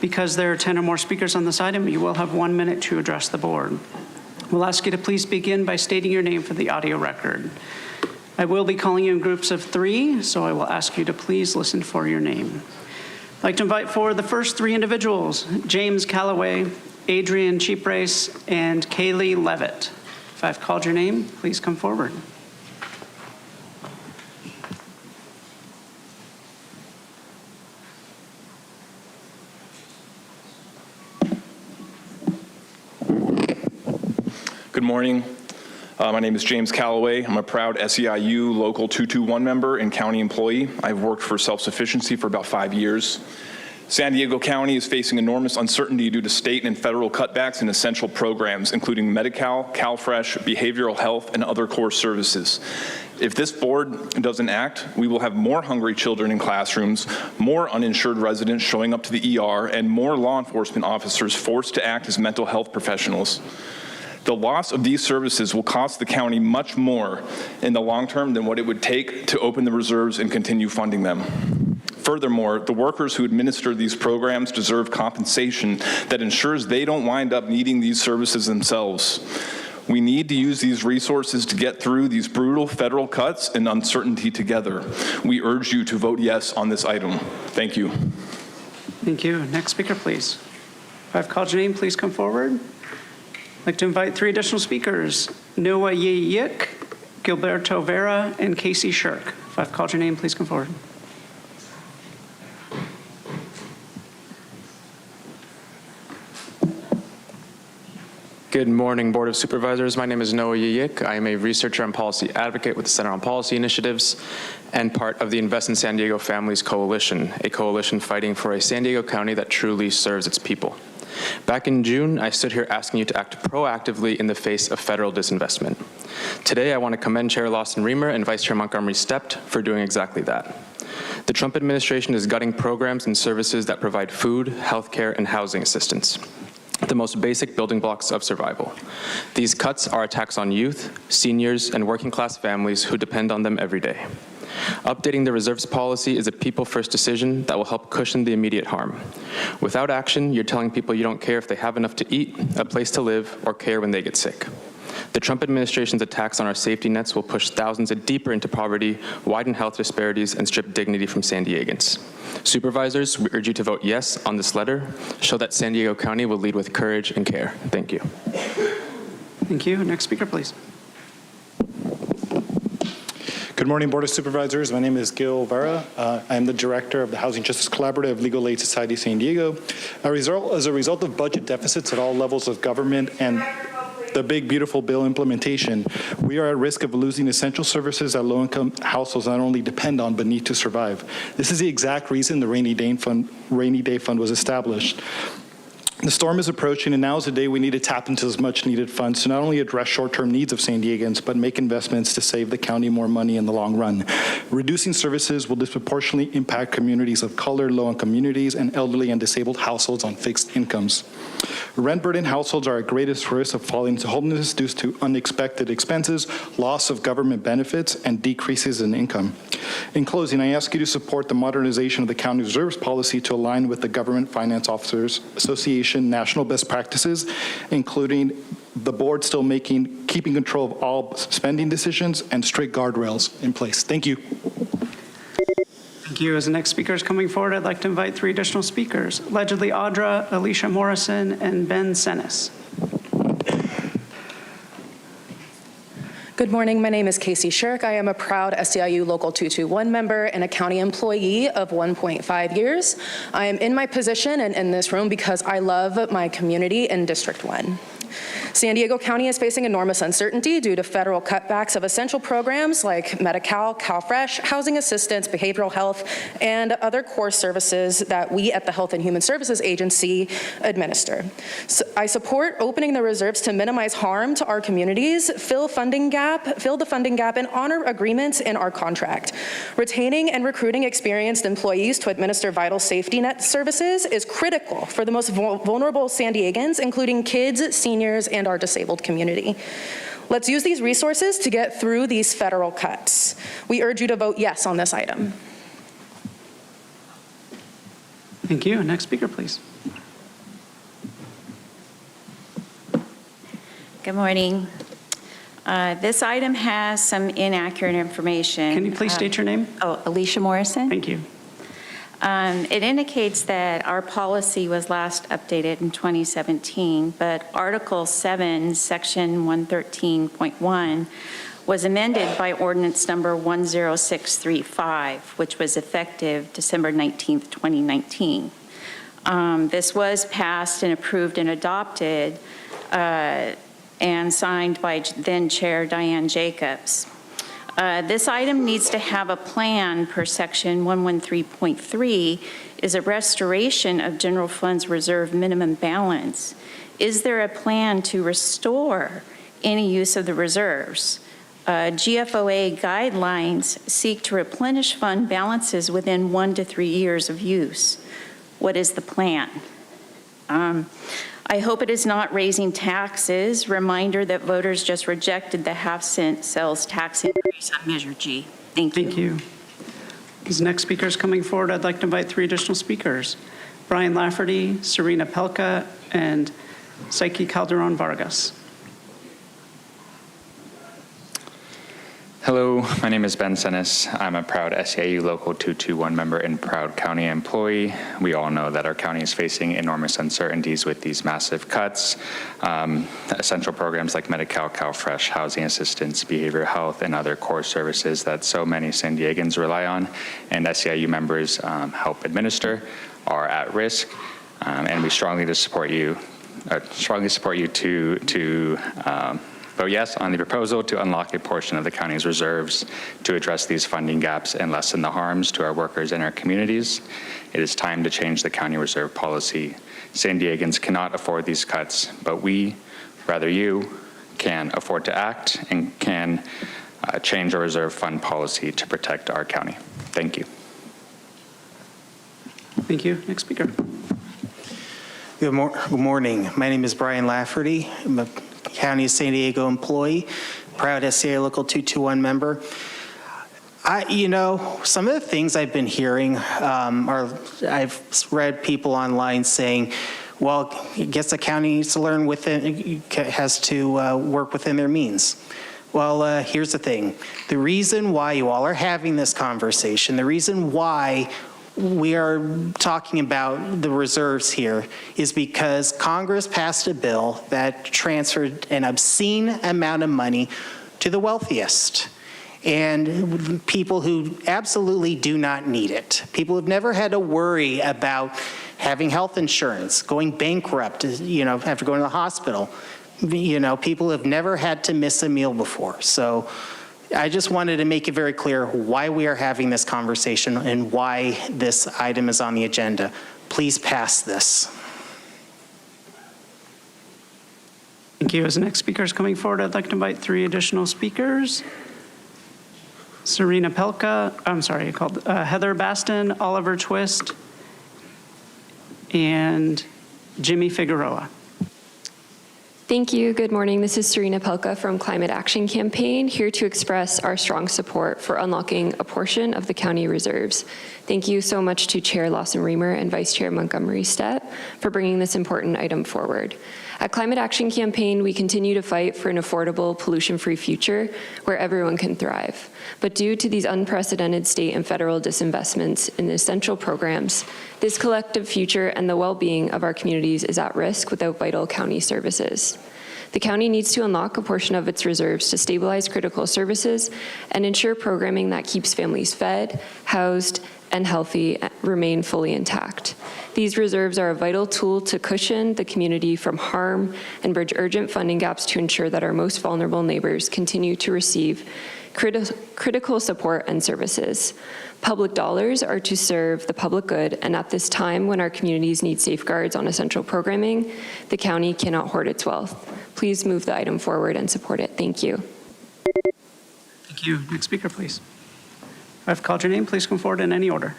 Speaker 1: Because there are 10 or more speakers on this item, you will have 1 minute to address the board. We'll ask you to please begin by stating your name for the audio record. I will be calling you in groups of 3, so I will ask you to please listen for your name. I'd like to invite forward the first 3 individuals, James Calloway, Adrian Cheaprace, and Kaylee Levitt. If I've called your name, please come forward.
Speaker 4: Good morning. My name is James Calloway. I'm a proud SEIU Local 221 member and county employee. I've worked for self-sufficiency for about 5 years. San Diego County is facing enormous uncertainty due to state and federal cutbacks in essential programs, including Medi-Cal, CalFresh, behavioral health, and other core services. If this board doesn't act, we will have more hungry children in classrooms, more uninsured residents showing up to the ER, and more law enforcement officers forced to act as mental health professionals. The loss of these services will cost the county much more in the long term than what it would take to open the reserves and continue funding them. Furthermore, the workers who administer these programs deserve compensation that ensures they don't wind up needing these services themselves. We need to use these resources to get through these brutal federal cuts and uncertainty together. We urge you to vote yes on this item. Thank you.
Speaker 1: Thank you. Next speaker, please. If I've called your name, please come forward. I'd like to invite 3 additional speakers, Noah Yik, Gilberto Vera, and Casey Shirk. If I've called your name, please come forward.
Speaker 19: Good morning, Board of Supervisors. My name is Noah Yik. I am a researcher and policy advocate with the Center on Policy Initiatives and part of the Invest in San Diego Families Coalition, a coalition fighting for a San Diego County that truly serves its people. Back in June, I stood here asking you to act proactively in the face of federal disinvestment. Today, I want to commend Chair Lawson Reamer and Vice Chair Montgomery Stept for doing exactly that. The Trump administration is gutting programs and services that provide food, healthcare, and housing assistance, the most basic building blocks of survival. These cuts are attacks on youth, seniors, and working-class families who depend on them every day. Updating the reserves policy is a people-first decision that will help cushion the immediate harm. Without action, you're telling people you don't care if they have enough to eat, a place to live, or care when they get sick. The Trump administration's attacks on our safety nets will push thousands deeper into poverty, widen health disparities, and strip dignity from San Diegans. Supervisors, we urge you to vote yes on this letter. Show that San Diego County will lead with courage and care. Thank you.
Speaker 1: Thank you. Next speaker, please.
Speaker 21: Good morning, Board of Supervisors. My name is Gil Vera. I am the director of the Housing Justice Collaborative Legal Aid Society San Diego. As a result of budget deficits at all levels of government and the big, beautiful bill implementation, we are at risk of losing essential services that low-income households not only depend on but need to survive. This is the exact reason the Rainy Day Fund was established. The storm is approaching, and now is the day we need to tap into this much-needed funds to not only address short-term needs of San Diegans, but make investments to save the county more money in the long run. Reducing services will disproportionately impact communities of color, low-income communities, and elderly and disabled households on fixed incomes. Rent-burdened households are at greatest risk of falling into homelessness due to unexpected expenses, loss of government benefits, and decreases in income. In closing, I ask you to support the modernization of the county reserves policy to align with the Government Finance Officers Association national best practices, including the board still keeping control of all spending decisions and strict guardrails in place. Thank you.
Speaker 1: Thank you. As the next speaker is coming forward, I'd like to invite 3 additional speakers, allegedly Audra, Alicia Morrison, and Ben Senes.
Speaker 6: Good morning, my name is Casey Shirk. I am a proud SEIU Local 221 member and a county employee of 1.5 years. I am in my position and in this room because I love my community in District 1. San Diego County is facing enormous uncertainty due to federal cutbacks of essential programs like Medi-Cal, CalFresh, housing assistance, behavioral health, and other core services that we at the Health and Human Services Agency administer. So I support opening the reserves to minimize harm to our communities, fill the funding gap, and honor agreements in our contract. Retaining and recruiting experienced employees to administer vital safety net services is critical for the most vulnerable San Diegans, including kids, seniors, and our disabled community. Let's use these resources to get through these federal cuts. We urge you to vote yes on this item.
Speaker 1: Thank you. Next speaker, please.
Speaker 8: Good morning. This item has some inaccurate information.
Speaker 1: Can you please state your name?
Speaker 8: Alicia Morrison.
Speaker 1: Thank you.
Speaker 8: It indicates that our policy was last updated in 2017, but Article 7, Section 113.1 was amended by Ordinance Number 10635, which was effective December 19th, 2019. This was passed and approved and adopted and signed by then Chair Diane Jacobs. This item needs to have a plan per Section 113.3 is a restoration of general funds reserve minimum balance. Is there a plan to restore any use of the reserves? GFOA guidelines seek to replenish fund balances within 1 to 3 years of use. What is the plan? I hope it is not raising taxes. Reminder that voters just rejected the half-cent sales tax increase on Measure G. Thank you.
Speaker 1: Thank you. As next speaker is coming forward, I'd like to invite 3 additional speakers: Brian Lafferty, Serena Pelka, and Psyche Calderon Vargas.
Speaker 10: Hello, my name is Ben Senes. I'm a proud SEIU Local 221 member and proud county employee. We all know that our county is facing enormous uncertainties with these massive cuts. Essential programs like Medi-Cal, CalFresh, housing assistance, behavioral health, and other core services that so many San Diegans rely on and SEIU members help administer are at risk. And we strongly support you to vote yes on the proposal to unlock a portion of the county's reserves to address these funding gaps and lessen the harms to our workers and our communities. It is time to change the county reserve policy. San Diegans cannot afford these cuts, but we, rather you, can afford to act and can change our reserve fund policy to protect our county. Thank you.
Speaker 1: Thank you. Next speaker.
Speaker 23: Good morning. My name is Brian Lafferty. I'm a County of San Diego employee, proud SCA Local 221 member. Some of the things I've been hearing I've read people online saying, well, I guess the county needs to learn has to work within their means. Well, here's the thing. The reason why you all are having this conversation, the reason why we are talking about the reserves here is because Congress passed a bill that transferred an obscene amount of money to the wealthiest and people who absolutely do not need it. People who've never had to worry about having health insurance, going bankrupt, after going to the hospital. People have never had to miss a meal before. So I just wanted to make it very clear why we are having this conversation and why this item is on the agenda. Please pass this.
Speaker 1: Thank you. As the next speaker is coming forward, I'd like to invite 3 additional speakers. Serena Pelka, Heather Baston, Oliver Twist, and Jimmy Figueroa.
Speaker 24: Thank you. Good morning. This is Serena Pelka from Climate Action Campaign, here to express our strong support for unlocking a portion of the county reserves. Thank you so much to Chair Lawson-Remer and Vice Chair Montgomery Stepp for bringing this important item forward. At Climate Action Campaign, we continue to fight for an affordable, pollution-free future where everyone can thrive. But due to these unprecedented state and federal disinvestments in essential programs, this collective future and the well-being of our communities is at risk without vital county services. The county needs to unlock a portion of its reserves to stabilize critical services and ensure programming that keeps families fed, housed, and healthy remain fully intact. These reserves are a vital tool to cushion the community from harm and bridge urgent funding gaps to ensure that our most vulnerable neighbors continue to receive critical support and services. Public dollars are to serve the public good, and at this time when our communities need safeguards on essential programming, the county cannot hoard its wealth. Please move the item forward and support it. Thank you.
Speaker 1: Thank you. Next speaker, please. I've called your name. Please come forward in any order.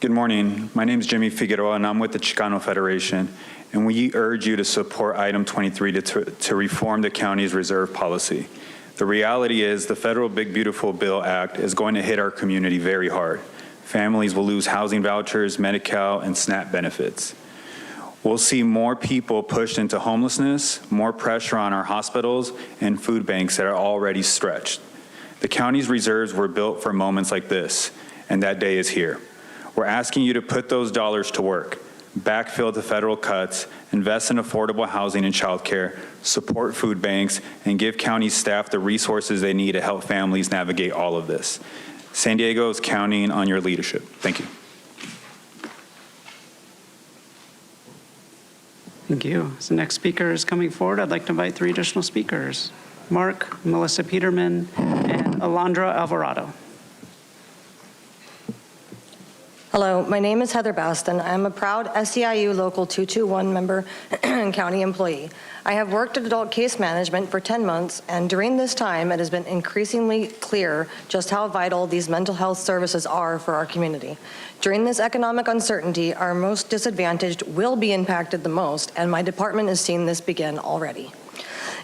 Speaker 9: Good morning. My name is Jimmy Figueroa, and I'm with the Chicano Federation. And we urge you to support item 23 to reform the county's reserve policy. The reality is the federal Big Beautiful Bill Act is going to hit our community very hard. Families will lose housing vouchers, Medi-Cal, and SNAP benefits. We'll see more people pushed into homelessness, more pressure on our hospitals, and food banks that are already stretched. The county's reserves were built for moments like this, and that day is here. We're asking you to put those dollars to work, backfill the federal cuts, invest in affordable housing and childcare, support food banks, and give county staff the resources they need to help families navigate all of this. San Diego is counting on your leadership. Thank you.
Speaker 1: Thank you. As the next speaker is coming forward, I'd like to invite 3 additional speakers: Mark, Melissa Peterman, and Alondra Alvarado.
Speaker 11: Hello, my name is Heather Baston. I am a proud SEIU Local 221 member and county employee. I have worked in adult case management for 10 months, and during this time, it has been increasingly clear just how vital these mental health services are for our community. During this economic uncertainty, our most disadvantaged will be impacted the most, and my department is seeing this begin already.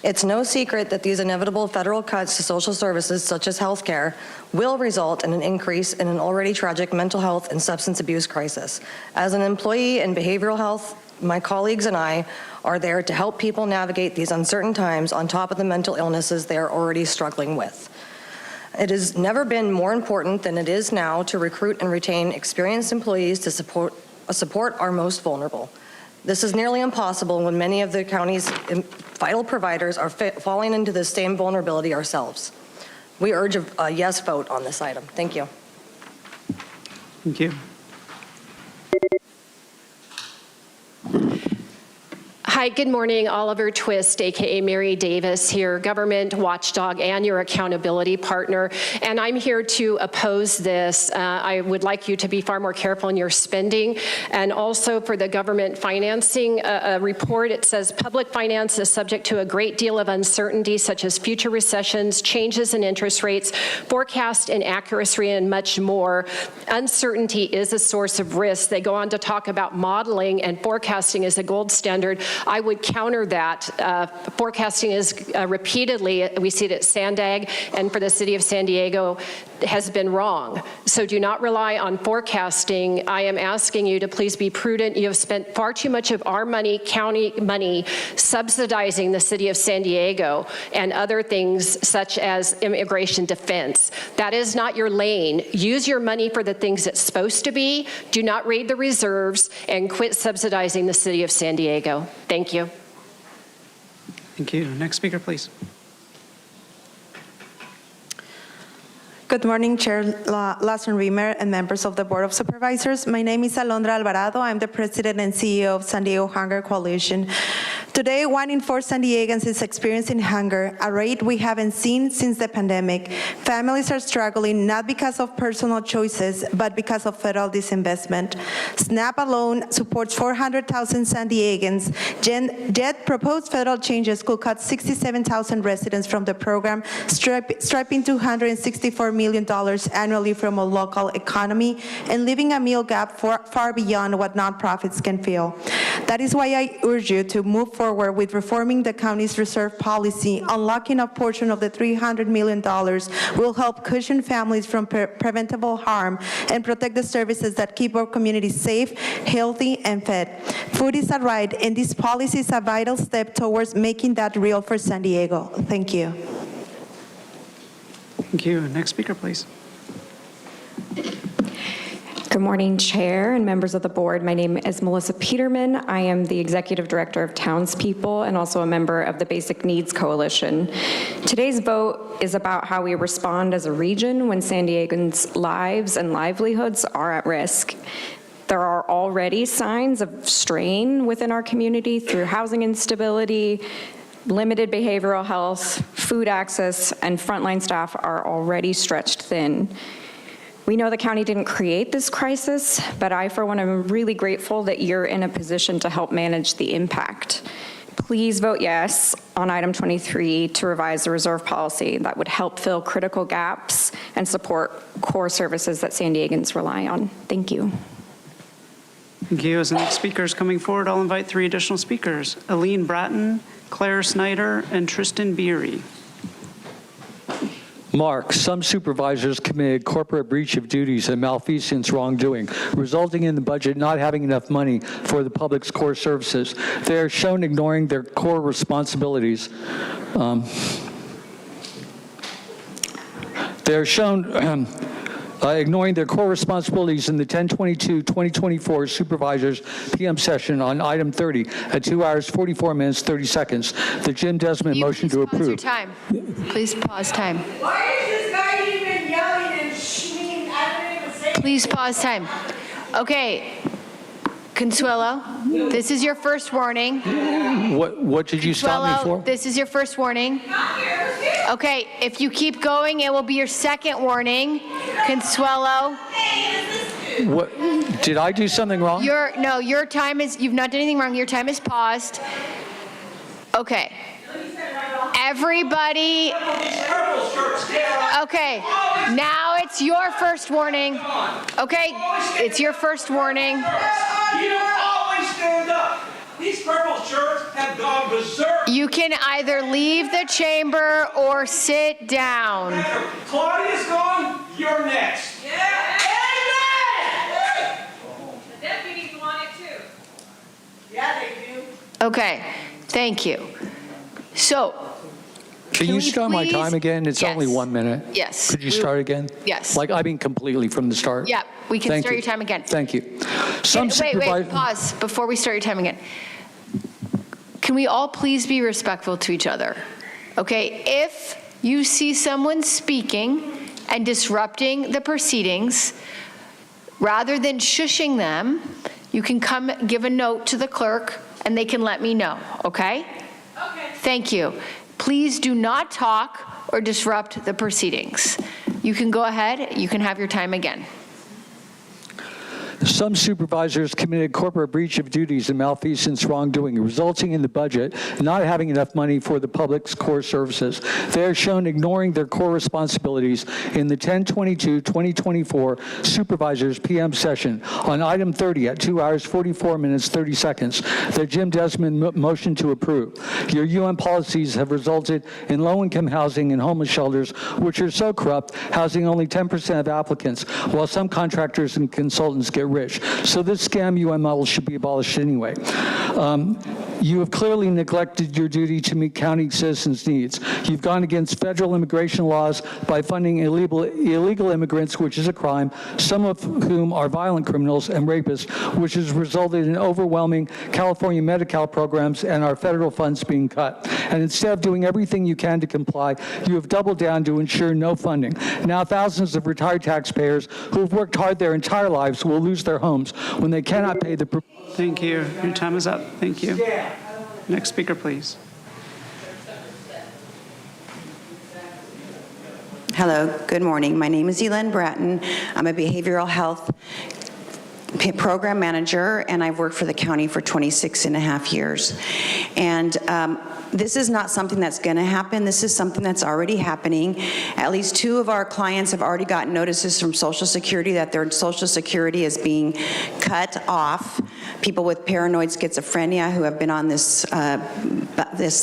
Speaker 11: It's no secret that these inevitable federal cuts to social services such as healthcare will result in an increase in an already tragic mental health and substance abuse crisis. As an employee in behavioral health, my colleagues and I are there to help people navigate these uncertain times on top of the mental illnesses they are already struggling with. It has never been more important than it is now to recruit and retain experienced employees to support our most vulnerable. This is nearly impossible when many of the county's vital providers are falling into the same vulnerability ourselves. We urge a yes vote on this item. Thank you.
Speaker 1: Thank you.
Speaker 13: Hi, good morning. Oliver Twist, aka Mary Davis here, government watchdog and your accountability partner. And I'm here to oppose this. I would like you to be far more careful in your spending. And also for the government financing report, it says public finance is subject to a great deal of uncertainty, such as future recessions, changes in interest rates, forecast inaccuracy, and much more. Uncertainty is a source of risk. They go on to talk about modeling and forecasting as a gold standard. I would counter that. Forecasting is repeatedly, we see it at Sandag and for the city of San Diego, has been wrong. So do not rely on forecasting. I am asking you to please be prudent. You have spent far too much of our money, county money, subsidizing the city of San Diego and other things such as immigration defense. That is not your lane. Use your money for the things it's supposed to be. Do not raid the reserves and quit subsidizing the city of San Diego. Thank you.
Speaker 1: Thank you. Next speaker, please.
Speaker 15: Good morning, Chair Lassen-Remer and members of the Board of Supervisors. My name is Alondra Alvarado. I'm the President and CEO of San Diego Hunger Coalition. Today, 1 in 4 San Diegans is experiencing hunger, a rate we haven't seen since the pandemic. Families are struggling not because of personal choices, but because of federal disinvestment. SNAP alone supports 400,000 San Diegans, yet proposed federal changes could cut 67,000 residents from the program, stripping $264 million annually from a local economy and leaving a meal gap far beyond what nonprofits can fill. That is why I urge you to move forward with reforming the county's reserve policy. Unlocking a portion of the $300 million will help cushion families from preventable harm and protect the services that keep our community safe, healthy, and fed. Food is a right, and this policy is a vital step towards making that real for San Diego. Thank you.
Speaker 1: Thank you. Next speaker, please.
Speaker 5: Good morning, Chair and members of the board. My name is Melissa Peterman. I am the Executive Director of Townspeople and also a member of the Basic Needs Coalition. Today's vote is about how we respond as a region when San Diegans' lives and livelihoods are at risk. There are already signs of strain within our community through housing instability, limited behavioral health, food access, and frontline staff are already stretched thin. We know the county didn't create this crisis, but I, for one, am really grateful that you're in a position to help manage the impact. Please vote yes on item 23 to revise the reserve policy that would help fill critical gaps and support core services that San Diegans rely on. Thank you.
Speaker 1: Thank you. As the next speaker is coming forward, I'll invite 3 additional speakers: Aline Bratton, Claire Snyder, and Tristan Beery.
Speaker 7: Mark, some supervisors committed corporate breach of duties and malfeasance wrongdoing, resulting in the budget not having enough money for the public's core services. They are shown ignoring their core responsibilities. Ignoring their core responsibilities in the 10/22/2024 Supervisors PM session on item 30 at 2 hours, 44 minutes, 30 seconds. The Jim Desmond motion to approve.
Speaker 2: Your time. Please pause time.
Speaker 20: Why is this guy even yelling and screaming? I don't even say.
Speaker 2: Please pause time. Okay. Consuelo, this is your first warning.
Speaker 7: What did you stop me for?
Speaker 2: This is your first warning. Okay, if you keep going, it will be your second warning. Consuelo.
Speaker 7: What, did I do something wrong?
Speaker 2: Your time is, you've not done anything wrong. Your time is paused. Okay. Everybody. Okay, now it's your first warning. Okay, it's your first warning.
Speaker 22: You always stand up. These purple shirts have gone berserk.
Speaker 2: You can either leave the chamber or sit down.
Speaker 22: Claudia's gone, you're next. Yeah. Amen.
Speaker 20: The deputies want it too. Yeah, they do.
Speaker 2: Okay, thank you. So,
Speaker 7: Can you start my time again? It's
Speaker 2: Yes.
Speaker 7: only 1 minute.
Speaker 2: Yes.
Speaker 7: Could you start again?
Speaker 2: Yes.
Speaker 7: Like, I mean completely from the start?
Speaker 2: Yeah, we can
Speaker 7: Thank
Speaker 2: start
Speaker 7: you.
Speaker 2: your time again.
Speaker 7: Thank you.
Speaker 2: Wait, pause before we start your time again. Can we all please be respectful to each other? Okay, if you see someone speaking and disrupting the proceedings, rather than shushing them, you can come give a note to the clerk and they can let me know, okay? Okay. Thank you. Please do not talk or disrupt the proceedings. You can go ahead, you can have your time again.
Speaker 7: Some supervisors committed corporate breach of duties and malfeasance wrongdoing, resulting in the budget not having enough money for the public's core services. They are shown ignoring their core responsibilities in the 10/22/2024 Supervisors PM session on item 30 at 2 hours, 44 minutes, 30 seconds. The Jim Desmond motion to approve. Your UN policies have resulted in low-income housing and homeless shelters, which are so corrupt, housing only 10% of applicants, while some contractors and consultants get rich. So this scam UN model should be abolished anyway. You have clearly neglected your duty to meet county citizens' needs. You've gone against federal immigration laws by funding illegal immigrants, which is a crime, some of whom are violent criminals and rapists, which has resulted in overwhelming California Medi-Cal programs and our federal funds being cut. And instead of doing everything you can to comply, you have doubled down to ensure no funding. Now thousands of retired taxpayers who have worked hard their entire lives will lose their homes when they cannot pay the...
Speaker 1: Thank you. Your time is up. Thank you. Next speaker, please.
Speaker 25: Hello, good morning. My name is Elen Bratton. I'm a behavioral health program manager, and I've worked for the county for 26 and a half years. And this is not something that's going to happen. This is something that's already happening. At least 2 of our clients have already gotten notices from Social Security that their Social Security is being cut off. People with paranoid schizophrenia who have been on this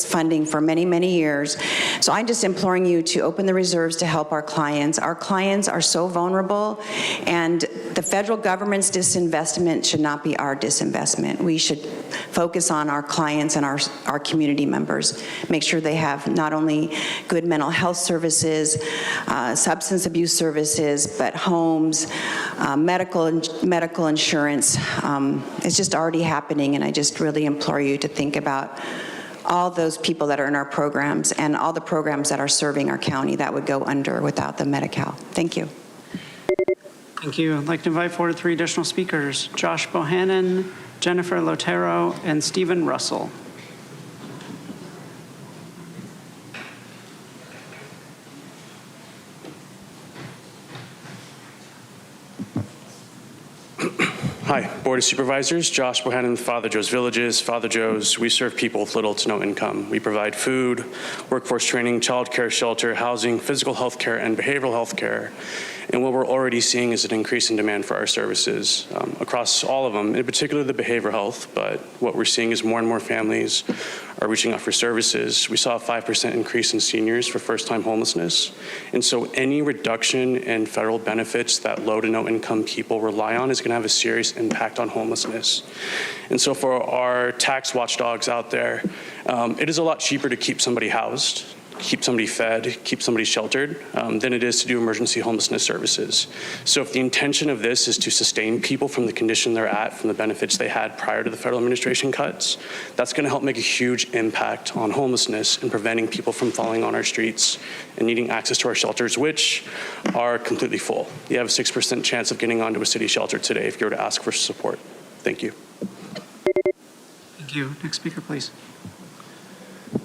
Speaker 25: funding for many, many years. So I'm just imploring you to open the reserves to help our clients. Our clients are so vulnerable, and the federal government's disinvestment should not be our disinvestment. We should focus on our clients and our community members, make sure they have not only good mental health services, substance abuse services, but homes, medical insurance. It's just already happening, and I just really implore you to think about all those people that are in our programs and all the programs that are serving our county that would go under without the Medi-Cal. Thank you.
Speaker 1: Thank you. I'd like to invite forward 3 additional speakers, Josh Bohannon, Jennifer Lotero, and Stephen Russell.
Speaker 3: Hi, Board of Supervisors, Josh Bohannon, Father Joe's Villages. Father Joe's, we serve people with little to no income. We provide food, workforce training, child care, shelter, housing, physical health care, and behavioral health care. And what we're already seeing is an increase in demand for our services across all of them, in particular the behavioral health. But what we're seeing is more and more families are reaching out for services. We saw a 5% increase in seniors for first-time homelessness. And so any reduction in federal benefits that low to no income people rely on is going to have a serious impact on homelessness. And so for our tax watchdogs out there, it is a lot cheaper to keep somebody housed, keep somebody fed, keep somebody sheltered, than it is to do emergency homelessness services. So if the intention of this is to sustain people from the condition they're at, from the benefits they had prior to the federal administration cuts, that's going to help make a huge impact on homelessness and preventing people from falling on our streets and needing access to our shelters, which are completely full. You have a 6% chance of getting onto a city shelter today if you were to ask for support. Thank you.
Speaker 1: Thank you. Next speaker, please.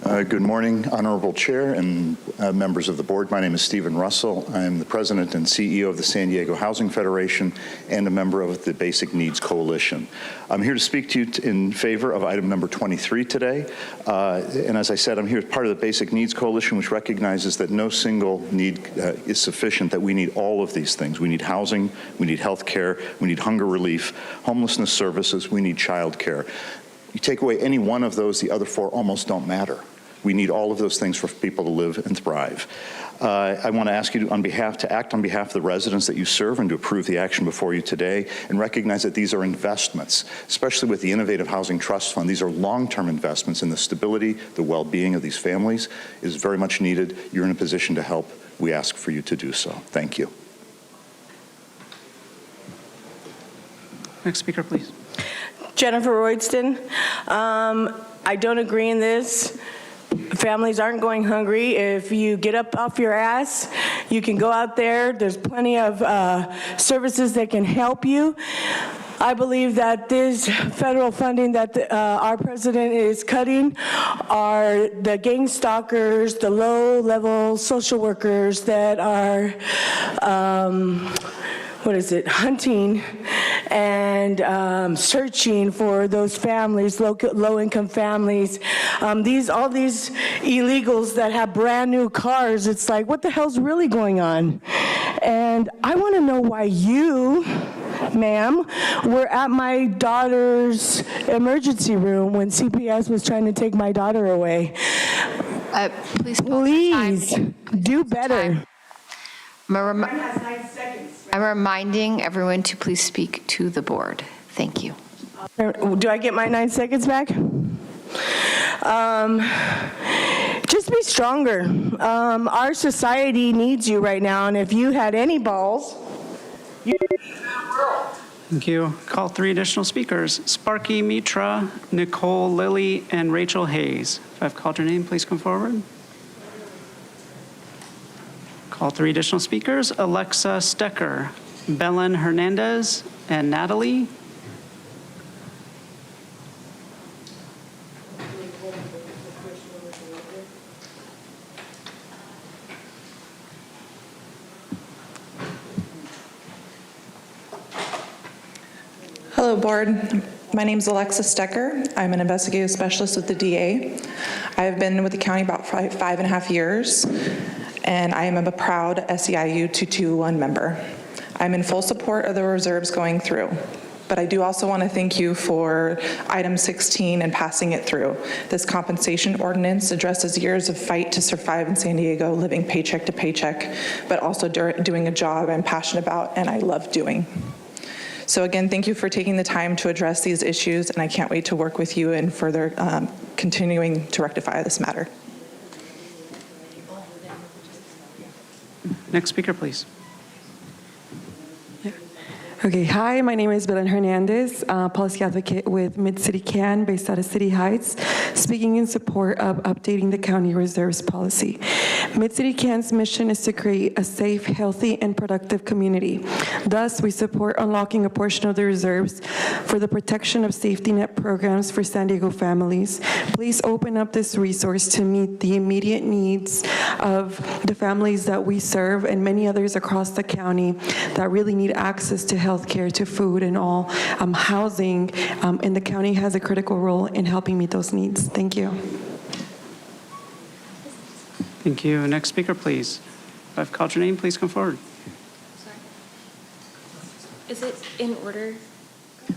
Speaker 12: Good morning, Honorable Chair and members of the board. My name is Stephen Russell. I am the President and CEO of the San Diego Housing Federation and a member of the Basic Needs Coalition. I'm here to speak to you in favor of item number 23 today. And as I said, I'm here as part of the Basic Needs Coalition, which recognizes that no single need is sufficient, that we need all of these things. We need housing, we need health care, we need hunger relief, homelessness services, we need child care. You take away any one of those, the other 4 almost don't matter. We need all of those things for people to live and thrive. I want to ask you to act on behalf of the residents that you serve and to approve the action before you today and recognize that these are investments, especially with the Innovative Housing Trust Fund. These are long-term investments in the stability, the well-being of these families is very much needed. You're in a position to help. We ask for you to do so. Thank you.
Speaker 1: Next speaker, please.
Speaker 20: Jennifer Royston. I don't agree in this. Families aren't going hungry. If you get up off your ass, you can go out there. There's plenty of services that can help you. I believe that this federal funding that our president is cutting are the gang stalkers, the low-level social workers that are hunting and searching for those families, low-income families. All these illegals that have brand new cars, it's like, what the hell's really going on? And I want to know why you, ma'am, were at my daughter's emergency room when CPS was trying to take my daughter away.
Speaker 2: Please
Speaker 20: do better.
Speaker 2: I'm reminding everyone to please speak to the board. Thank you.
Speaker 20: Do I get my 9 seconds back? Just be stronger. Our society needs you right now, and if you had any balls, you would be in that world.
Speaker 1: Thank you. Call 3 additional speakers, Sparky Mitra, Nicole Lilly, and Rachel Hayes. If I've called your name, please come forward. Call 3 additional speakers, Alexa Stecker, Belen Hernandez, and Natalie.
Speaker 14: Hello, board. My name is Alexa Stecker. I'm an investigative specialist with the DA. I have been with the county about 5.5 years, and I am a proud SEIU 221 member. I'm in full support of the reserves going through, but I do also want to thank you for item 16 and passing it through. This compensation ordinance addresses years of fight to survive in San Diego, living paycheck to paycheck, but also doing a job I'm passionate about and I love doing. So again, thank you for taking the time to address these issues, and I can't wait to work with you in further continuing to rectify this matter.
Speaker 1: Next speaker, please.
Speaker 4: Okay, hi, my name is Belen Hernandez, policy advocate with Mid-City CAN based out of City Heights, speaking in support of updating the county reserves policy. Mid-City CAN's mission is to create a safe, healthy, and productive community. Thus, we support unlocking a portion of the reserves for the protection of safety net programs for San Diego families. Please open up this resource to meet the immediate needs of the families that we serve and many others across the county that really need access to healthcare, to food, and all housing, and the county has a critical role in helping meet those needs. Thank you.
Speaker 1: Thank you. Next speaker, please. If I've called your name, please come forward.
Speaker 16: Is it in order?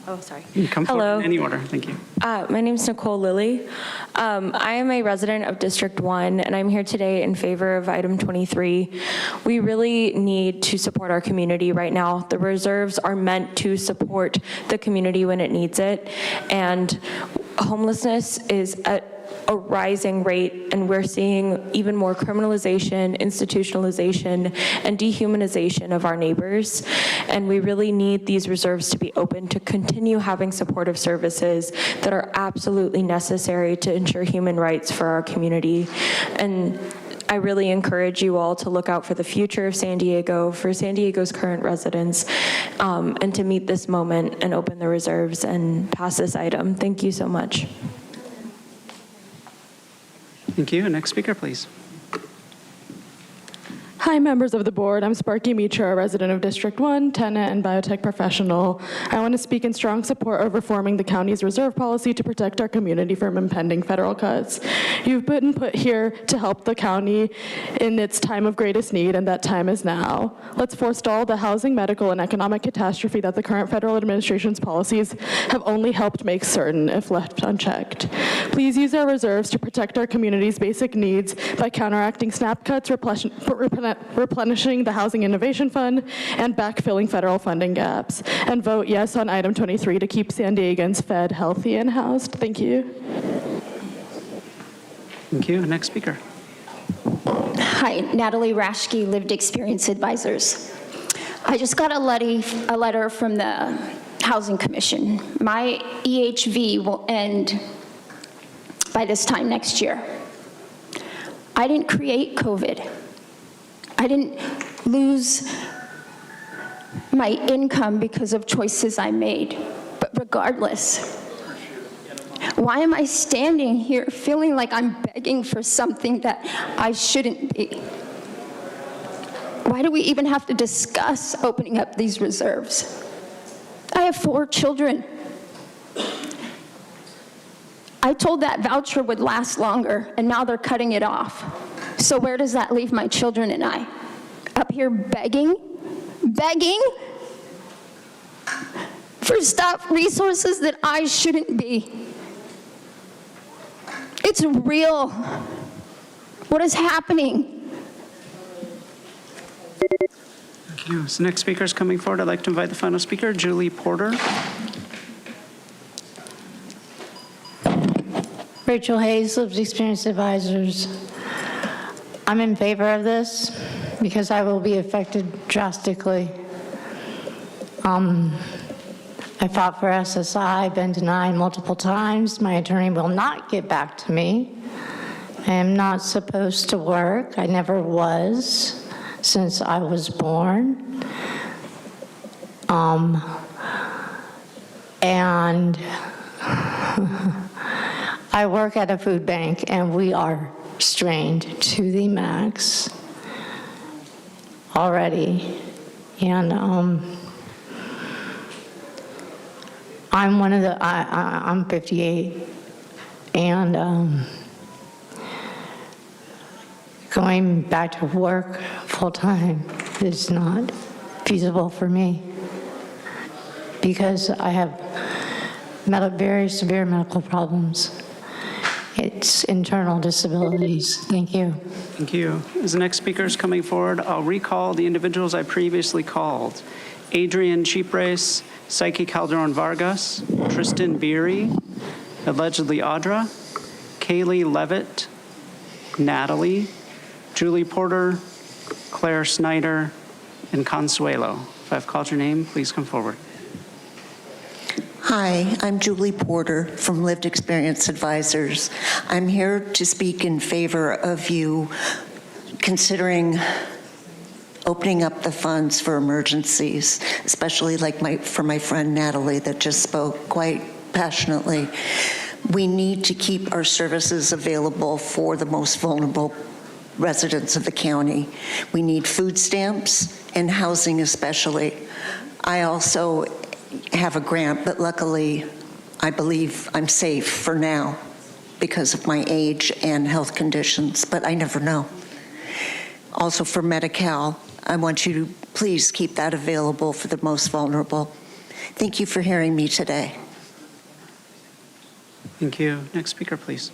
Speaker 16: Oh, sorry.
Speaker 1: You can come forward in any order. Thank you.
Speaker 16: My name is Nicole Lilly. I am a resident of District 1, and I'm here today in favor of item 23. We really need to support our community right now. The reserves are meant to support the community when it needs it, and homelessness is at a rising rate, and we're seeing even more criminalization, institutionalization, and dehumanization of our neighbors. And we really need these reserves to be open to continue having supportive services that are absolutely necessary to ensure human rights for our community. And I really encourage you all to look out for the future of San Diego, for San Diego's current residents, and to meet this moment and open the reserves and pass this item. Thank you so much.
Speaker 1: Thank you. Next speaker, please.
Speaker 17: Hi, members of the board. I'm Sparky Mitra, a resident of District 1, tenant and biotech professional. I want to speak in strong support of reforming the county's reserve policy to protect our community from impending federal cuts. You've been put here to help the county in its time of greatest need, and that time is now. Let's forestall the housing, medical, and economic catastrophe that the current federal administration's policies have only helped make certain if left unchecked. Please use our reserves to protect our community's basic needs by counteracting SNAP cuts, replenishing the Housing Innovation Fund, and backfilling federal funding gaps. And vote yes on item 23 to keep San Diegans fed, healthy, and housed. Thank you.
Speaker 1: Thank you. Next speaker.
Speaker 18: Hi, Natalie Rashke, Lived Experience Advisors. I just got a letter from the Housing Commission. My EHV will end by this time next year. I didn't create COVID. I didn't lose my income because of choices I made. But regardless, why am I standing here feeling like I'm begging for something that I shouldn't be? Why do we even have to discuss opening up these reserves? I have 4 children. I told that voucher would last longer, and now they're cutting it off. So where does that leave my children and I? Up here begging for stuff, resources that I shouldn't be. It's real. What is happening?
Speaker 1: Thank you. So next speaker is coming forward. I'd like to invite the final speaker, Julie Porter.
Speaker 19: Rachel Hayes, Lived Experience Advisors. I'm in favor of this because I will be affected drastically. I fought for SSI, been denied multiple times. My attorney will not get back to me. I am not supposed to work. I never was since I was born. And I work at a food bank, and we are strained to the max already. And I'm one of the, I'm 58, and going back to work full-time is not feasible for me because I have very severe medical problems. It's internal disabilities. Thank you.
Speaker 1: Thank you. As the next speaker is coming forward, I'll recall the individuals I previously called. Adrian Cheaprace, Psyche Calderon Vargas, Tristan Beery, allegedly Audra, Kaylee Levitt, Natalie, Julie Porter, Claire Snyder, and Consuelo. If I've called your name, please come forward.
Speaker 6: Hi, I'm Julie Porter from Lived Experience Advisors. I'm here to speak in favor of you considering opening up the funds for emergencies, especially like for my friend Natalie that just spoke quite passionately. We need to keep our services available for the most vulnerable residents of the county. We need food stamps and housing especially. I also have a grant, but luckily I believe I'm safe for now because of my age and health conditions, but I never know. Also for Medi-Cal, I want you to please keep that available for the most vulnerable. Thank you for hearing me today.
Speaker 1: Thank you. Next speaker, please.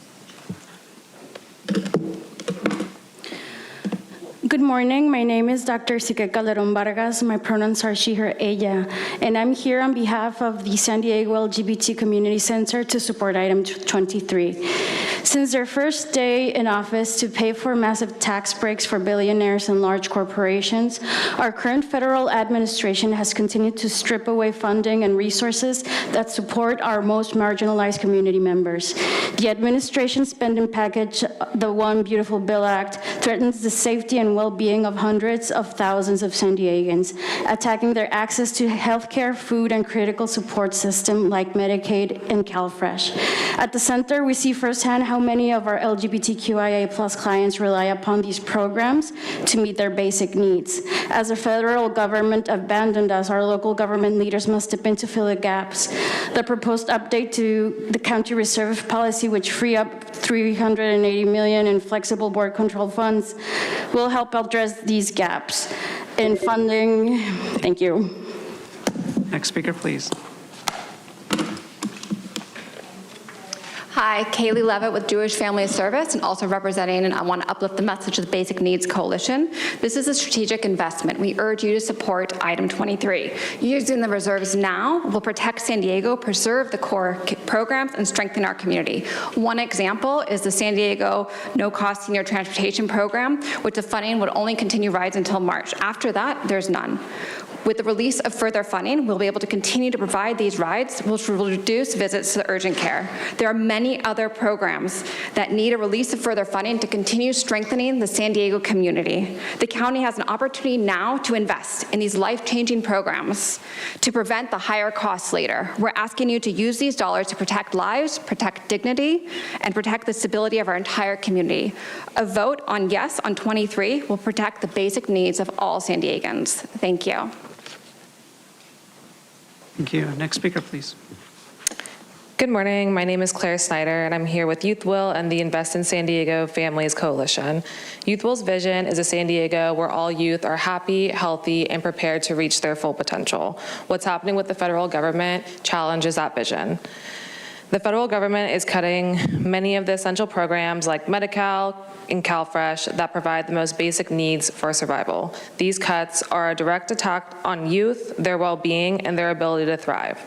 Speaker 8: Good morning. My name is Dr. Sique Calderon Vargas. My pronouns are she, her, ella. And I'm here on behalf of the San Diego LGBT Community Center to support item 23. Since their first day in office to pay for massive tax breaks for billionaires and large corporations, our current federal administration has continued to strip away funding and resources that support our most marginalized community members. The administration's spending package, the One Beautiful Bill Act, threatens the safety and well-being of hundreds of thousands of San Diegans, attacking their access to healthcare, food, and critical support system like Medicaid and CalFresh. At the center, we see firsthand how many of our LGBTQIA+ clients rely upon these programs to meet their basic needs. As the federal government abandoned us, our local government leaders must step in to fill the gaps. The proposed update to the county reserve policy, which free up $380 million in flexible board control funds, will help address these gaps in funding. Thank you.
Speaker 1: Next speaker, please.
Speaker 10: Hi, Kaylee Levitt with Jewish Family Service and also representing and I want to uplift the message of the Basic Needs Coalition. This is a strategic investment. We urge you to support item 23. Using the reserves now will protect San Diego, preserve the core programs, and strengthen our community. One example is the San Diego no-cost senior transportation program, which the funding would only continue rides until March. After that, there's none. With the release of further funding, we'll be able to continue to provide these rides, which will reduce visits to urgent care. There are many other programs that need a release of further funding to continue strengthening the San Diego community. The county has an opportunity now to invest in these life-changing programs to prevent the higher costs later. We're asking you to use these dollars to protect lives, protect dignity, and protect the stability of our entire community. A vote on yes on 23 will protect the basic needs of all San Diegans. Thank you.
Speaker 1: Thank you. Next speaker, please.
Speaker 21: Good morning. My name is Claire Snyder, and I'm here with Youth Will and the Invest in San Diego Families Coalition. Youth Will's vision is a San Diego where all youth are happy, healthy, and prepared to reach their full potential. What's happening with the federal government challenges that vision. The federal government is cutting many of the essential programs like Medi-Cal and CalFresh that provide the most basic needs for survival. These cuts are a direct attack on youth, their well-being, and their ability to thrive.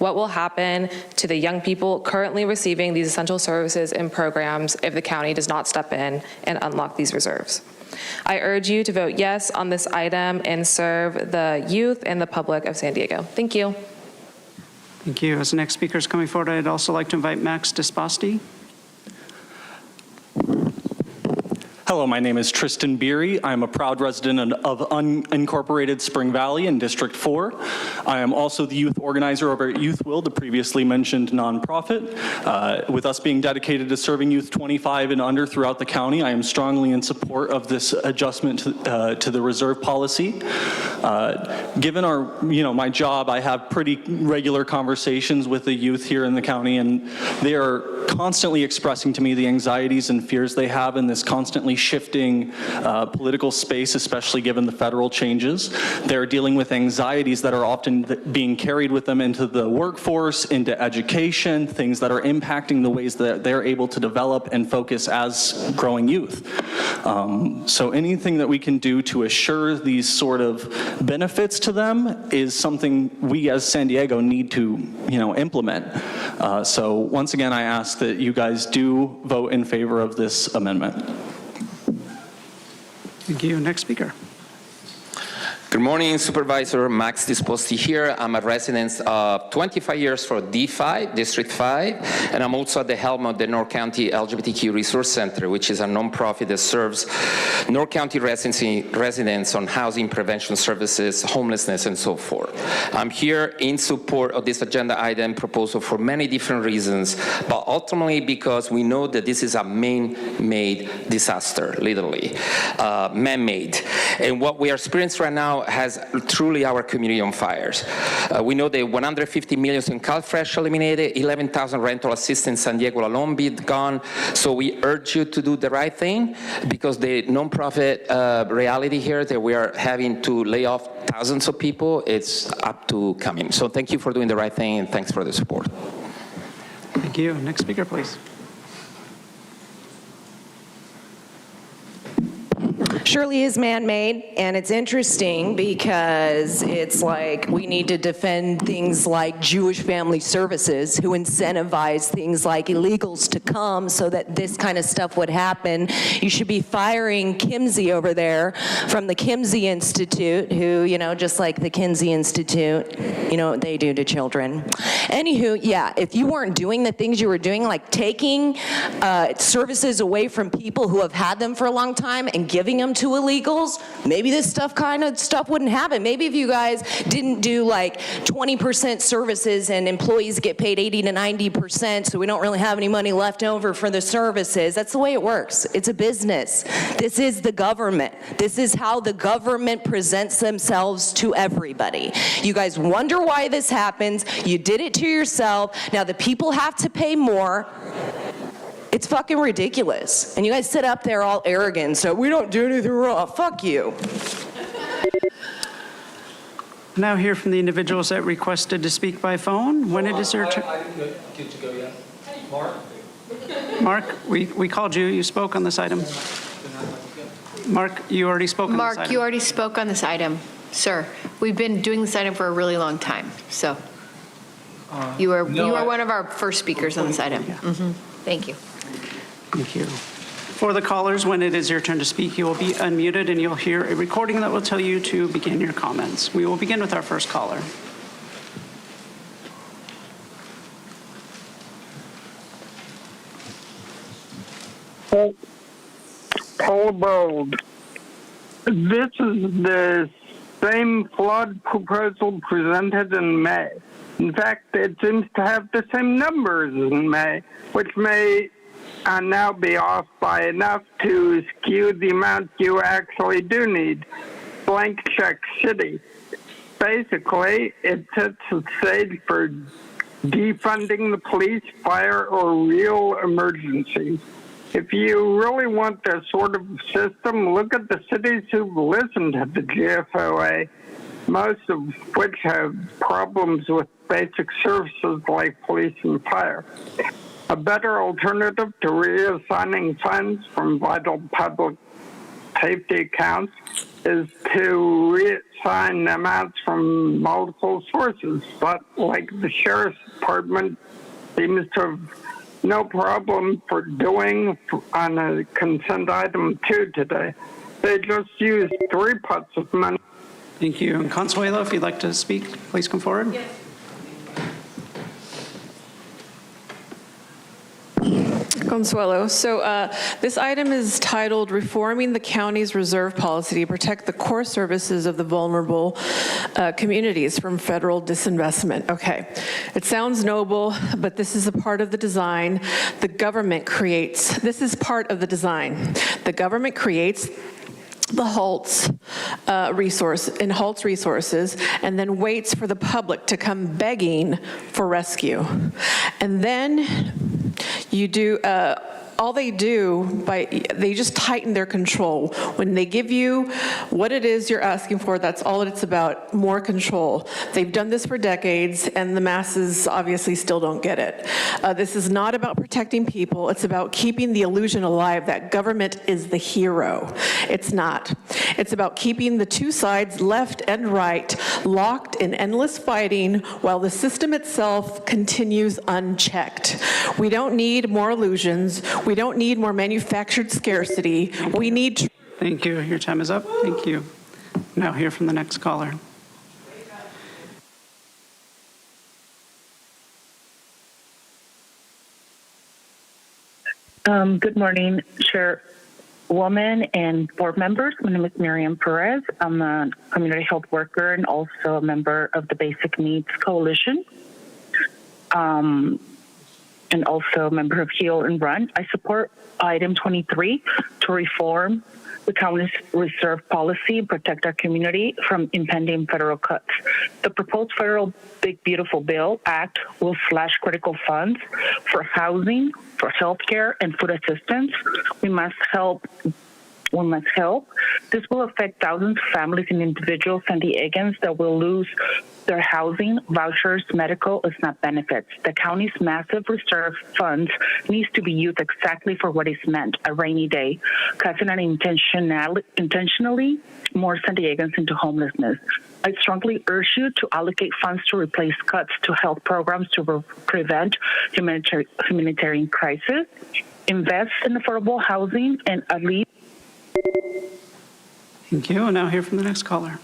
Speaker 21: What will happen to the young people currently receiving these essential services and programs if the county does not step in and unlock these reserves? I urge you to vote yes on this item and serve the youth and the public of San Diego. Thank you.
Speaker 1: Thank you. As the next speaker is coming forward, I'd also like to invite Max Desposti.
Speaker 23: Hello, my name is Tristan Beery. I am a proud resident of unincorporated Spring Valley in District 4. I am also the youth organizer over at Youth Will, the previously mentioned nonprofit. With us being dedicated to serving youth 25 and under throughout the county, I am strongly in support of this adjustment to the reserve policy. Given my job, I have pretty regular conversations with the youth here in the county, and they are constantly expressing to me the anxieties and fears they have in this constantly shifting political space, especially given the federal changes. They're dealing with anxieties that are often being carried with them into the workforce, into education, things that are impacting the ways that they're able to develop and focus as growing youth. So anything that we can do to assure these sort of benefits to them is something we as San Diego need to, implement. So once again, I ask that you guys do vote in favor of this amendment.
Speaker 1: Thank you. Next speaker.
Speaker 9: Good morning, Supervisor Max Disposti here. I'm a resident of 25 years for D5, District 5, and I'm also at the helm of the North County LGBTQ Resource Center, which is a nonprofit that serves North County residents on housing, prevention services, homelessness, and so forth. I'm here in support of this agenda item proposal for many different reasons, but ultimately because we know that this is a man-made disaster, literally, man-made. And what we are experiencing right now has truly our community on fires. We know that 150 million in CalFresh eliminated, 11,000 rental assistants in San Diego alone be gone. So we urge you to do the right thing, because the nonprofit reality here that we are having to lay off thousands of people, it's up to coming. So thank you for doing the right thing, and thanks for the support.
Speaker 1: Thank you. Next speaker, please.
Speaker 11: Surely is man-made, and it's interesting because it's like we need to defend things like Jewish family services who incentivize things like illegals to come so that this kind of stuff would happen. You should be firing Kimsey over there from the Kimsey Institute, who, just like the Kinsey Institute, what they do to children. Anywho, yeah, if you weren't doing the things you were doing, like taking services away from people who have had them for a long time and giving them to illegals, maybe this kind of stuff wouldn't happen. Maybe if you guys didn't do like 20% services and employees get paid 80 to 90%, so we don't really have any money left over for the services. That's the way it works. It's a business. This is the government. This is how the government presents themselves to everybody. You guys wonder why this happens. You did it to yourself. Now the people have to pay more. It's fucking ridiculous. And you guys sit up there all arrogant, so we don't do anything wrong. Fuck you.
Speaker 1: Now hear from the individuals that requested to speak by phone. When it is their turn.
Speaker 13: I didn't get to go yet. Mark?
Speaker 1: Mark, we called you. You spoke on this item. Mark, you already spoke on this item.
Speaker 2: Mark, you already spoke on this item, sir. We've been doing this item for a really long time, so you are one of our first speakers on this item. Thank you.
Speaker 1: Thank you. For the callers, when it is your turn to speak, you will be unmuted and you'll hear a recording that will tell you to begin your comments. We will begin with our first caller.
Speaker 15: Paul Bold. This is the same flawed proposal presented in May. In fact, it seems to have the same numbers in May, which may now be off by enough to skew the amount you actually do need. Blank check city. Basically, it sets the stage for defunding the police, fire, or real emergencies. If you really want this sort of system, look at the cities who've listened to the GFOA, most of which have problems with basic services like police and fire. A better alternative to reassigning funds from vital public safety accounts is to reassign amounts from multiple sources, but like the Sheriff's Department seems to have no problem for doing on a consent item 2 today. They just used 3 pots of money.
Speaker 1: Thank you. And Consuelo, if you'd like to speak, please come forward.
Speaker 24: Yes. Consuelo. So this item is titled Reforming the County's Reserve Policy to Protect the Core Services of the Vulnerable Communities from Federal Disinvestment. Okay, it sounds noble, but this is a part of the design the government creates. This is part of the design. The government creates the Halt's resources, and then waits for the public to come begging for rescue. And then you do all they do, they just tighten their control. When they give you what it is you're asking for, that's all it's about, more control. They've done this for decades, and the masses obviously still don't get it. This is not about protecting people. It's about keeping the illusion alive that government is the hero. It's not. It's about keeping the two sides, left and right, locked in endless fighting while the system itself continues unchecked. We don't need more illusions. We don't need more manufactured scarcity. We need...
Speaker 1: Thank you. Your time is up. Thank you. Now hear from the next caller.
Speaker 3: Good morning, Chairwoman and board members. My name is Miriam Perez. I'm a community health worker and also a member of the Basic Needs Coalition, and also a member of Heal and Run. I support item 23 to reform the county's reserve policy and protect our community from impending federal cuts. The proposed federal Big Beautiful Bill Act will slash critical funds for housing, for healthcare, and food assistance. We must help. This will affect thousands of families and individuals San Diegans that will lose their housing, vouchers, medical, and SNAP benefits. The county's massive reserve funds needs to be used exactly for what is meant, a rainy day, causing an intentionally more San Diegans into homelessness. I strongly urge you to allocate funds to replace cuts to health programs to prevent humanitarian crisis, invest in affordable housing, and at least...
Speaker 1: Thank you. And now hear from the next caller.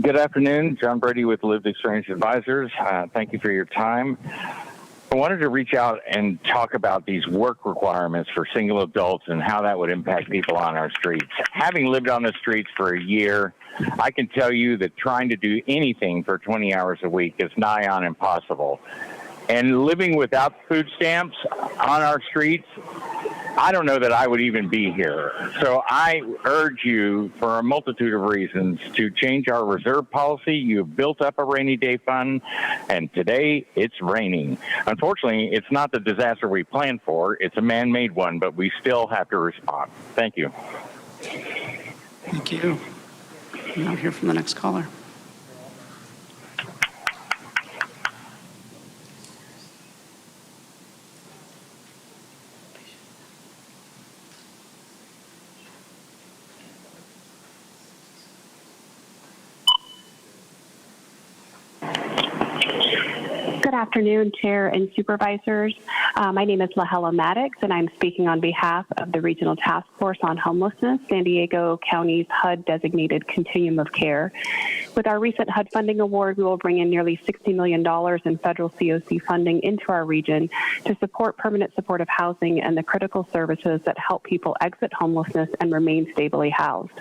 Speaker 5: Good afternoon. John Brady with Lived Experience Advisors. Thank you for your time. I wanted to reach out and talk about these work requirements for single adults and how that would impact people on our streets. Having lived on the streets for a year, I can tell you that trying to do anything for 20 hours a week is nigh on impossible. And living without food stamps on our streets, I don't know that I would even be here. So I urge you, for a multitude of reasons, to change our reserve policy. You've built up a rainy day fund, and today it's raining. Unfortunately, it's not the disaster we planned for. It's a man-made one, but we still have to respond. Thank you.
Speaker 1: Thank you. Now hear from the next caller.
Speaker 7: Good afternoon, Chair and Supervisors. My name is Lahela Maddox, and I'm speaking on behalf of the Regional Task Force on Homelessness, San Diego County's HUD-designated Continuum of Care. With our recent HUD funding award, we will bring in nearly $60 million in federal COC funding into our region to support permanent supportive housing and the critical services that help people exit homelessness and remain stably housed.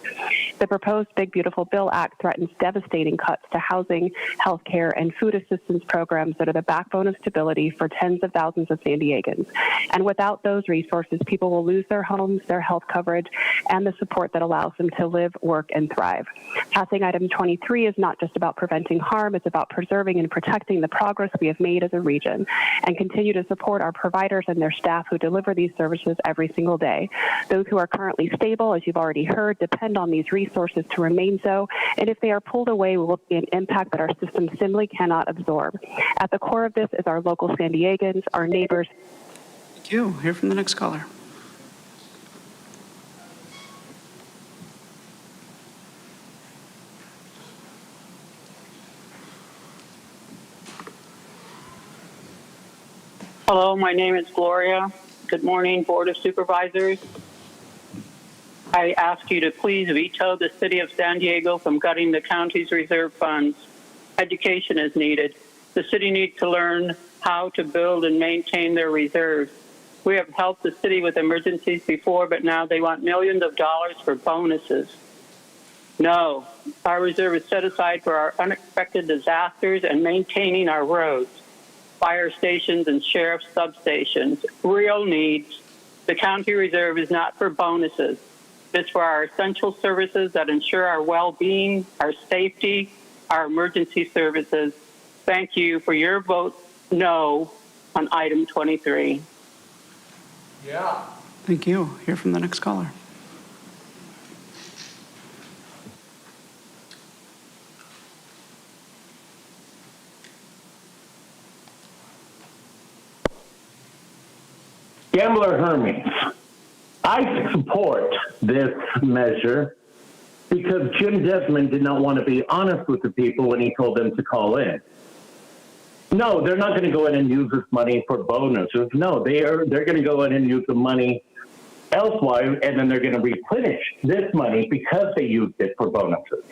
Speaker 7: The proposed Big Beautiful Bill Act threatens devastating cuts to housing, health care, and food assistance programs that are the backbone of stability for tens of thousands of San Diegans. And without those resources, people will lose their homes, their health coverage, and the support that allows them to live, work, and thrive. Passing item 23 is not just about preventing harm, it's about preserving and protecting the progress we have made as a region, and continue to support our providers and their staff who deliver these services every single day. Those who are currently stable, as you've already heard, depend on these resources to remain so, and if they are pulled away, we will see an impact that our system simply cannot absorb. At the core of this is our local San Diegans, our neighbors.
Speaker 1: Thank you. Hear from the next caller.
Speaker 22: Hello, my name is Gloria. Good morning, Board of Supervisors. I ask you to please veto the City of San Diego from cutting the county's reserve funds. Education is needed. The city needs to learn how to build and maintain their reserves. We have helped the city with emergencies before, but now they want millions of dollars for bonuses. No, our reserve is set aside for our unexpected disasters and maintaining our roads, fire stations, and sheriff's substations. Real needs. The county reserve is not for bonuses. It's for our essential services that ensure our well-being, our safety, our emergency services. Thank you for your vote no on item 23.
Speaker 13: Yeah.
Speaker 1: Thank you. Hear from the next caller.
Speaker 4: Gambler Hermes. I support this measure because Jim Desmond did not want to be honest with the people when he told them to call in. No, they're not going to go in and use this money for bonuses. No, they're going to go in and use the money elsewhere, and then they're going to replenish this money because they used it for bonuses.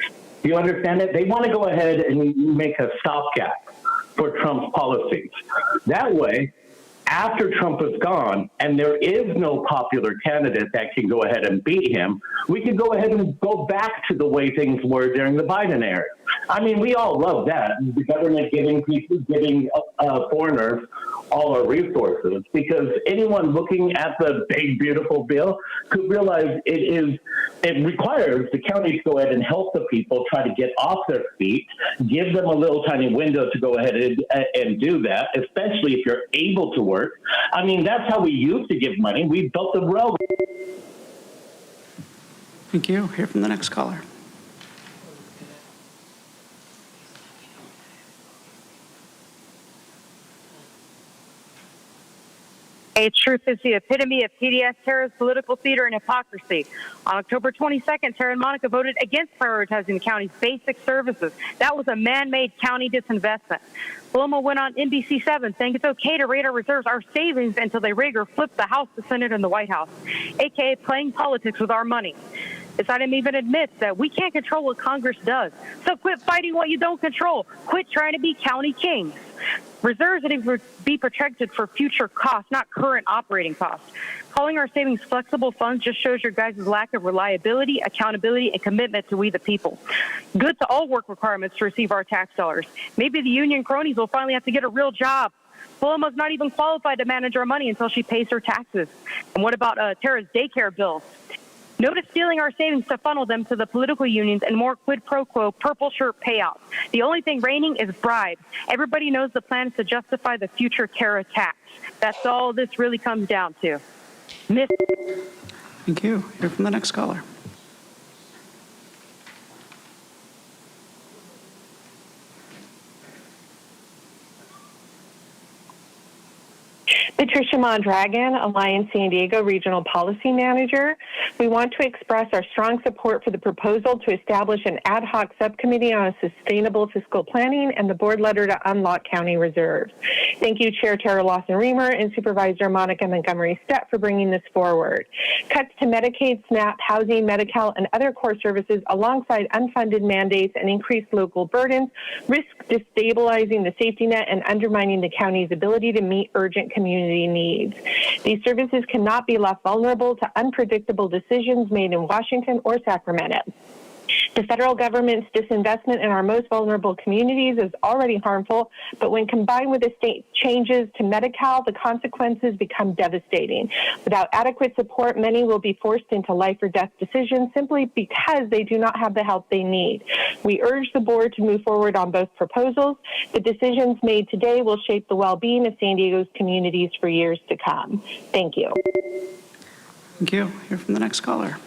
Speaker 4: Do you understand it? They want to go ahead and make a stopgap for Trump's policies. That way, after Trump is gone and there is no popular candidate that can go ahead and beat him, we can go ahead and go back to the way things were during the Biden era. I mean, we all love that, the government giving foreigners all our resources, because anyone looking at the big, beautiful bill could realize it requires the county to go ahead and help the people try to get off their feet, give them a little tiny window to go ahead and do that, especially if you're able to work. I mean, that's how we used to give money. We built the railroad.
Speaker 1: Thank you. Hear from the next caller.
Speaker 12: Truth is the epitome of PDS terrorist political theater and hypocrisy. On October 22nd, Tara and Monica voted against prioritizing the county's basic services. That was a man-made county disinvestment. Paloma went on NBC7 saying it's okay to raid our reserves, our savings, until they rig or flip the House, the Senate, and the White House, a.k.a. playing politics with our money. This item even admits that we can't control what Congress does. So quit fighting what you don't control. Quit trying to be county kings. Reserves that be protected for future costs, not current operating costs. Calling our savings flexible funds just shows your guys' lack of reliability, accountability, and commitment to we the people. Good to all work requirements to receive our tax dollars. Maybe the union cronies will finally have to get a real job. Paloma's not even qualified to manage our money until she pays her taxes. And what about Tara's daycare bills? Notice stealing our savings to funnel them to the political unions and more quid pro quo purple shirt payouts. The only thing reigning is bribes. Everybody knows the plan is to justify the future terror attacks. That's all this really comes down to.
Speaker 1: Thank you. Hear from the next caller.
Speaker 14: Patricia Mondragon, Alliance San Diego Regional Policy Manager. We want to express our strong support for the proposal to establish an ad hoc subcommittee on sustainable fiscal planning and the board letter to unlock county reserves. Thank you, Chair Tara Lawson-Remer and Supervisor Monica Montgomery-Stepp for bringing this forward. Cuts to Medicaid, SNAP, housing, Medi-Cal, and other core services alongside unfunded mandates and increased local burdens risk destabilizing the safety net and undermining the county's ability to meet urgent community needs. These services cannot be left vulnerable to unpredictable decisions made in Washington or Sacramento. The federal government's disinvestment in our most vulnerable communities is already harmful, but when combined with the state changes to Medi-Cal, the consequences become devastating. Without adequate support, many will be forced into life or death decisions simply because they do not have the help they need. We urge the board to move forward on both proposals. The decisions made today will shape the well-being of San Diego's communities for years to come. Thank you.
Speaker 1: Thank you. Hear from the next caller.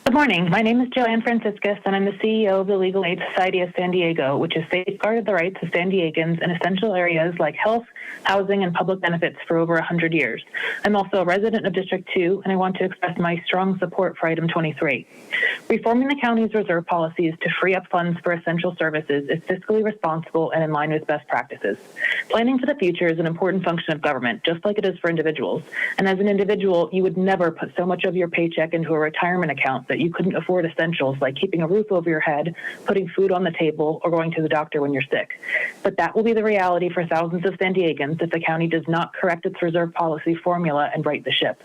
Speaker 20: Good morning. My name is Joanne Franciscus, and I'm the CEO of the Legal Aid Society of San Diego, which has safeguarded the rights of San Diegans in essential areas like health, housing, and public benefits for over 100 years. I'm also a resident of District 2, and I want to express my strong support for item 23. Reforming the county's reserve policies to free up funds for essential services is fiscally responsible and in line with best practices. Planning for the future is an important function of government, just like it is for individuals. And as an individual, you would never put so much of your paycheck into a retirement account that you couldn't afford essentials like keeping a roof over your head, putting food on the table, or going to the doctor when you're sick. But that will be the reality for thousands of San Diegans if the county does not correct its reserve policy formula and right the ship.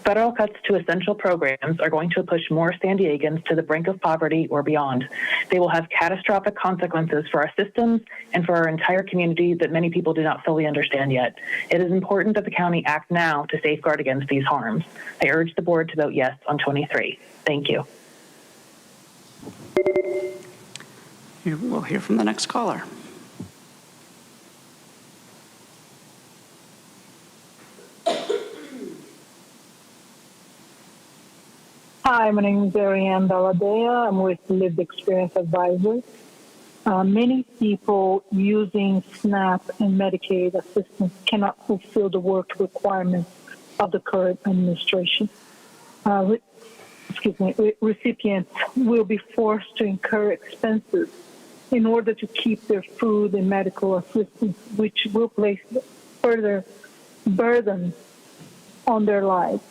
Speaker 20: Federal cuts to essential programs are going to push more San Diegans to the brink of poverty or beyond. They will have catastrophic consequences for our systems and for our entire community that many people do not fully understand yet. It is important that the county act now to safeguard against these harms. I urge the board to vote yes on 23. Thank you.
Speaker 1: We'll hear from the next caller.
Speaker 16: Hi, my name is Ariane Balladea. I'm with Lived Experience Advisors. Many people using SNAP and Medicaid assistance cannot fulfill the work requirements of the current administration. Recipients will be forced to incur expenses in order to keep their food and medical assistance, which will place further burden on their lives.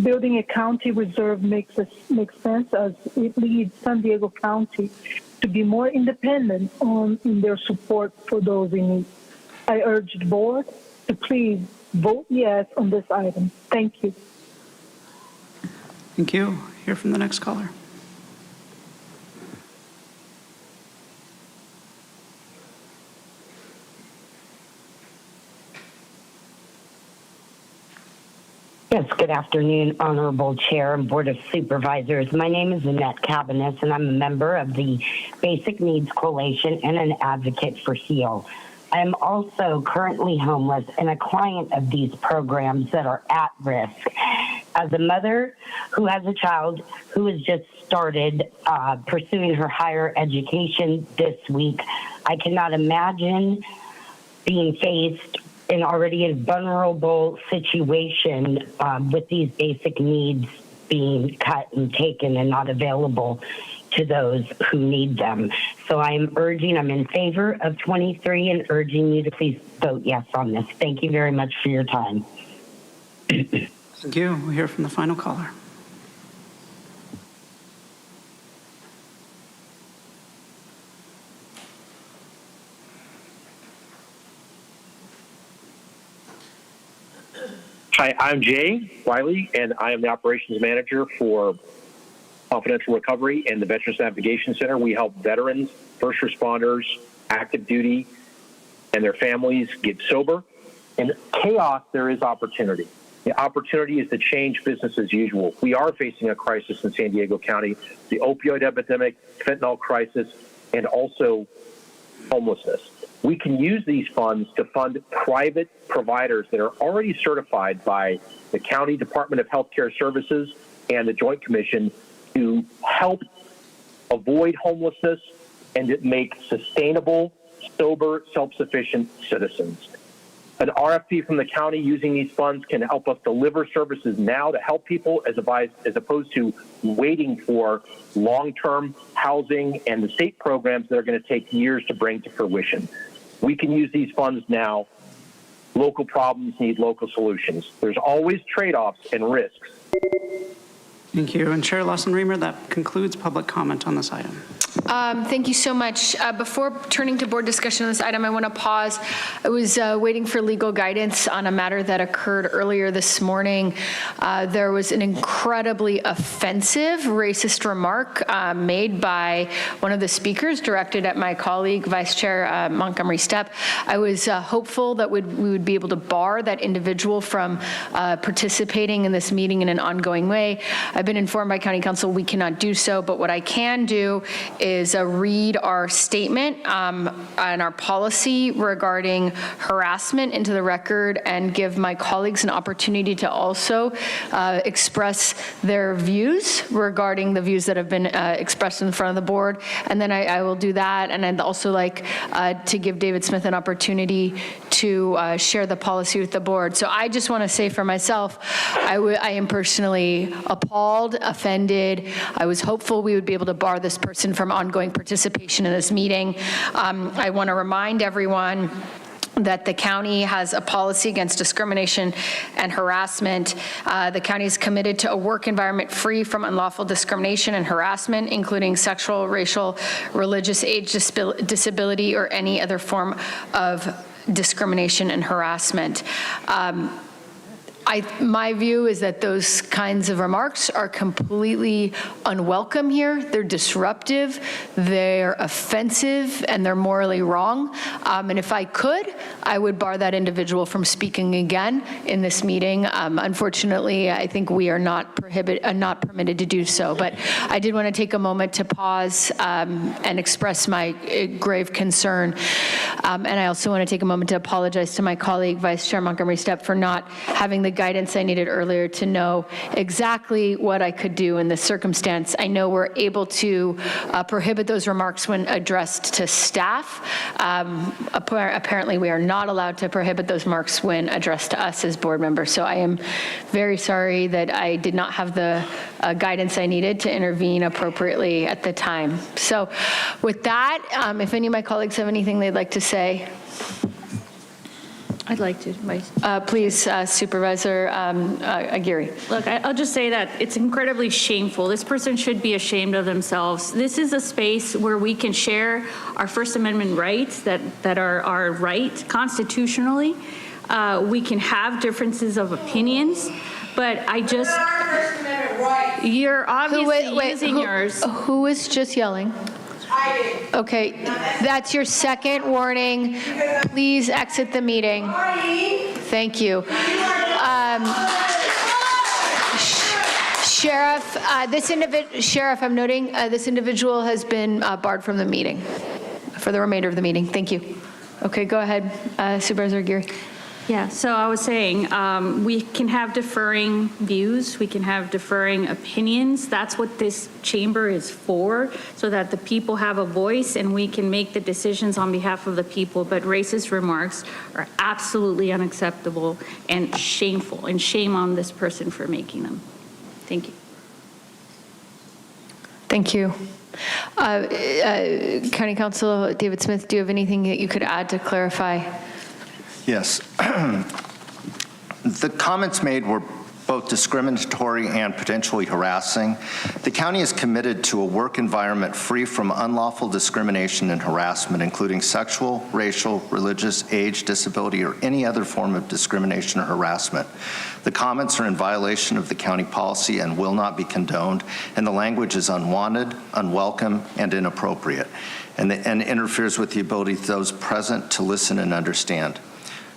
Speaker 16: Building a county reserve makes sense as it leads San Diego County to be more independent in their support for those in need. I urge the board to please vote yes on this item. Thank you.
Speaker 1: Thank you. Hear from the next caller.
Speaker 17: Yes, good afternoon, Honorable Chair and Board of Supervisors. My name is Annette Cabanis, and I'm a member of the Basic Needs Coalition and an advocate for HEAL. I am also currently homeless and a client of these programs that are at risk. As a mother who has a child who has just started pursuing her higher education this week, I cannot imagine being faced in already a vulnerable situation with these basic needs being cut and taken and not available to those who need them. So I'm in favor of 23 and urging you to please vote yes on this. Thank you very much for your time.
Speaker 1: Thank you. We'll hear from the final caller.
Speaker 18: Hi, I'm Jay Wiley, and I am the operations manager for Confidential Recovery and the Veterans Navigation Center. We help veterans, first responders, active duty, and their families get sober. In chaos, there is opportunity. The opportunity is to change business as usual. We are facing a crisis in San Diego County, the opioid epidemic, fentanyl crisis, and also homelessness. We can use these funds to fund private providers that are already certified by the County Department of Healthcare Services and the Joint Commission to help avoid homelessness and to make sustainable, sober, self-sufficient citizens. An RFP from the county using these funds can help us deliver services now to help people as opposed to waiting for long-term housing and the state programs that are going to take years to bring to fruition. We can use these funds now. Local problems need local solutions. There's always trade-offs and risks.
Speaker 1: Thank you. And Chair Lawson-Remer, that concludes public comment on this item.
Speaker 2: Thank you so much. Before turning to board discussion on this item, I want to pause. I was waiting for legal guidance on a matter that occurred earlier this morning. There was an incredibly offensive racist remark made by one of the speakers directed at my colleague, Vice Chair Montgomery Stepp. I was hopeful that we would be able to bar that individual from participating in this meeting in an ongoing way. I've been informed by County Council we cannot do so, but what I can do is read our statement and our policy regarding harassment into the record and give my colleagues an opportunity to also express their views regarding the views that have been expressed in front of the board. And then I will do that. And I'd also like to give David Smith an opportunity to share the policy with the board. So I just want to say for myself, I am personally appalled, offended. I was hopeful we would be able to bar this person from ongoing participation in this meeting. I want to remind everyone that the county has a policy against discrimination and harassment. The county is committed to a work environment free from unlawful discrimination and harassment, including sexual, racial, religious, age disability, or any other form of discrimination and harassment. My view is that those kinds of remarks are completely unwelcome here. They're disruptive, they're offensive, and they're morally wrong. And if I could, I would bar that individual from speaking again in this meeting. Unfortunately, I think we are not permitted to do so. But I did want to take a moment to pause and express my grave concern. And I also want to take a moment to apologize to my colleague, Vice Chair Montgomery Stepp, for not having the guidance I needed earlier to know exactly what I could do in this circumstance. I know we're able to prohibit those remarks when addressed to staff. Apparently, we are not allowed to prohibit those remarks when addressed to us as board members. So I am very sorry that I did not have the guidance I needed to intervene appropriately at the time. So with that, if any of my colleagues have anything they'd like to say.
Speaker 6: I'd like to.
Speaker 2: Please, Supervisor Aguirre.
Speaker 6: Look, I'll just say that it's incredibly shameful. This person should be ashamed of themselves. This is a space where we can share our First Amendment rights that are our right constitutionally. We can have differences of opinions, but I just... You're obviously using yours.
Speaker 2: Who is just yelling? Okay, that's your second warning. Please exit the meeting. Thank you. Sheriff, Sheriff, I'm noting this individual has been barred from the meeting for the remainder of the meeting. Thank you. Okay, go ahead, Supervisor Aguirre.
Speaker 6: Yeah, so I was saying we can have differing views, we can have differing opinions. That's what this chamber is for, so that the people have a voice and we can make the decisions on behalf of the people. But racist remarks are absolutely unacceptable and shameful, and shame on this person for making them. Thank you.
Speaker 2: Thank you. County Counsel David Smith, do you have anything that you could add to clarify?
Speaker 8: Yes. The comments made were both discriminatory and potentially harassing. The county is committed to a work environment free from unlawful discrimination and harassment, including sexual, racial, religious, age, disability, or any other form of discrimination or harassment. The comments are in violation of the county policy and will not be condoned, and the language is unwanted, unwelcome, and inappropriate, and interferes with the ability of those present to listen and understand.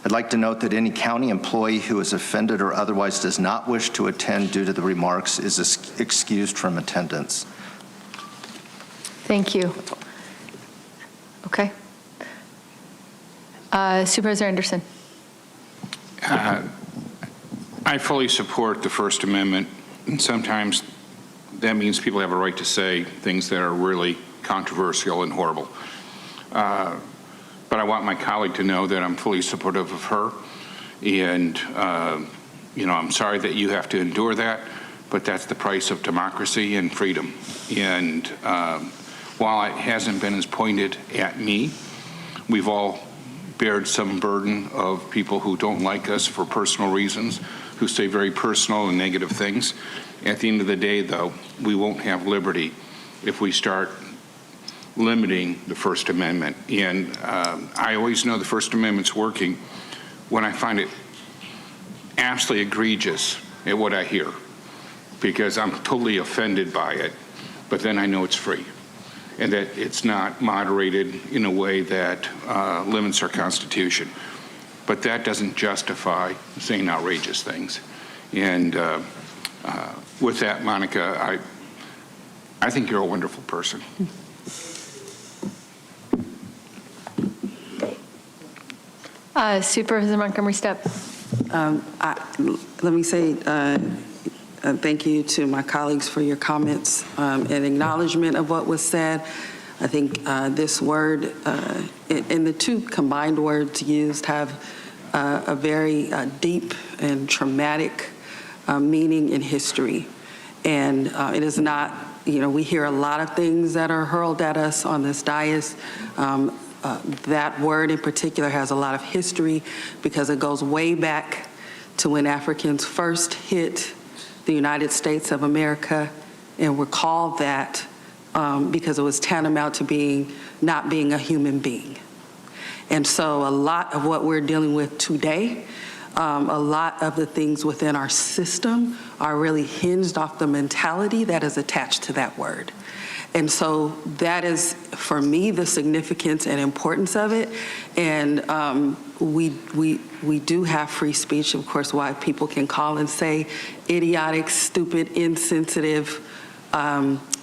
Speaker 8: I'd like to note that any county employee who is offended or otherwise does not wish to attend due to the remarks is excused from attendance.
Speaker 2: Thank you. Okay. Supervisor Anderson.
Speaker 10: I fully support the First Amendment, and sometimes that means people have a right to say things that are really controversial and horrible. But I want my colleague to know that I'm fully supportive of her, and I'm sorry that you have to endure that, but that's the price of democracy and freedom. And while it hasn't been as pointed at me, we've all bared some burden of people who don't like us for personal reasons, who say very personal and negative things. At the end of the day, though, we won't have liberty if we start limiting the First Amendment. And I always know the First Amendment's working when I find it absolutely egregious at what I hear, because I'm totally offended by it, but then I know it's free and that it's not moderated in a way that limits our Constitution. But that doesn't justify saying outrageous things. And with that, Monica, I think you're a wonderful person.
Speaker 2: Supervisor Montgomery Stepp.
Speaker 19: Let me say thank you to my colleagues for your comments and acknowledgement of what was said. I think this word and the two combined words used have a very deep and traumatic meaning in history. And it is not, we hear a lot of things that are hurled at us on this dais. That word in particular has a lot of history because it goes way back to when Africans first hit the United States of America and were called that because it was tantamount to not being a human being. And so a lot of what we're dealing with today A lot of the things within our system are really hinged off the mentality that is attached to that word. And so that is, for me, the significance and importance of it. And we do have free speech, of course, why people can call and say idiotic, stupid, insensitive,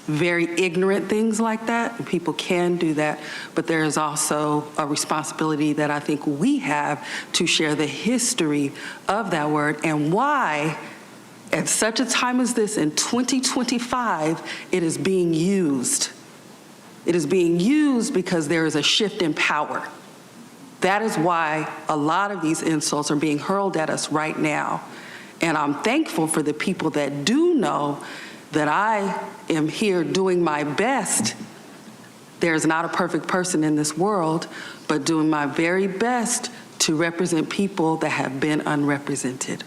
Speaker 19: very ignorant things like that. People can do that, but there is also a responsibility that I think we have to share the history of that word and why, at such a time as this in 2025, it is being used. It is being used because there is a shift in power. That is why a lot of these insults are being hurled at us right now. And I'm thankful for the people that do know that I am here doing my best. There's not a perfect person in this world, but doing my very best to represent people that have been unrepresented.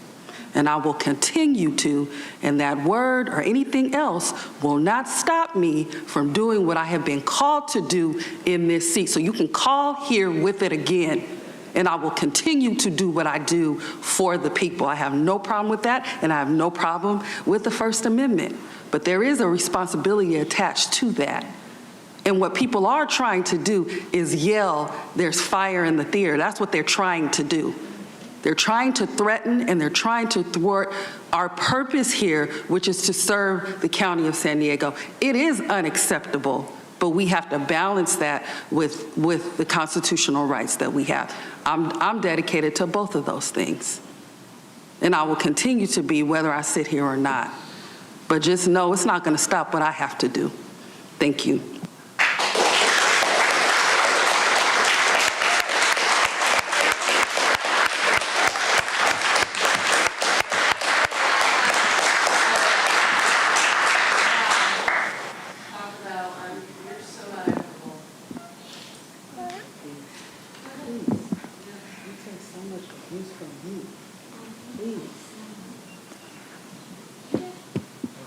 Speaker 19: And I will continue to, and that word or anything else will not stop me from doing what I have been called to do in this seat. So you can call here with it again, and I will continue to do what I do for the people. I have no problem with that, and I have no problem with the First Amendment. But there is a responsibility attached to that. And what people are trying to do is yell, there's fire in the theater. That's what they're trying to do. They're trying to threaten and they're trying to thwart our purpose here, which is to serve the County of San Diego. It is unacceptable, but we have to balance that with the constitutional rights that we have. I'm dedicated to both of those things. And I will continue to be whether I sit here or not. But just know it's not going to stop what I have to do. Thank you.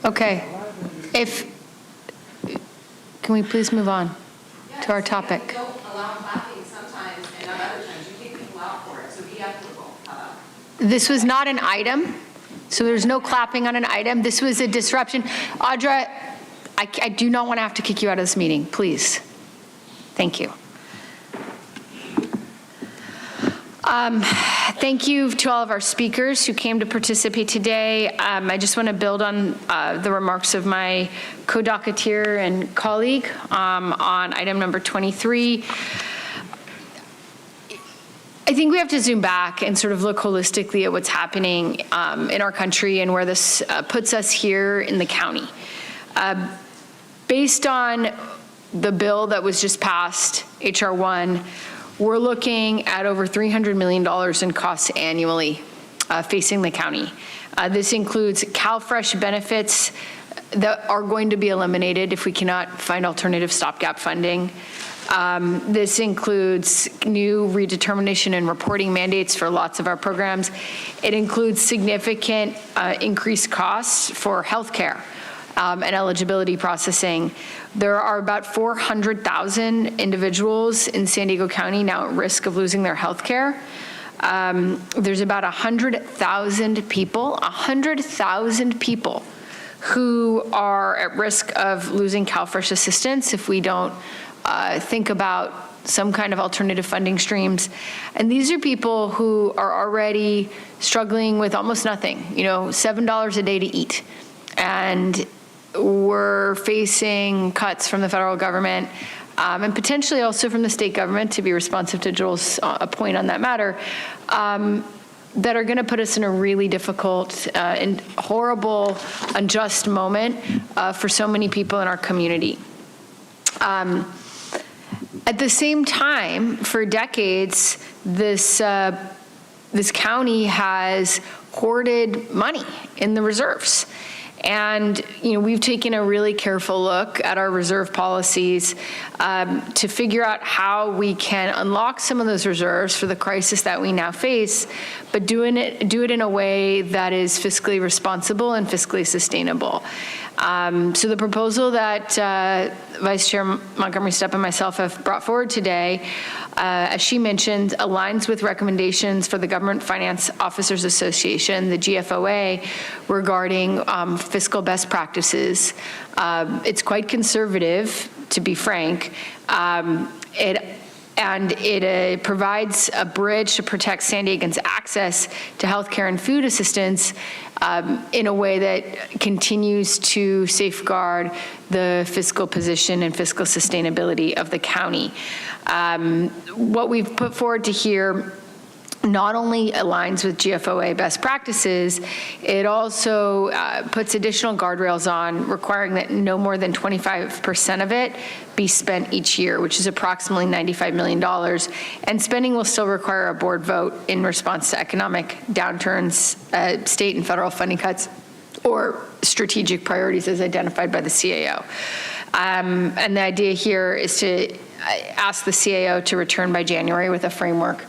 Speaker 2: Okay. Can we please move on to our topic?
Speaker 9: You don't allow clapping sometimes, and at other times you kick people out for it, so be equitable.
Speaker 2: This was not an item, so there's no clapping on an item. This was a disruption. Audra, I do not want to have to kick you out of this meeting, please. Thank you. Thank you to all of our speakers who came to participate today. I just want to build on the remarks of my co-docketeer and colleague on item number 23. I think we have to zoom back and sort of look holistically at what's happening in our country and where this puts us here in the county. Based on the bill that was just passed, H.R. 1, we're looking at over $300 million in costs annually facing the county. This includes CalFresh benefits that are going to be eliminated if we cannot find alternative stopgap funding. This includes new redetermination and reporting mandates for lots of our programs. It includes significant increased costs for healthcare and eligibility processing. There are about 400,000 individuals in San Diego County now at risk of losing their health care. There's about 100,000 people who are at risk of losing CalFresh assistance if we don't think about some kind of alternative funding streams. And these are people who are already struggling with almost nothing, $7 a day to eat. And we're facing cuts from the federal government and potentially also from the state government, to be responsive to Joel's point on that matter, that are going to put us in a really difficult and horrible, unjust moment for so many people in our community. At the same time, for decades, this county has hoarded money in the reserves. And, we've taken a really careful look at our reserve policies to figure out how we can unlock some of those reserves for the crisis that we now face, but do it in a way that is fiscally responsible and fiscally sustainable. So the proposal that Vice Chair Montgomery Stepp and myself have brought forward today, as she mentioned, aligns with recommendations for the Government Finance Officers Association, the GFOA, regarding fiscal best practices. It's quite conservative, to be frank. It provides a bridge to protect San Diegans' access to health care and food assistance in a way that continues to safeguard the fiscal position and fiscal sustainability of the county. What we've put forward to here not only aligns with GFOA best practices, it also puts additional guardrails on, requiring that no more than 25% of it be spent each year, which is approximately $95 million. And spending will still require a board vote in response to economic downturns, state and federal funding cuts, or strategic priorities as identified by the CAO. And the idea here is to ask the CAO to return by January with a framework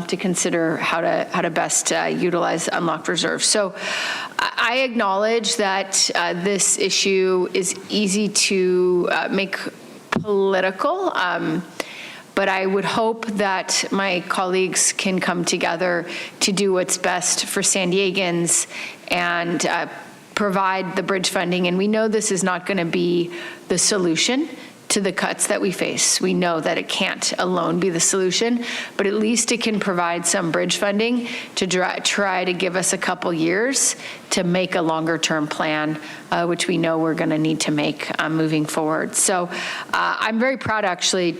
Speaker 2: to consider how to best utilize unlocked reserves. So I acknowledge that this issue is easy to make political, but I would hope that my colleagues can come together to do what's best for San Diegans and provide the bridge funding. And we know this is not going to be the solution to the cuts that we face. We know that it can't alone be the solution, but at least it can provide some bridge funding to try to give us a couple years to make a longer-term plan, which we know we're going to need to make moving forward. So I'm very proud, actually,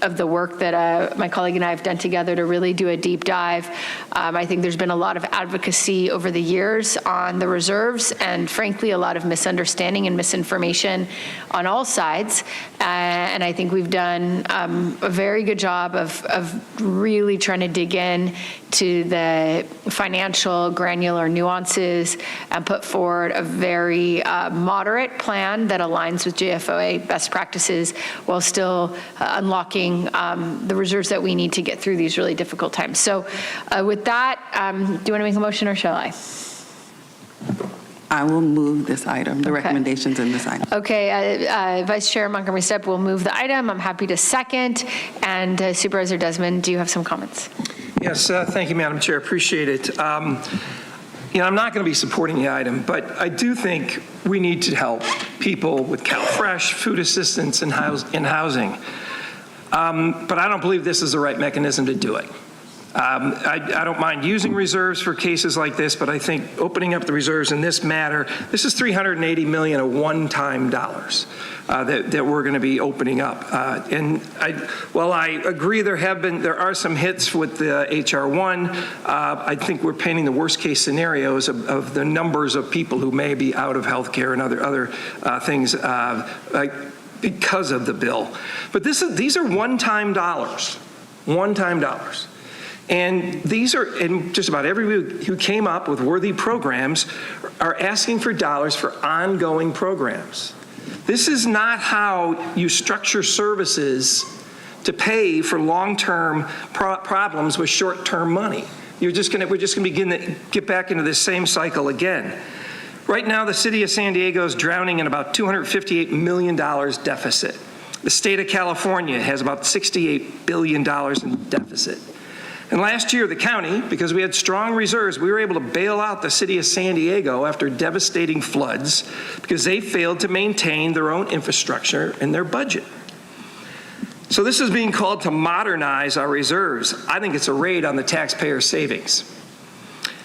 Speaker 2: of the work that my colleague and I have done together to really do a deep dive. I think there's been a lot of advocacy over the years on the reserves, and frankly, a lot of misunderstanding and misinformation on all sides. And I think we've done a very good job of really trying to dig in to the financial granular nuances and put forward a very moderate plan that aligns with GFOA best practices while still unlocking the reserves that we need to get through these really difficult times. So with that, do you want to make a motion or shall I?
Speaker 19: I will move this item, the recommendations in this item.
Speaker 2: Okay, Vice Chair Montgomery Stepp will move the item. I'm happy to second. And Supervisor Desmond, do you have some comments?
Speaker 11: Yes, thank you, Madam Chair. Appreciate it. I'm not going to be supporting the item, but I do think we need to help people with CalFresh, food assistance, and housing. But I don't believe this is the right mechanism to do it. I don't mind using reserves for cases like this, but I think opening up the reserves in this matter, this is $380 million of one-time dollars that we're going to be opening up. While I agree there are some hits with the HR1, I think we're painting the worst-case scenarios of the numbers of people who may be out of health care and other things because of the bill. But these are one-time dollars. And just about everybody who came up with worthy programs are asking for dollars for ongoing programs. This is not how you structure services to pay for long-term problems with short-term money. We're just going to begin to get back into this same cycle again. Right now, the city of San Diego is drowning in about $258 million deficit. The state of California has about $68 billion in deficit. And last year, the county, because we had strong reserves, we were able to bail out the city of San Diego after devastating floods because they failed to maintain their own infrastructure and their budget. So this is being called to modernize our reserves. I think it's a raid on the taxpayer savings.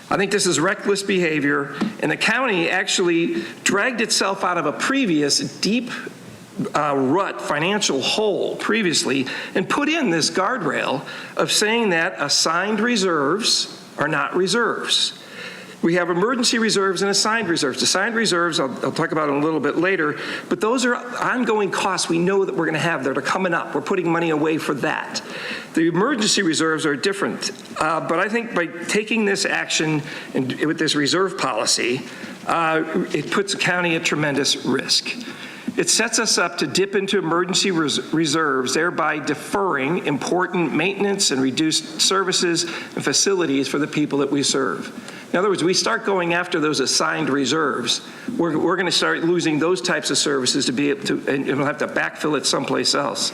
Speaker 11: I think this is reckless behavior, and the county actually dragged itself out of a previous deep rut financial hole previously and put in this guardrail of saying that assigned reserves are not reserves. We have emergency reserves and assigned reserves. Assigned reserves, I'll talk about in a little bit later, but those are ongoing costs we know that we're going to have that are coming up. We're putting money away for that. The emergency reserves are different, but I think by taking this action and with this reserve policy, it puts the county at tremendous risk. It sets us up to dip into emergency reserves, thereby deferring important maintenance and reduced services and facilities for the people that we serve. In other words, we start going after those assigned reserves, we're going to start losing those types of services to be able to, and we'll have to backfill it someplace else.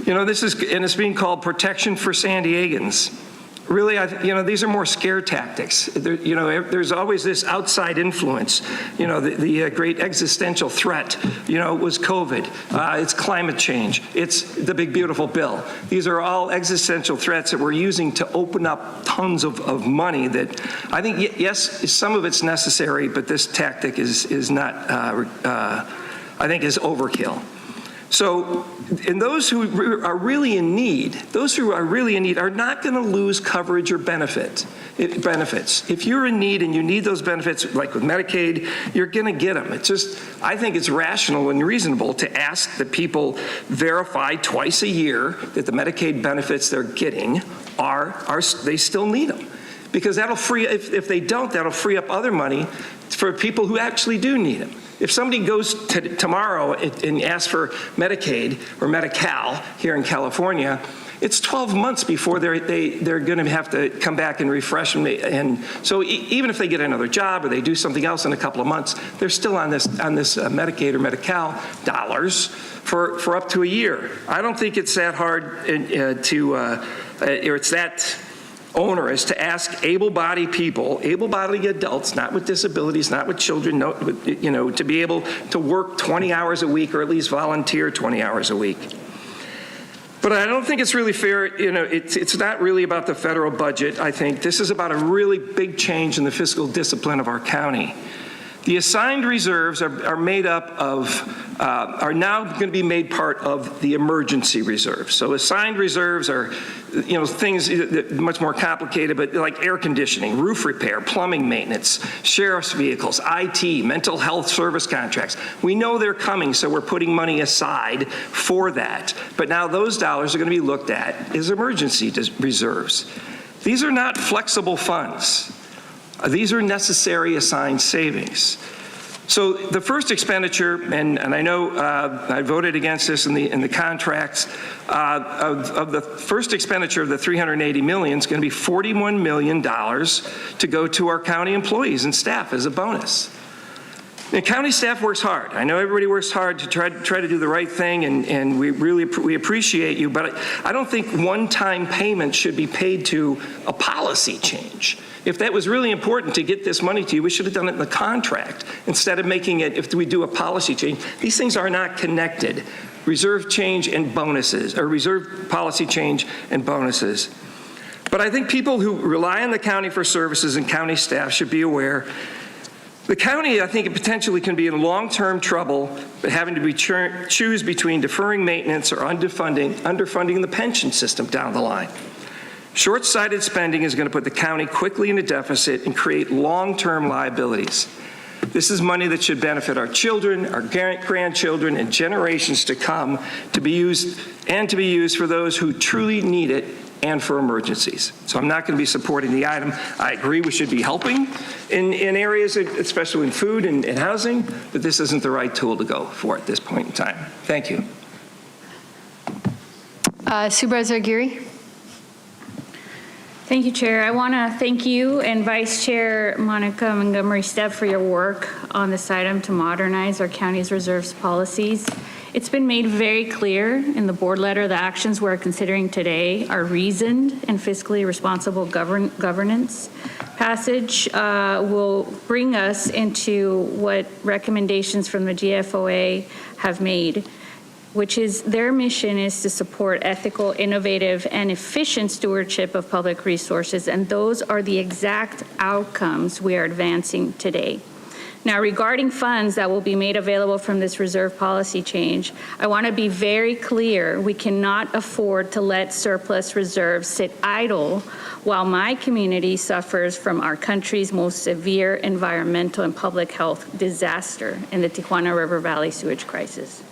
Speaker 11: You know, and it's being called protection for San Diegans. Really, these are more scare tactics. There's always this outside influence. The great existential threat, was COVID. It's climate change. It's the big, beautiful bill. These are all existential threats that we're using to open up tons of money that I think, yes, some of it's necessary, but this tactic is not, I think, is overkill. So, and those who are really in need, are not going to lose coverage or benefits. If you're in need and you need those benefits, like with Medicaid, you're going to get them. I think it's rational and reasonable to ask that people verify twice a year that the Medicaid benefits they're getting they still need them. Because that'll if they don't, that'll free up other money for people who actually do need them. If somebody goes tomorrow and asks for Medicaid or Medi-Cal here in California, it's 12 months before they're going to have to come back and refresh them. And so even if they get another job or they do something else in a couple of months, they're still on this Medicaid or Medi-Cal dollars for up to a year. I don't think it's that hard or it's that onerous to ask able-bodied people, able-bodied adults, not with disabilities, not with children, to be able to work 20 hours a week or at least volunteer 20 hours a week. But I don't think it's really fair. It's not really about the federal budget, I think. This is about a really big change in the fiscal discipline of our county. The assigned reserves are made up of, are now going to be made part of the emergency reserve. So assigned reserves are, things that much more complicated, but like air conditioning, roof repair, plumbing maintenance, sheriff's vehicles, IT, mental health service contracts. We know they're coming, so we're putting money aside for that. But now those dollars are going to be looked at as emergency reserves. These are not flexible funds. These are necessary assigned savings. So the first expenditure, and I know I voted against this in the contracts, of the first expenditure of the $380 million is going to be $41 million to go to our county employees and staff as a bonus. And county staff works hard. I know everybody works hard to try to do the right thing, and we appreciate you, but I don't think one-time payment should be paid to a policy change. If that was really important to get this money to you, we should have done it in the contract instead of making it, if we do a policy change. These things are not connected. Reserve change and bonuses, or reserve policy change and bonuses. But I think people who rely on the county for services and county staff should be aware the county, I think, it potentially can be in long-term trouble, but having to choose between deferring maintenance or underfunding the pension system down the line. Short-sighted spending is going to put the county quickly in a deficit and create long-term liabilities. This is money that should benefit our children, our grandchildren, and generations to come to be used for those who truly need it and for emergencies. So I'm not going to be supporting the item. I agree we should be helping in areas, especially in food and housing, but this isn't the right tool to go for at this point in time. Thank you.
Speaker 2: Supervisor Aguirre.
Speaker 6: Thank you, Chair. I want to thank you and Vice Chair Monica Montgomery-Stepp for your work on this item to modernize our county's reserves policies. It's been made very clear in the board letter the actions we're considering today are reasoned and fiscally responsible governance. Passage will bring us into what recommendations from the GFOA have made, which is their mission is to support ethical, innovative, and efficient stewardship of public resources, and those are the exact outcomes we are advancing today. Now, regarding funds that will be made available from this reserve policy change, I want to be very clear, we cannot afford to let surplus reserves sit idle while my community suffers from our country's most severe environmental and public health disaster in the Tijuana River Valley sewage crisis.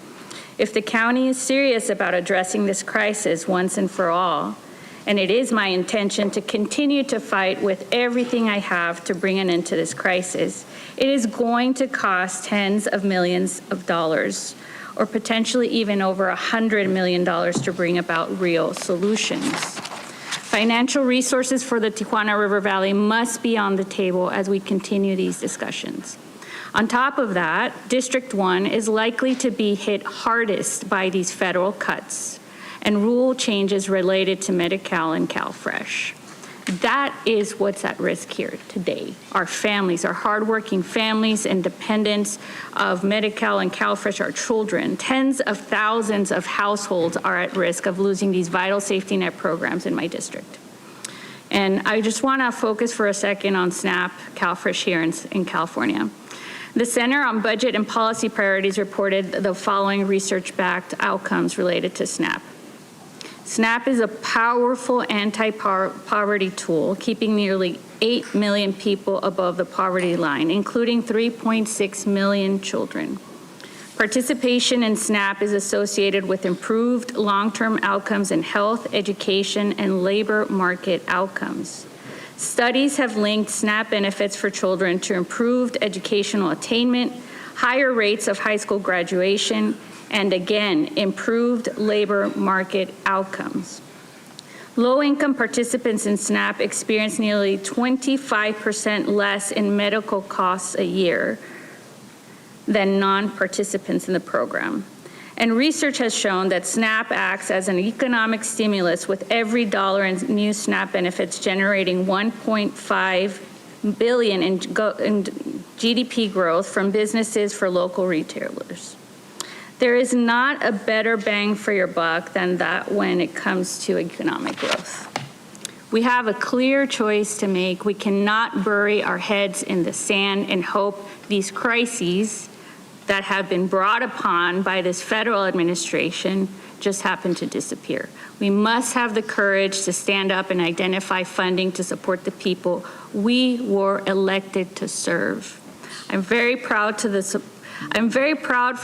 Speaker 6: If the county is serious about addressing this crisis once and for all, and it is my intention to continue to fight with everything I have to bring an end to this crisis. It is going to cost tens of millions of dollars, or potentially even over $100 million to bring about real solutions. Financial resources for the Tijuana River Valley must be on the table as we continue these discussions. On top of that, District 1 is likely to be hit hardest by these federal cuts and rule changes related to Medi-Cal and CalFresh. That is what's at risk here today. Our families, our hardworking families and dependents of Medi-Cal and CalFresh, our children. Tens of thousands of households are at risk of losing these vital safety net programs in my district. And I just want to focus for a second on SNAP, CalFresh here in California. The Center on Budget and Policy Priorities reported the following research-backed outcomes related to SNAP. SNAP is a powerful anti-poverty tool, keeping nearly 8 million people above the poverty line, including 3.6 million children. Participation in SNAP is associated with improved long-term outcomes in health, education, and labor market outcomes. Studies have linked SNAP benefits for children to improved educational attainment, higher rates of high school graduation, and again, improved labor market outcomes. Low-income participants in SNAP experience nearly 25% less in medical costs a year than non-participants in the program. And research has shown that SNAP acts as an economic stimulus, with every dollar in new SNAP benefits generating $1.5 billion in GDP growth from businesses for local retailers. There is not a better bang for your buck than that when it comes to economic growth. We have a clear choice to make. We cannot bury our heads in the sand and hope these crises that have been brought upon by this federal administration just happen to disappear. We must have the courage to stand up and identify funding to support the people we were elected to serve. I'm very proud for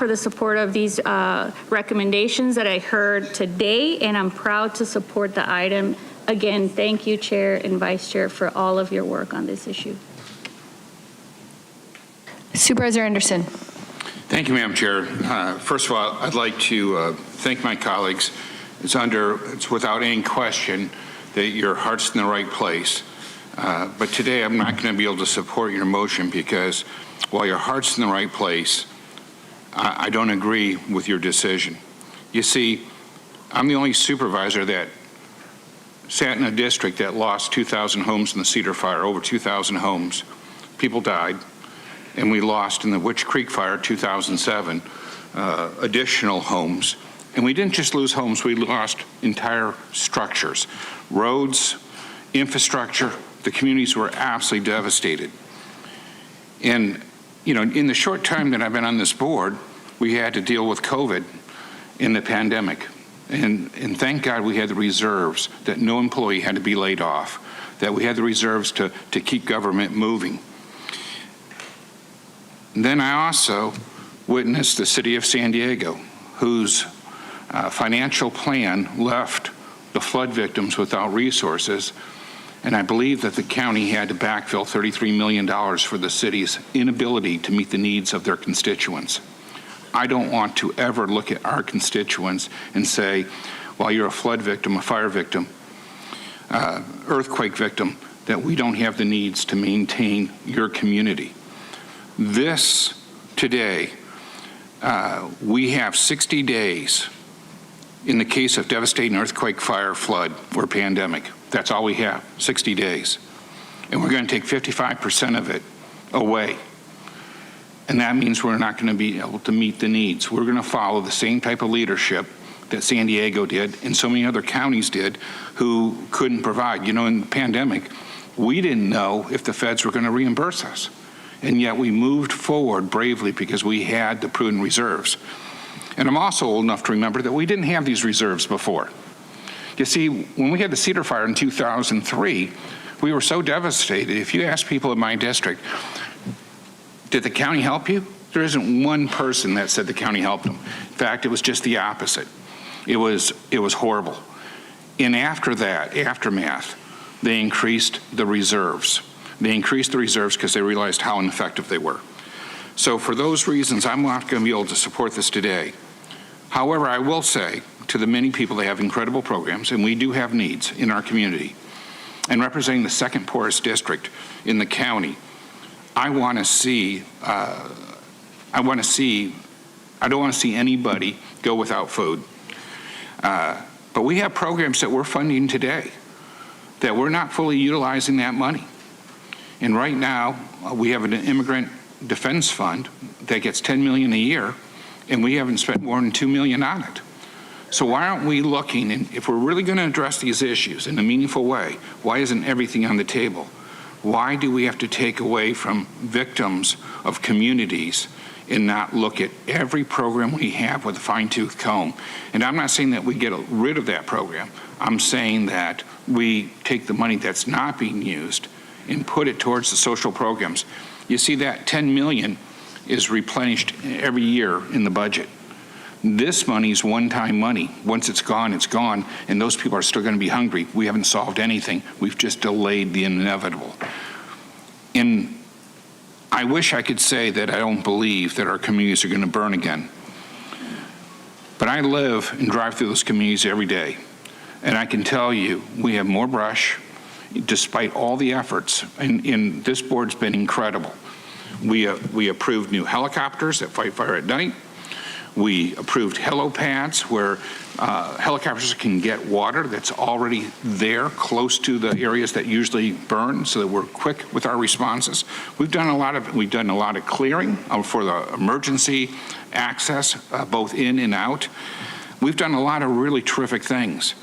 Speaker 6: the support of these recommendations that I heard today, and I'm proud to support the item. Again, thank you, Chair and Vice Chair, for all of your work on this issue.
Speaker 2: Supervisor Anderson.
Speaker 10: Thank you, Madam Chair. First of all, I'd like to thank my colleagues. It's without any question that your heart's in the right place. But today I'm not going to be able to support your motion because while your heart's in the right place, I don't agree with your decision. You see, I'm the only supervisor that sat in a district that lost 2,000 homes in the Cedar Fire, over 2,000 homes. People died. And we lost in the Witch Creek Fire 2007 additional homes. And we didn't just lose homes, we lost entire structures, roads, infrastructure. The communities were absolutely devastated. And, you know, in the short time that I've been on this board, we had to deal with COVID in the pandemic. And thank God we had the reserves, that no employee had to be laid off, that we had the reserves to keep government moving. Then I also witnessed the city of San Diego, whose financial plan left the flood victims without resources. And I believe that the county had to backfill $33 million for the city's inability to meet the needs of their constituents. I don't want to ever look at our constituents and say, well, you're a flood victim, a fire victim, earthquake victim, that we don't have the needs to maintain your community. This today, we have 60 days in the case of devastating earthquake, fire, flood, or pandemic. That's all we have, 60 days. And we're going to take 55% of it away. And that means we're not going to be able to meet the needs. We're going to follow the same type of leadership that San Diego did and so many other counties did who couldn't provide. You know, in the pandemic, we didn't know if the feds were going to reimburse us. And yet we moved forward bravely because we had the prudent reserves. And I'm also old enough to remember that we didn't have these reserves before. You see, when we had the Cedar Fire in 2003, we were so devastated. If you ask people in my district, did the county help you? There isn't one person that said the county helped them. In fact, it was just the opposite. It was horrible. And after that, aftermath, they increased the reserves. They increased the reserves because they realized how ineffective they were. So for those reasons, I'm not going to be able to support this today. However, I will say to the many people that have incredible programs, and we do have needs in our community, and representing the second poorest district in the county, I don't want to see anybody go without food. But we have programs that we're funding today that we're not fully utilizing that money. And right now, we have an immigrant defense fund that gets $10 million a year, and we haven't spent more than $2 million on it. So why aren't we looking, and if we're really going to address these issues in a meaningful way, why isn't everything on the table? Why do we have to take away from victims of communities and not look at every program we have with a fine-tooth comb? And I'm not saying that we get rid of that program. I'm saying that we take the money that's not being used and put it towards the social programs. You see, that $10 million is replenished every year in the budget. This money is one-time money. Once it's gone, and those people are still going to be hungry. We haven't solved anything. We've just delayed the inevitable. And I wish I could say that I don't believe that our communities are going to burn again. But I live and drive through those communities every day, and I can tell you we have more brush, despite all the efforts, and this board's been incredible. We approved new helicopters that fight fire at night. We approved helipads where helicopters can get water that's already there close to the areas that usually burn, so that we're quick with our responses. We've done a lot of clearing for the emergency access, both in and out. We've done a lot of really terrific things.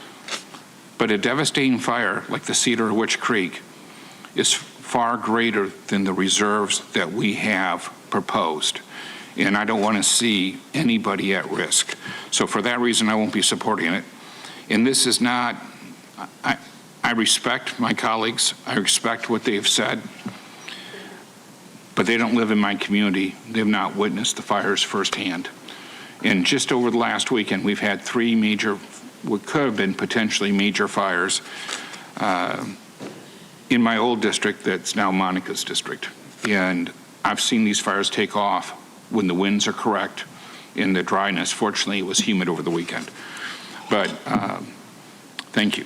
Speaker 10: But a devastating fire like the Cedar or Witch Creek is far greater than the reserves that we have proposed. And I don't want to see anybody at risk. So for that reason, I won't be supporting it. And this is not, I respect my colleagues. I respect what they've said. But they don't live in my community. They've not witnessed the fires firsthand. And just over the last weekend, we've had 3 major, what could have been potentially major fires in my old district that's now Monica's district. And I've seen these fires take off when the winds are correct in the dryness. Fortunately, it was humid over the weekend. But thank you.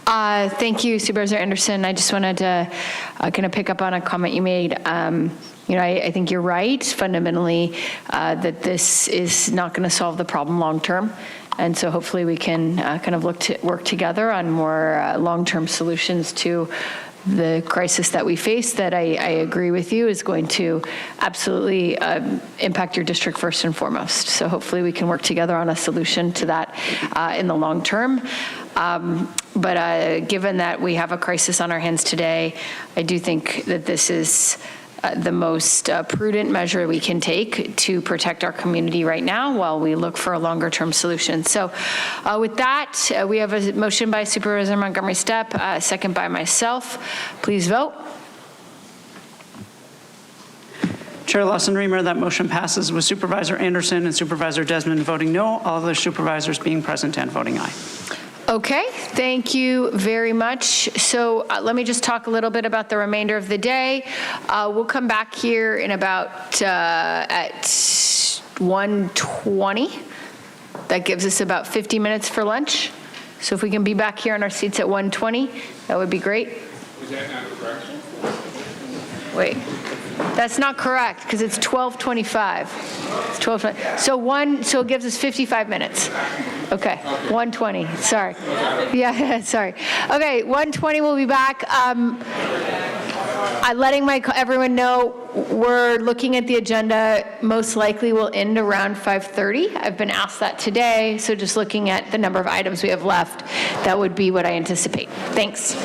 Speaker 2: Thank you, Supervisor Anderson. I just wanted to kind of pick up on a comment you made. I think you're right, fundamentally, that this is not going to solve the problem long term. And so hopefully we can kind of work together on more long-term solutions to the crisis that we face that I agree with you is going to absolutely impact your district first and foremost. So hopefully we can work together on a solution to that in the long term. But given that we have a crisis on our hands today, I do think that this is the most prudent measure we can take to protect our community right now while we look for a longer term solution. So with that, we have a motion by Supervisor Montgomery Stepp, second by myself. Please vote.
Speaker 1: Chair Lawson-Remer, that motion passes with Supervisor Anderson and Supervisor Desmond voting no, all other supervisors being present and voting aye.
Speaker 2: Okay, thank you very much. So let me just talk a little bit about the remainder of the day. We'll come back here in about at 1:20. That gives us about 50 minutes for lunch. So if we can be back here in our seats at 1:20, that would be great.
Speaker 10: Was that not correct?
Speaker 2: Wait, that's not correct because it's 12:25. It's 12:20. So it gives us 55 minutes. Okay, 1:20. Sorry. Yeah, sorry. Okay, 1:20. We'll be back. I'm letting everyone know we're looking at the agenda. Most likely will end around 5:30. I've been asked that today. So just looking at the number of items we have left, that would be what I anticipate. Thanks.